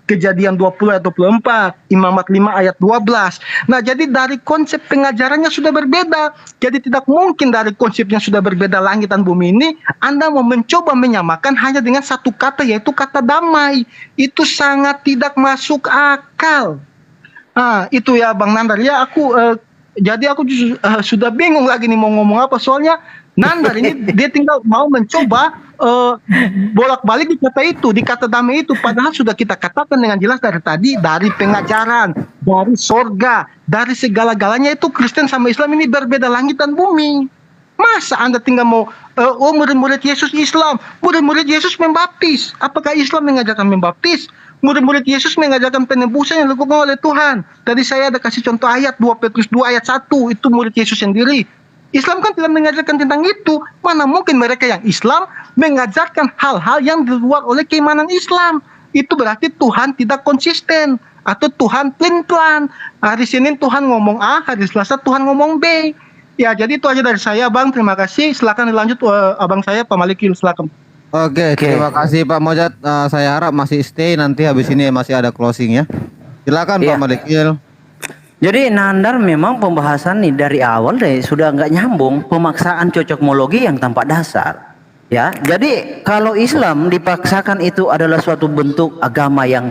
Kejadian 20 ayat 24, Imamat 5 ayat 12. Nah, jadi dari konsep pengajarannya sudah berbeda. Jadi tidak mungkin dari konsepnya sudah berbeda langit dan bumi ini Anda mau mencoba menyamakan hanya dengan satu kata, yaitu kata damai. Itu sangat tidak masuk akal. Itu ya Bang Nandar. Ya jadi aku sudah bingung lagi nih mau ngomong apa, soalnya Nandar ini dia tinggal mau mencoba bolak-balik di kata itu, di kata damai itu, padahal sudah kita katakan dengan jelas dari tadi, dari pengajaran, dari sorga, dari segala-galanya itu Kristen sama Islam ini berbeda langit dan bumi. Masa Anda tinggal mau murid-murid Yesus Islam, murid-murid Yesus membaptis, apakah Islam mengajarkan membaptis? Murid-murid Yesus mengajarkan penebusan yang dilakukan oleh Tuhan. Tadi saya ada kasih contoh ayat 2 Petrus 2 ayat 1, itu murid Yesus sendiri. Islam kan tidak mengajarkan tentang itu. Mana mungkin mereka yang Islam mengajarkan hal-hal yang di luar oleh keimanan Islam. Itu berarti Tuhan tidak konsisten, atau Tuhan pelin-pelan. Hari Senin Tuhan ngomong A, hari Selasa Tuhan ngomong B. Ya, jadi itu aja dari saya, Bang. Terima kasih. Silakan dilanjut abang saya, Pak Malikil. Silakan. Oke, terima kasih Pak Mojat. Saya harap masih stay, nanti habis ini masih ada closing ya. Silakan Pak Malikil. Jadi Nandar memang pembahasan nih dari awal sudah nggak nyambung, pemaksaan cocokmologi yang tanpa dasar. Ya, jadi kalau Islam dipaksakan itu adalah suatu bentuk agama yang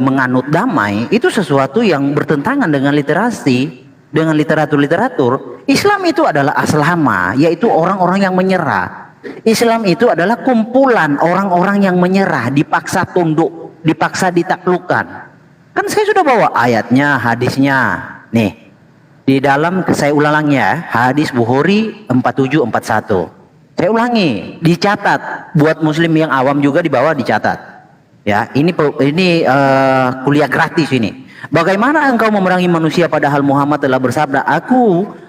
menganut damai, itu sesuatu yang bertentangan dengan literasi, dengan literatur-literatur. Islam itu adalah aslama, yaitu orang-orang yang menyerah. Islam itu adalah kumpulan orang-orang yang menyerah, dipaksa tunduk, dipaksa ditaklukkan. Kan saya sudah bawa ayatnya, hadisnya. Nih, di dalam, saya ulang-ulangnya, hadis Bukhari 4741. Saya ulangi, dicatat, buat muslim yang awam juga di bawah dicatat. Ya, ini kuliah gratis ini. Bagaimana engkau memerangi manusia padahal Muhammad telah bersabda,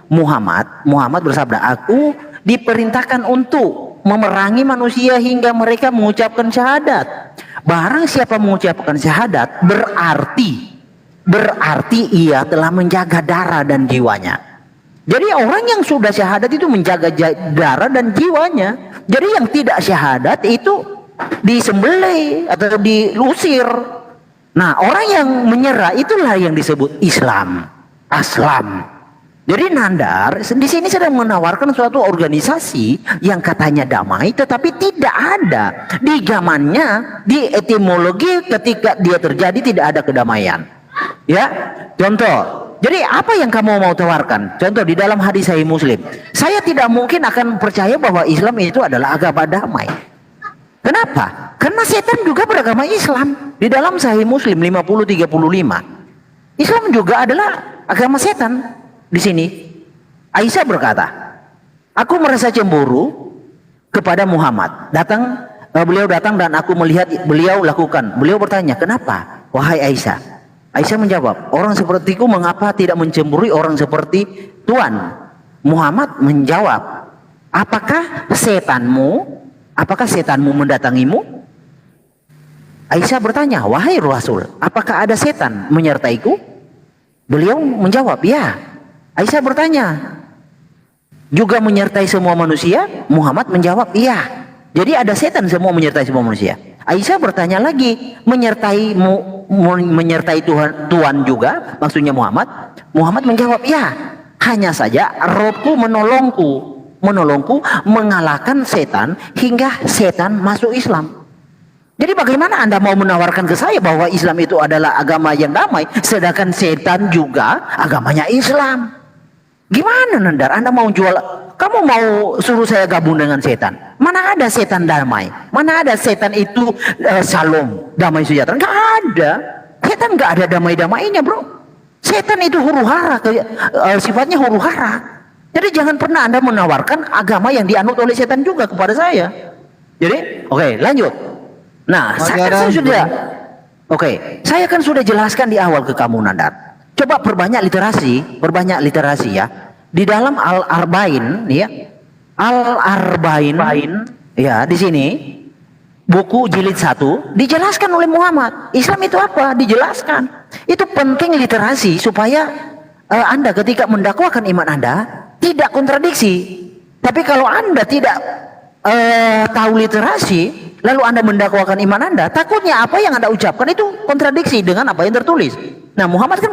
Muhammad bersabda, aku diperintahkan untuk memerangi manusia hingga mereka mengucapkan syahadat. Barang siapa mengucapkan syahadat, berarti ia telah menjaga darah dan jiwanya. Jadi orang yang sudah syahadat itu menjaga darah dan jiwanya. Jadi yang tidak syahadat itu disembelih atau diusir. Nah, orang yang menyerah itulah yang disebut Islam, Aslam. Jadi Nandar di sini sedang menawarkan suatu organisasi yang katanya damai, tetapi tidak ada di zamannya, di etimologi ketika dia terjadi tidak ada kedamaian. Ya, contoh. Jadi apa yang kamu mau tawarkan? Contoh di dalam hadis Sahih Muslim, saya tidak mungkin akan percaya bahwa Islam itu adalah agama damai. Kenapa? Karena setan juga beragama Islam. Di dalam Sahih Muslim 50:35, Islam juga adalah agama setan. Di sini Aisyah berkata, aku merasa cemburu kepada Muhammad. Datang Beliau datang dan aku melihat beliau lakukan. Beliau bertanya, kenapa? Wahai Aisyah. Aisyah menjawab, orang sepertiku mengapa tidak mencemburui orang seperti Tuan? Muhammad menjawab, apakah setanmu mendatangimu? Aisyah bertanya, wahai Rasul, apakah ada setan menyertaiku? Beliau menjawab, ya. Aisyah bertanya, juga menyertai semua manusia? Muhammad menjawab, iya. Jadi ada setan semua menyertai semua manusia. Aisyah bertanya lagi, menyertai Tuhan juga, maksudnya Muhammad? Muhammad menjawab, ya. Hanya saja Robku menolongku mengalahkan setan hingga setan masuk Islam. Jadi bagaimana Anda mau menawarkan ke saya bahwa Islam itu adalah agama yang damai, sedangkan setan juga agamanya Islam? Gimana Nandar? Anda mau jual, kamu mau suruh saya gabung dengan setan? Mana ada setan damai? Mana ada setan itu salam, damai sejahtera? Nggak ada. Setan nggak ada damai-damainya, bro. Setan itu huru hara, sifatnya huru hara. Jadi jangan pernah Anda menawarkan agama yang dianut oleh setan juga kepada saya. Jadi, oke, lanjut. Nah, saya kan sudah jelaskan di awal ke kamu, Nandar. Coba perbanyak literasi ya. Di dalam Al-Arba'in ya. Al-Arba'in ya, di sini buku jilid 1 dijelaskan oleh Muhammad. Islam itu apa? Dijelaskan. Itu penting literasi supaya Anda ketika mendakwakan iman Anda tidak kontradiksi. Tapi kalau Anda tidak tahu literasi, lalu Anda mendakwakan iman Anda, takutnya apa yang Anda ucapkan itu kontradiksi dengan apa yang tertulis. Nah, Muhammad kan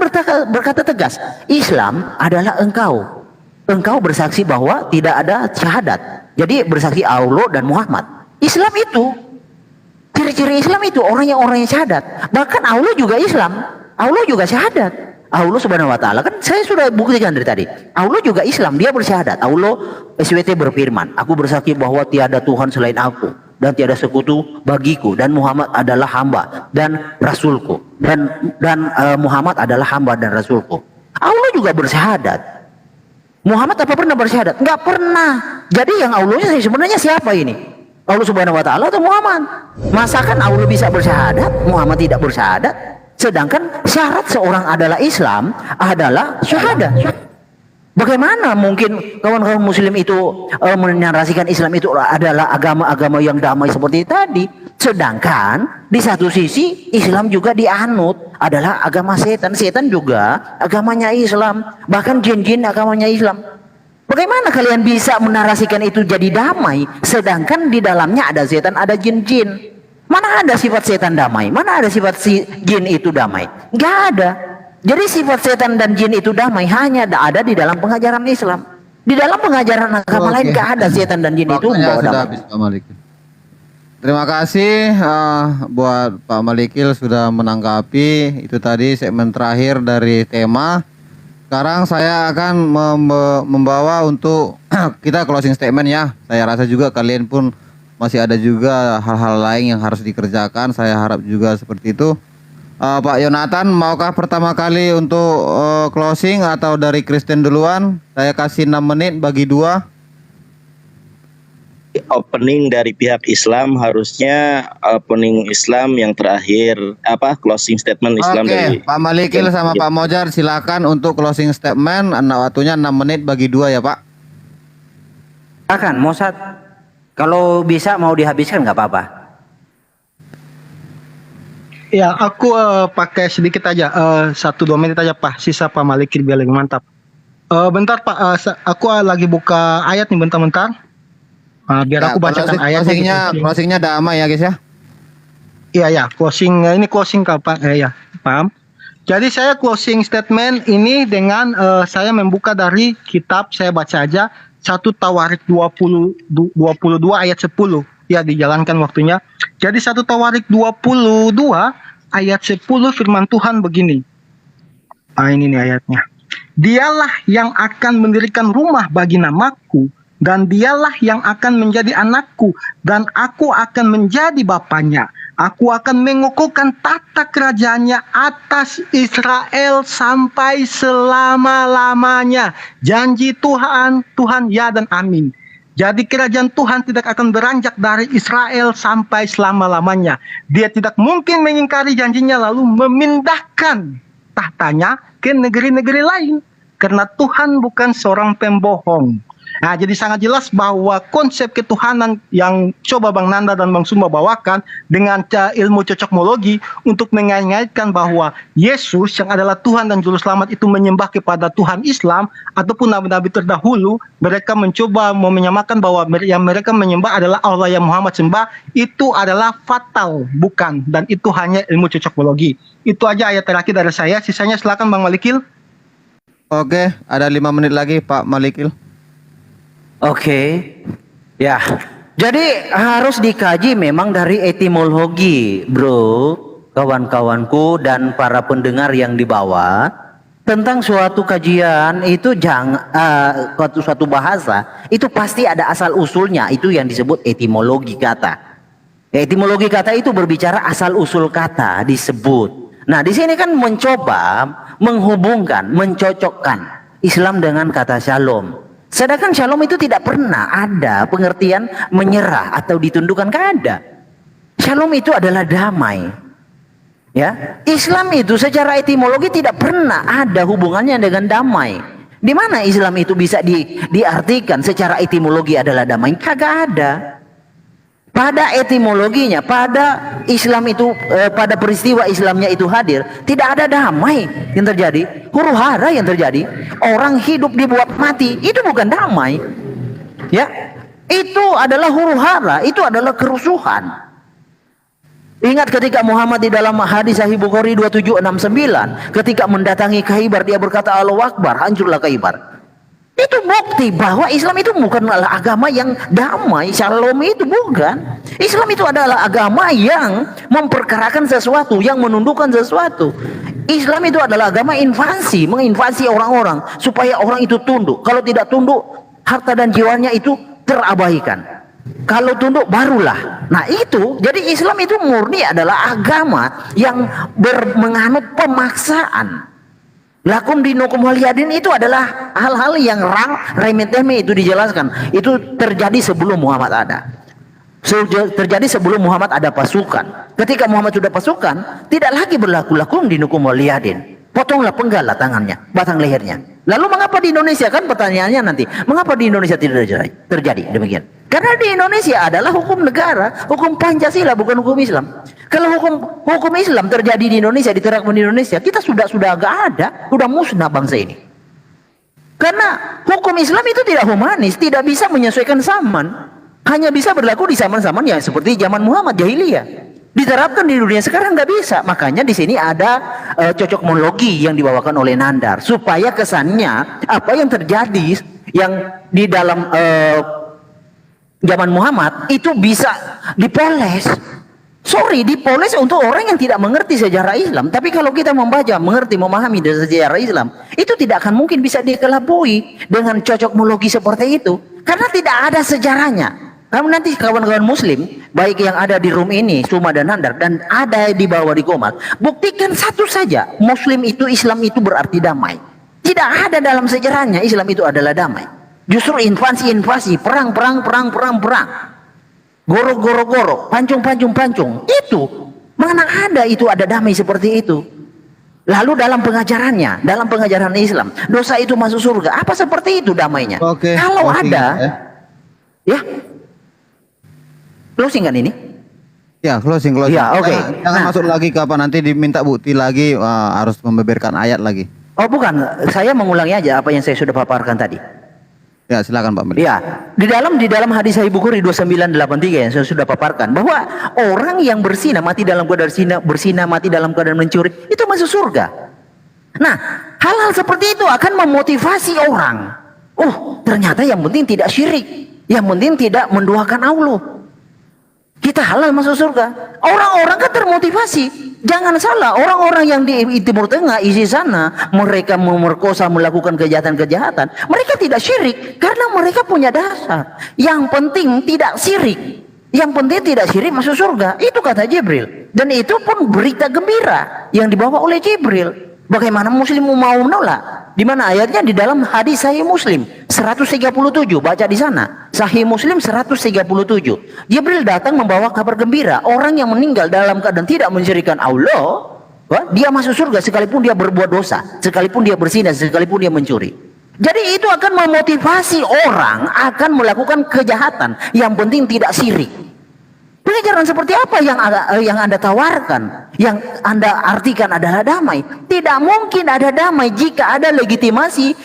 berkata tegas, Islam adalah engkau. Engkau bersaksi bahwa tidak ada syahadat. Jadi bersaksi Allah dan Muhammad. Islam itu, ciri-ciri Islam itu orang yang syahadat. Bahkan Allah juga Islam. Allah juga syahadat. Allah Subhanahu wa taala, kan saya sudah buktikan dari tadi. Allah juga Islam, dia bersyahadat. Allah SWT berfirman, aku bersaksi bahwa tiada Tuhan selain aku dan tiada sekutu bagiku, dan Muhammad adalah hamba dan rasulku, dan Muhammad adalah hamba dan rasulku. Allah juga bersyahadat. Muhammad apa pernah bersyahadat? Enggak pernah. Jadi yang Allahnya sebenarnya siapa ini? Allah Subhanahu wa taala atau Muhammad? Masakan Allah bisa bersyahadat, Muhammad tidak bersyahadat? Sedangkan syarat seorang adalah Islam adalah syahadat. Bagaimana mungkin kawan-kawan muslim itu menarasikan Islam itu adalah agama-agama yang damai seperti tadi, sedangkan di satu sisi Islam juga dianut adalah agama setan. Setan juga agamanya Islam, bahkan jin-jin agamanya Islam. Bagaimana kalian bisa menarasikan itu jadi damai, sedangkan di dalamnya ada setan, ada jin-jin? Mana ada sifat setan damai? Mana ada sifat jin itu damai? Nggak ada. Jadi sifat setan dan jin itu damai hanya ada di dalam pengajaran Islam. Di dalam pengajaran agama lain nggak ada setan dan jin itu membawa damai. Habis, Pak Malikil. Terima kasih buat Pak Malikil sudah menanggapi itu tadi segmen terakhir dari tema. Sekarang saya akan membawa untuk kita closing statement ya. Saya rasa juga kalian pun masih ada juga hal-hal lain yang harus dikerjakan. Saya harap juga seperti itu. Pak Yonatan, maukah pertama kali untuk closing atau dari Kristen duluan? Saya kasih 6 menit bagi 2. Opening dari pihak Islam harusnya opening Islam yang terakhir closing statement Islam dari Pak Malikil sama Pak Mojar silakan untuk closing statement. Waktunya 6 menit bagi 2 ya Pak. Silakan Mosad. Kalau bisa mau dihabiskan nggak apa-apa. Ya, aku pakai sedikit aja, 1-2 menit aja Pak. Sisa Pak Malikil biar lebih mantap. Bentar Pak, aku lagi buka ayat nih bentar-bentar. Biar aku bacakan ayatnya. Closingnya damai ya guys ya. Iya ya, closing ini closing kapan? Ya, paham. Jadi saya closing statement ini dengan saya membuka dari kitab, saya baca aja 1 Tawarik 22 ayat 10. Ya, dijalankan waktunya. Jadi 1 Tawarik 22 ayat 10 firman Tuhan begini. Ini nih ayatnya. Dialah yang akan mendirikan rumah bagi namaku, dan dialah yang akan menjadi anakku, dan aku akan menjadi bapaknya. Aku akan mengukuhkan tata kerajaannya atas Israel sampai selama-lamanya. Janji Tuhan, ya dan amin. Jadi kerajaan Tuhan tidak akan beranjak dari Israel sampai selama-lamanya. Dia tidak mungkin mengingkari janjinya lalu memindahkan tahtanya ke negeri-negeri lain. Karena Tuhan bukan seorang pembohong. Nah, jadi sangat jelas bahwa konsep ketuhanan yang coba Bang Nanda dan Bang Sumba bawakan dengan ilmu cocokmologi untuk mengait-ngaitkan bahwa Yesus yang adalah Tuhan dan Juru Selamat itu menyembah kepada Tuhan Islam ataupun nabi-nabi terdahulu, mereka mencoba menyamakan bahwa yang mereka menyembah adalah Allah yang Muhammad sembah, itu adalah fatal, bukan, dan itu hanya ilmu cocokmologi. Itu aja ayat terakhir dari saya, sisanya silakan Bang Malikil. Oke, ada 5 menit lagi Pak Malikil. Oke, ya. Jadi harus dikaji memang dari etimologi, bro, kawan-kawanku dan para pendengar yang di bawah, tentang suatu kajian itu suatu bahasa itu pasti ada asal usulnya, itu yang disebut etimologi kata. Etimologi kata itu berbicara asal usul kata disebut. Nah, di sini kan mencoba menghubungkan, mencocokkan Islam dengan kata shalom. Sedangkan shalom itu tidak pernah ada pengertian menyerah atau ditundukkan, kan ada. Shalom itu adalah damai. Ya, Islam itu secara etimologi tidak pernah ada hubungannya dengan damai. Di mana Islam itu bisa diartikan secara etimologi adalah damai? Kagak ada. Pada etimologinya, pada Islam itu, pada peristiwa Islamnya itu hadir, tidak ada damai yang terjadi, huru hara yang terjadi, orang hidup dibuat mati, itu bukan damai. Ya, itu adalah huru hara, itu adalah kerusuhan. Ingat ketika Muhammad di dalam hadis Sahih Bukhari 2769, ketika mendatangi Khaybar, dia berkata Allahu Akbar, hancurlah Khaybar. Itu bukti bahwa Islam itu bukanlah agama yang damai, shalom itu bukan. Islam itu adalah agama yang memperkarakan sesuatu, yang menundukkan sesuatu. Islam itu adalah agama invasi, menginvasi orang-orang supaya orang itu tunduk. Kalau tidak tunduk, harta dan jiwanya itu terabaikan. Kalau tunduk barulah. Nah itu, jadi Islam itu murni adalah agama yang menganut pemaksaan. Lakum dinukum waliyadin itu adalah hal-hal yang remeh-temeh itu dijelaskan. Itu terjadi sebelum Muhammad ada. Terjadi sebelum Muhammad ada pasukan. Ketika Muhammad sudah pasukan, tidak lagi berlaku lakum dinukum waliyadin. Potonglah penggallah tangannya, batang lehernya. Lalu mengapa di Indonesia, kan pertanyaannya nanti, mengapa di Indonesia tidak terjadi demikian? Karena di Indonesia adalah hukum negara, hukum Pancasila, bukan hukum Islam. Kalau hukum Islam terjadi di Indonesia, diterapkan di Indonesia, kita sudah agak ada, sudah musnah bangsa ini. Karena hukum Islam itu tidak humanis, tidak bisa menyesuaikan zaman, hanya bisa berlaku di zaman-zaman yang seperti zaman Muhammad jahiliyah. Diterapkan di dunia sekarang nggak bisa. Makanya di sini ada cocokmologi yang dibawakan oleh Nandar supaya kesannya apa yang terjadi yang di dalam zaman Muhammad itu bisa dipoles. Sorry, dipoles untuk orang yang tidak mengerti sejarah Islam. Tapi kalau kita membaca, mengerti, memahami dari sejarah Islam, itu tidak akan mungkin bisa dikelabui dengan cocokmologi seperti itu, karena tidak ada sejarahnya. Kamu nanti kawan-kawan muslim, baik yang ada di room ini, Suma dan Nandar, dan ada di bawah di Komal, buktikan satu saja, muslim itu, Islam itu berarti damai. Tidak ada dalam sejarahnya Islam itu adalah damai. Justru invasi, perang. Goro, pancung. Itu, mana ada itu ada damai seperti itu. Lalu dalam pengajarannya, dalam pengajaran Islam, dosa itu masuk surga. Apa seperti itu damainya? Oke, kalau ada, ya. Closing kan ini? Ya, closing. Ya, oke. Jangan masuk lagi ke apa, nanti diminta bukti lagi, harus membeberkan ayat lagi. Oh bukan, saya mengulangi aja apa yang saya sudah paparkan tadi. Ya, silakan Pak Meli. Ya, di dalam hadis Sahih Bukhari 2983 yang saya sudah paparkan bahwa orang yang berzina mati dalam keadaan mati dalam keadaan mencuri itu masuk surga. Nah, hal-hal seperti itu akan memotivasi orang. Oh, ternyata yang penting tidak syirik, yang penting tidak menduakan Allah. Kita halal masuk surga. Orang-orang kan termotivasi. Jangan salah, orang-orang yang di Timur Tengah, isi sana, mereka memerkosa, melakukan kejahatan-kejahatan, mereka tidak syirik karena mereka punya dasar. Yang penting tidak syirik. Yang penting tidak syirik masuk surga. Itu kata Jibril. Dan itu pun berita gembira yang dibawa oleh Jibril. Bagaimana muslim mau menolak? Di mana ayatnya? Di dalam hadis Sahih Muslim 137, baca di sana. Sahih Muslim 137. Jibril datang membawa kabar gembira, orang yang meninggal dalam keadaan tidak mensyirikan Allah, dia masuk surga sekalipun dia berbuat dosa, sekalipun dia berzina, sekalipun dia mencuri. Jadi itu akan memotivasi orang akan melakukan kejahatan. Yang penting tidak syirik. Pengajaran seperti apa yang Anda tawarkan? Yang Anda artikan adalah damai. Tidak mungkin ada damai jika ada legitimasi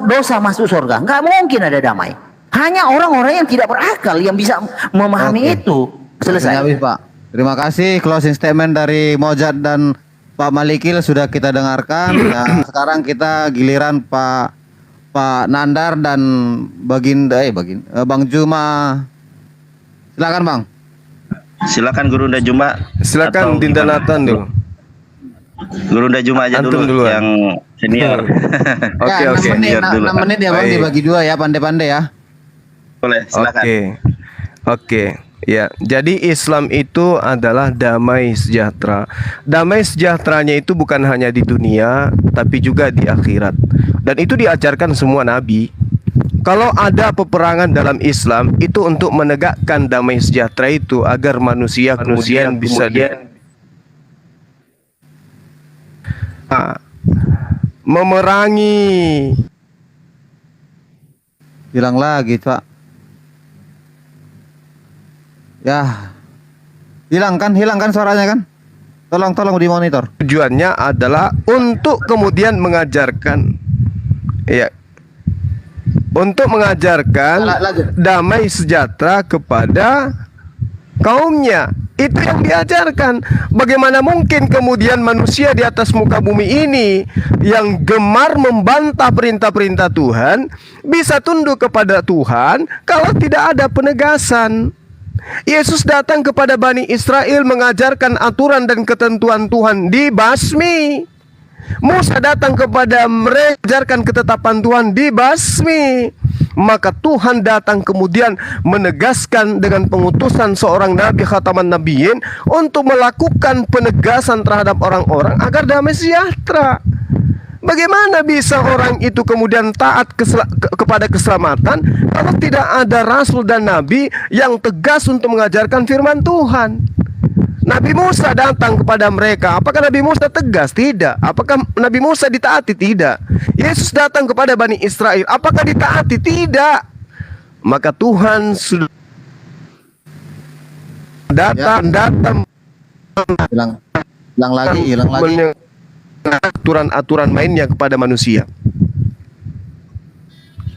dosa masuk surga. Nggak mungkin ada damai. Hanya orang-orang yang tidak berakal yang bisa memahami itu. Selesai. Habis, Pak. Terima kasih closing statement dari Mojad dan Pak Malikil sudah kita dengarkan. Nah, sekarang kita giliran Pak Nandar dan Bang Juma. Silakan, Bang. Silakan Guru Nda Juma. Silakan Dinda Nathan dulu. Guru Nda Juma aja Antum dulu duluan. yang senior. Oke, Ya, oke. 6 menit ya, Bang, Baik. dibagi 2 ya, pandai-pandai ya. Boleh, silakan. Oke. Ya, jadi Islam itu adalah damai sejahtera. Damai sejahteranya itu bukan hanya di dunia, tapi juga di akhirat. Dan itu diajarkan semua nabi. Kalau ada peperangan dalam Islam itu untuk menegakkan damai sejahtera itu agar manusia kemudian bisa memerangi. Hilang lagi, Pak. Ya. Hilang kan suaranya kan? Tolong dimonitor. Tujuannya adalah untuk kemudian mengajarkan untuk mengajarkan damai sejahtera kepada kaumnya. Itu yang diajarkan. Bagaimana mungkin kemudian manusia di atas muka bumi ini yang gemar membantah perintah-perintah Tuhan bisa tunduk kepada Tuhan kalau tidak ada penegasan. Yesus datang kepada Bani Israel mengajarkan aturan dan ketentuan Tuhan, dibasmi. Musa datang kepada mereka mengajarkan ketetapan Tuhan, dibasmi. Maka Tuhan datang kemudian menegaskan dengan pengutusan seorang nabi khataman nabiyyin untuk melakukan penegasan terhadap orang-orang agar damai sejahtera. Bagaimana bisa orang itu kemudian taat kepada keselamatan kalau tidak ada rasul dan nabi yang tegas untuk mengajarkan firman Tuhan? Nabi Musa datang kepada mereka. Apakah Nabi Musa tegas? Tidak. Apakah Nabi Musa ditaati? Tidak. Yesus datang kepada Bani Israel. Apakah ditaati? Tidak. Maka Tuhan sudah datang Hilang lagi. aturan-aturan mainnya kepada manusia.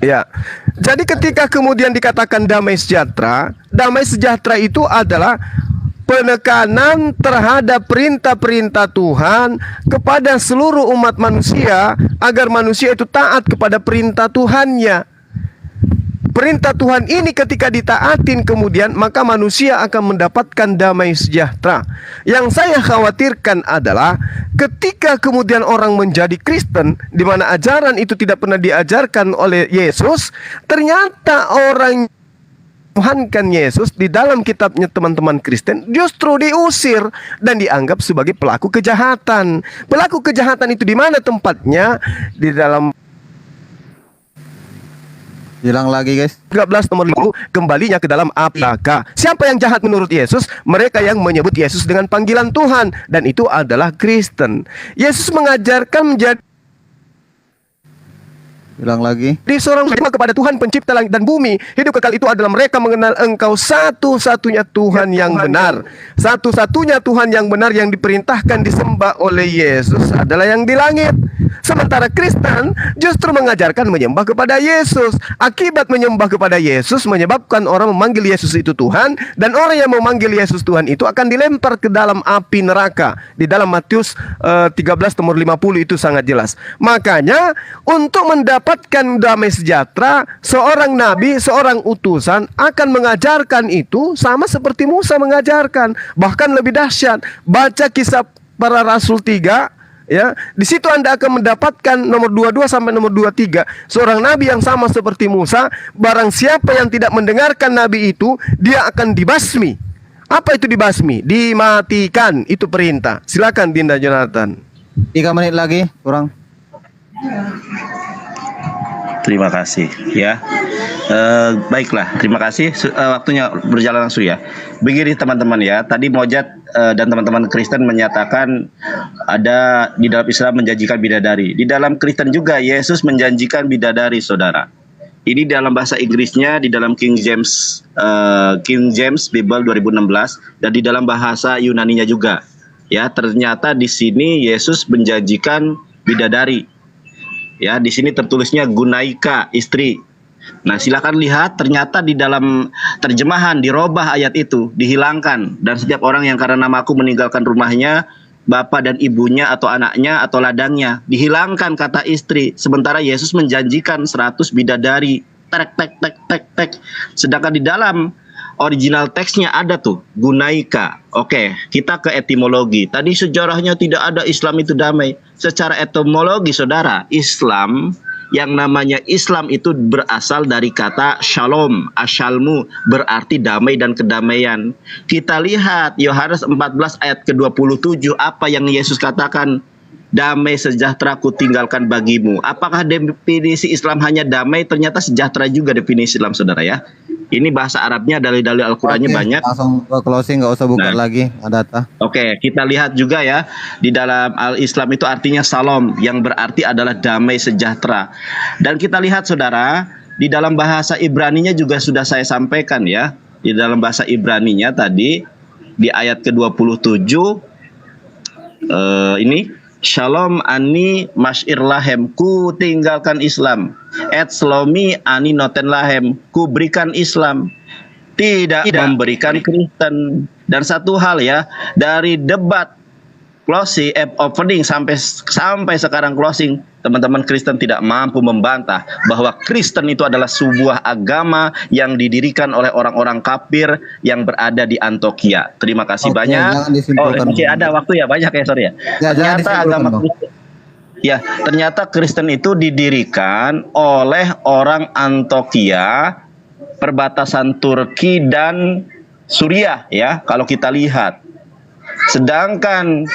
Ya. Jadi ketika kemudian dikatakan damai sejahtera itu adalah penekanan terhadap perintah-perintah Tuhan kepada seluruh umat manusia agar manusia itu taat kepada perintah Tuhannya. Perintah Tuhan ini ketika ditaatin kemudian maka manusia akan mendapatkan damai sejahtera. Yang saya khawatirkan adalah ketika kemudian orang menjadi Kristen di mana ajaran itu tidak pernah diajarkan oleh Yesus, ternyata orang Tuhankan Yesus di dalam kitabnya teman-teman Kristen justru diusir dan dianggap sebagai pelaku kejahatan. Pelaku kejahatan itu di mana tempatnya? Di dalam Hilang lagi, guys. 13 nomor 50, kembalinya ke dalam api neraka. Siapa yang jahat menurut Yesus? Mereka yang menyebut Yesus dengan panggilan Tuhan, dan itu adalah Kristen. Yesus mengajarkan menjadi Hilang lagi. di seorang beriman kepada Tuhan pencipta langit dan bumi. Hidup kekal itu adalah mereka mengenal Engkau satu-satunya Tuhan yang benar. Satu-satunya Tuhan yang benar yang diperintahkan disembah oleh Yesus adalah yang di langit. Sementara Kristen justru mengajarkan menyembah kepada Yesus. Akibat menyembah kepada Yesus menyebabkan orang memanggil Yesus itu Tuhan, dan orang yang memanggil Yesus Tuhan itu akan dilempar ke dalam api neraka. Di dalam Matius 13 nomor 50 itu sangat jelas. Makanya untuk mendapatkan damai sejahtera, seorang nabi, seorang utusan akan mengajarkan itu sama seperti Musa mengajarkan. Bahkan lebih dahsyat. Baca kisah para rasul 3. Ya, di situ Anda akan mendapatkan nomor 22 sampai nomor 23. Seorang nabi yang sama seperti Musa, barang siapa yang tidak mendengarkan nabi itu, dia akan dibasmi. Apa itu dibasmi? Dimatikan, itu perintah. Silakan Dinda Jonathan. 3 menit lagi, kurang. Terima kasih ya. Baiklah, terima kasih. Waktunya berjalan langsung ya. Begini teman-teman ya, tadi Mojat dan teman-teman Kristen menyatakan ada di dalam Islam menjanjikan bidadari. Di dalam Kristen juga Yesus menjanjikan bidadari, saudara. Ini dalam bahasa Inggrisnya di dalam King James Bible 2016 dan di dalam bahasa Yunaninya juga. Ya, ternyata di sini Yesus menjanjikan bidadari. Ya, di sini tertulisnya Gunaika, istri. Nah, silakan lihat, ternyata di dalam terjemahan dirobah ayat itu, dihilangkan. Dan setiap orang yang karena namaku meninggalkan rumahnya, bapak dan ibunya atau anaknya atau ladangnya, dihilangkan kata istri. Sementara Yesus menjanjikan 100 bidadari. Tek. Sedangkan di dalam original teksnya ada tuh Gunaika. Oke, kita ke etimologi. Tadi sejarahnya tidak ada Islam itu damai. Secara etimologi, saudara, Islam yang namanya Islam itu berasal dari kata shalom, asyalmu, berarti damai dan kedamaian. Kita lihat Yohanes 14 ayat ke-27, apa yang Yesus katakan? Damai sejahtera ku tinggalkan bagimu. Apakah definisi Islam hanya damai? Ternyata sejahtera juga definisi Islam, saudara ya. Ini bahasa Arabnya, dalil-dalil Al-Qurannya banyak. Langsung ke closing, nggak usah buka lagi data. Oke, kita lihat juga ya, di dalam Al-Islam itu artinya salam, yang berarti adalah damai sejahtera. Dan kita lihat, saudara, di dalam bahasa Ibraninya juga sudah saya sampaikan ya. Di dalam bahasa Ibraninya tadi, di ayat ke-27, ini, Shalom ani masyir lahem, ku tinggalkan Islam. Et slomi ani noten lahem, ku berikan Islam. Tidak memberikan Kristen. Dan satu hal ya, dari debat closing, opening sampai sekarang closing, teman-teman Kristen tidak mampu membantah bahwa Kristen itu adalah sebuah agama yang didirikan oleh orang-orang kafir yang berada di Antioquia. Terima kasih banyak. Masih ada waktu ya, banyak ya, sorry ya. Ternyata agama Kristen, ya, ternyata Kristen itu didirikan oleh orang Antioquia, perbatasan Turki dan Suriah ya, kalau kita lihat. Sedangkan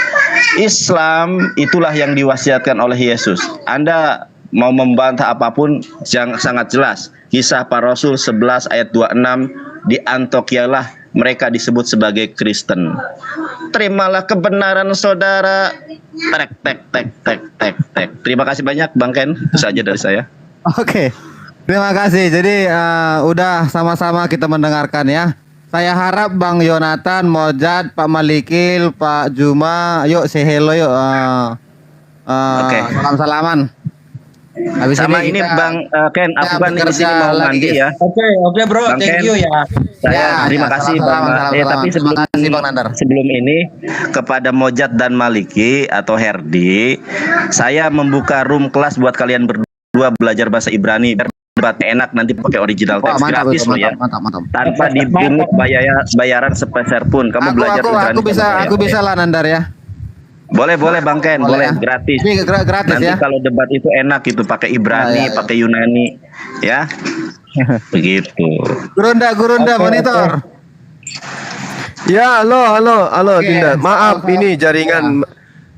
Islam itulah yang diwasiatkan oleh Yesus. Anda mau membantah apapun, sangat jelas. Kisah para Rasul 11 ayat 26, di Antioquia lah mereka disebut sebagai Kristen. Terimalah kebenaran, saudara. Tek. Terima kasih banyak, Bang Ken. Itu saja dari saya. Oke. Terima kasih. Jadi udah sama-sama kita mendengarkan ya. Saya harap Bang Yonatan, Mojat, Pak Malikil, Pak Juma, yuk say hello yuk. Salam-salaman. Habis sama ini Bang Ken, aku kan di sini mau mandi ya. Oke bro, Bang thank Ken, you ya. Terima kasih Bang. Tapi sebelum ini kepada Mojat dan Maliki atau Herdi, saya membuka room kelas buat kalian berdua belajar bahasa Ibrani. Debat enak, nanti pakai original teks gratis loh ya. Mantap. Tanpa dibungut bayaran sepeser pun. Kamu belajar Ibrani. Aku bisa lah Nandar ya. Boleh Bang Ken, boleh gratis. Ini gratis nanti ya. kalau debat itu enak gitu, pakai Ibrani, pakai Yunani ya. Begitu. Gurunda monitor. Ya, halo Dinda. Maaf ini jaringan.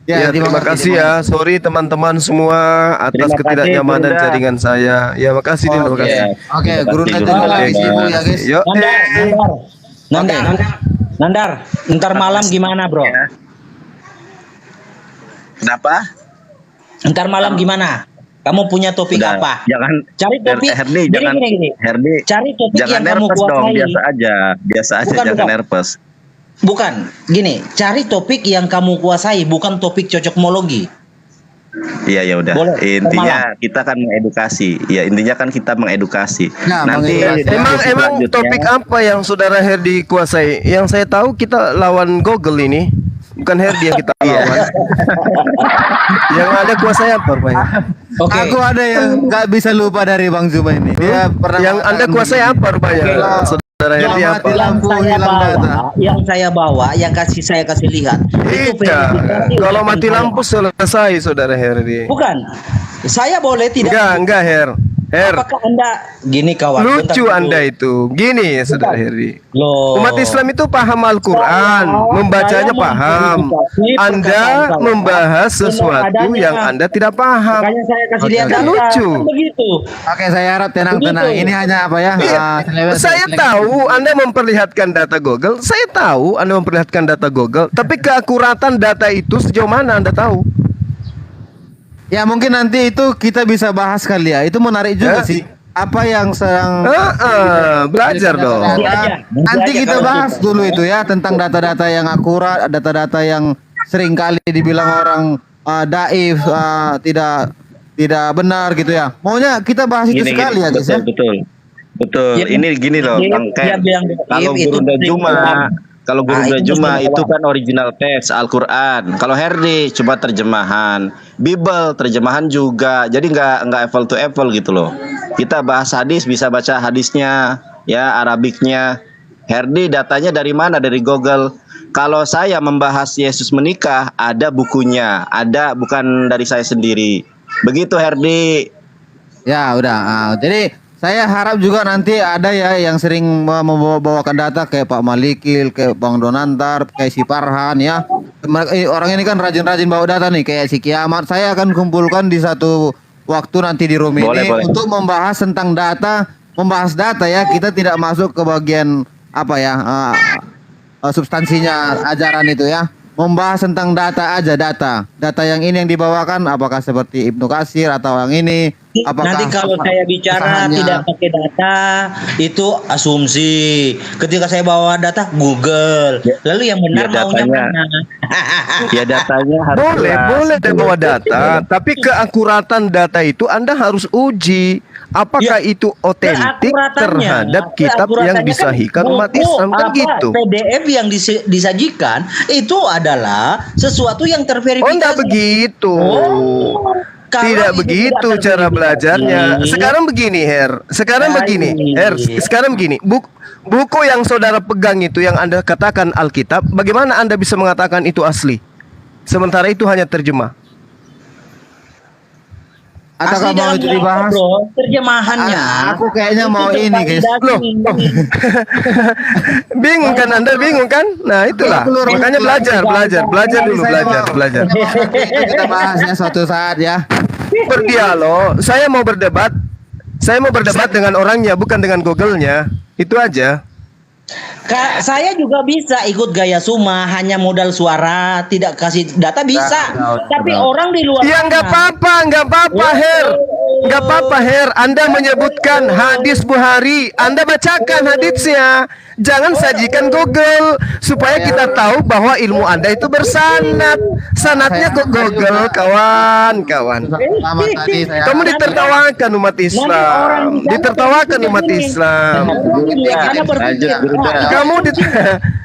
Ya, terima kasih ya. Sorry teman-teman semua atas ketidaknyamanan jaringan saya. Ya, makasih Dinda, makasih. Oke, Gurunda terima kasih Bu ya guys. Yuk. Nandar, ntar malam gimana bro? Kenapa? Ntar malam gimana? Kamu punya topik apa? Jangan cari topik. Herdi, Herdi. Cari topik jangan yang kamu kuasai. Dong, biasa aja, jangan nervous. Bukan, gini, cari topik yang kamu kuasai, bukan topik cocokmologi. Iya ya udah. Intinya kita kan mengedukasi. Ya intinya kan kita mengedukasi. Nah, nanti emang topik apa yang saudara Herdi kuasai? Yang saya tahu kita lawan Google ini. Bukan Herdi yang kita lawan. Yang ada kuasai apa rupanya? Aku ada yang nggak bisa lupa dari Bang Zuma ini. Dia pernah yang Anda kuasai apa rupanya? Saudara Herdi apa? Yang saya bawa, yang saya kasih lihat. Kalau mati lampu selesai saudara Herdi. Bukan. Saya boleh tidak? Enggak Her. Her, Apakah Anda gini kawan? bentar lucu dulu. Anda itu. Gini, Saudara Herdi. Loh. Umat Islam itu paham Al-Quran, membacanya paham. Anda membahas sesuatu yang Anda tidak paham. Makanya saya kasih lihat Kan data. lucu. Kan begitu. Oke, saya harap tenang-tenang. Begitu. Ini hanya apa ya? Iya, saya tahu Anda memperlihatkan data Google. Saya tahu Anda memperlihatkan data Google. Tapi keakuratan data itu sejauh mana Anda tahu? Ya mungkin nanti itu kita bisa bahas kali ya. Itu menarik juga sih. Apa yang sedang belajar dong. Nanti kita bahas dulu itu ya tentang data-data yang akurat, data-data yang sering kali dibilang orang daif, tidak benar gitu ya. Maunya kita bahas itu sekali ya guys ya. Betul. Ini gini loh, Bang Ken. Kalau Gurunda Juma itu kan original teks Al-Quran. Kalau Herdi cuma terjemahan. Bible terjemahan juga. Jadi nggak apple to apple gitu loh. Kita bahas hadis bisa baca hadisnya, ya Arabiknya. Herdi datanya dari mana? Dari Google. Kalau saya membahas Yesus menikah, ada bukunya, ada bukan dari saya sendiri. Begitu Herdi. Ya udah. Jadi saya harap juga nanti ada ya yang sering membawakan data kayak Pak Malikil, kayak Bang Donantar, kayak si Farhan ya. Orang ini kan rajin-rajin bawa data nih kayak si Kiamat. Saya akan kumpulkan di satu waktu nanti di room ini untuk membahas tentang data, membahas data ya. Kita tidak masuk ke bagian apa ya substansinya ajaran itu ya. Membahas tentang data aja, data yang ini yang dibawakan apakah seperti Ibnu Katsir atau yang ini. Apakah Nanti kalau saya bicara tidak pakai data itu asumsi. Ketika saya bawa data Google. Lalu yang benar maunya mana? Ya datanya harus Boleh bawa data, tapi keakuratan data itu Anda harus uji. Apakah itu otentik terhadap kitab yang disahihkan umat Islam kan gitu. PDF yang disajikan itu adalah sesuatu yang terverifikasi. Oh, enggak begitu. Tidak begitu cara belajarnya. Sekarang begini, Sekarang begini. Buku yang saudara pegang itu yang Anda katakan Alkitab, bagaimana Anda bisa mengatakan itu asli? Sementara itu hanya terjemah. Atau mau itu dibahas? Terjemahannya. Aku kayaknya mau ini guys. Loh. Bingung kan Anda, bingung kan? Nah, itulah. Makanya belajar dulu. Kita bahasnya suatu saat ya. Berdialog. Saya mau berdebat dengan orangnya, bukan dengan Google-nya. Itu aja. Kak, saya juga bisa ikut gaya Suma, hanya modal suara, tidak kasih data bisa. Tapi orang di luar ya nggak apa-apa, Her. Anda menyebutkan hadis Bukhari, Anda bacakan hadisnya. Jangan sajikan Google supaya kita tahu bahwa ilmu Anda itu bersanad. Sanadnya ke Google, kawan. Kamu ditertawakan umat Islam.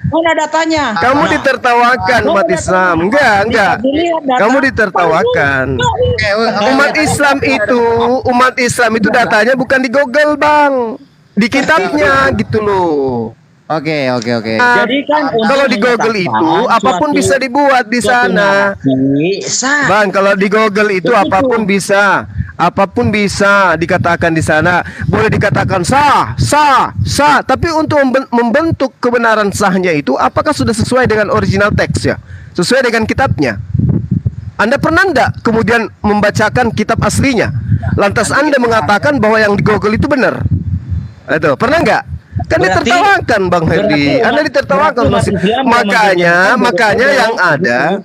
Mana datanya? Kamu ditertawakan umat Islam. Enggak. Kamu ditertawakan. Umat Islam itu datanya bukan di Google, Bang. Di kitabnya gitu loh. Oke. Jadi kan kalau di Google itu apapun bisa dibuat di sana. Bang, kalau di Google itu apapun bisa dikatakan di sana. Boleh dikatakan sah. Tapi untuk membentuk kebenaran sahnya itu apakah sudah sesuai dengan original teksnya? Sesuai dengan kitabnya? Anda pernah enggak kemudian membacakan kitab aslinya? Lantas Anda mengatakan bahwa yang di Google itu benar? Itu pernah enggak? Kan ditertawakan Bang Herdi. Anda ditertawakan masih. Makanya yang ada.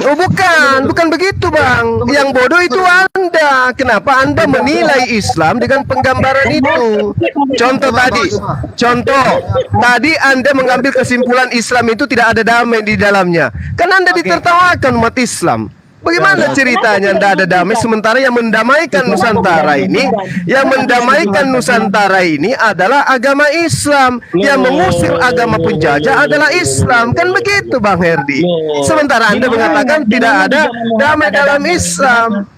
Oh bukan begitu Bang. Yang bodoh itu Anda. Kenapa Anda menilai Islam dengan penggambaran itu? Contoh tadi Anda mengambil kesimpulan Islam itu tidak ada damai di dalamnya. Kan Anda ditertawakan umat Islam. Bagaimana ceritanya tidak ada damai sementara yang mendamaikan Nusantara ini adalah agama Islam, yang mengusir agama penjajah adalah Islam, kan begitu Bang Herdi. Sementara Anda mengatakan tidak ada damai dalam Islam.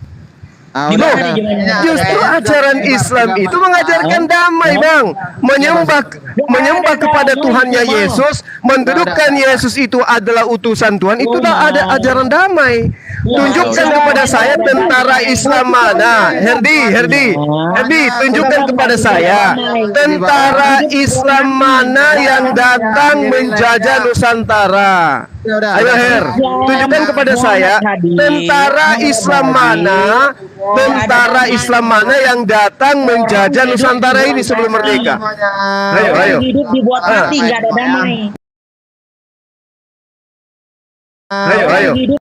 Udah. Justru ajaran Islam itu mengajarkan damai, Bang. Menyembah kepada Tuhannya Yesus, mendudukkan Yesus itu adalah utusan Tuhan, itu ada ajaran damai. Tunjukkan kepada saya tentara Islam mana, Herdi, tunjukkan kepada saya tentara Islam mana yang datang menjajah Nusantara. Ayo Her, tunjukkan kepada saya tentara Islam mana yang datang menjajah Nusantara ini sebelum merdeka. Ayo. Hidup dibuat mati, nggak ada damai. Ayo.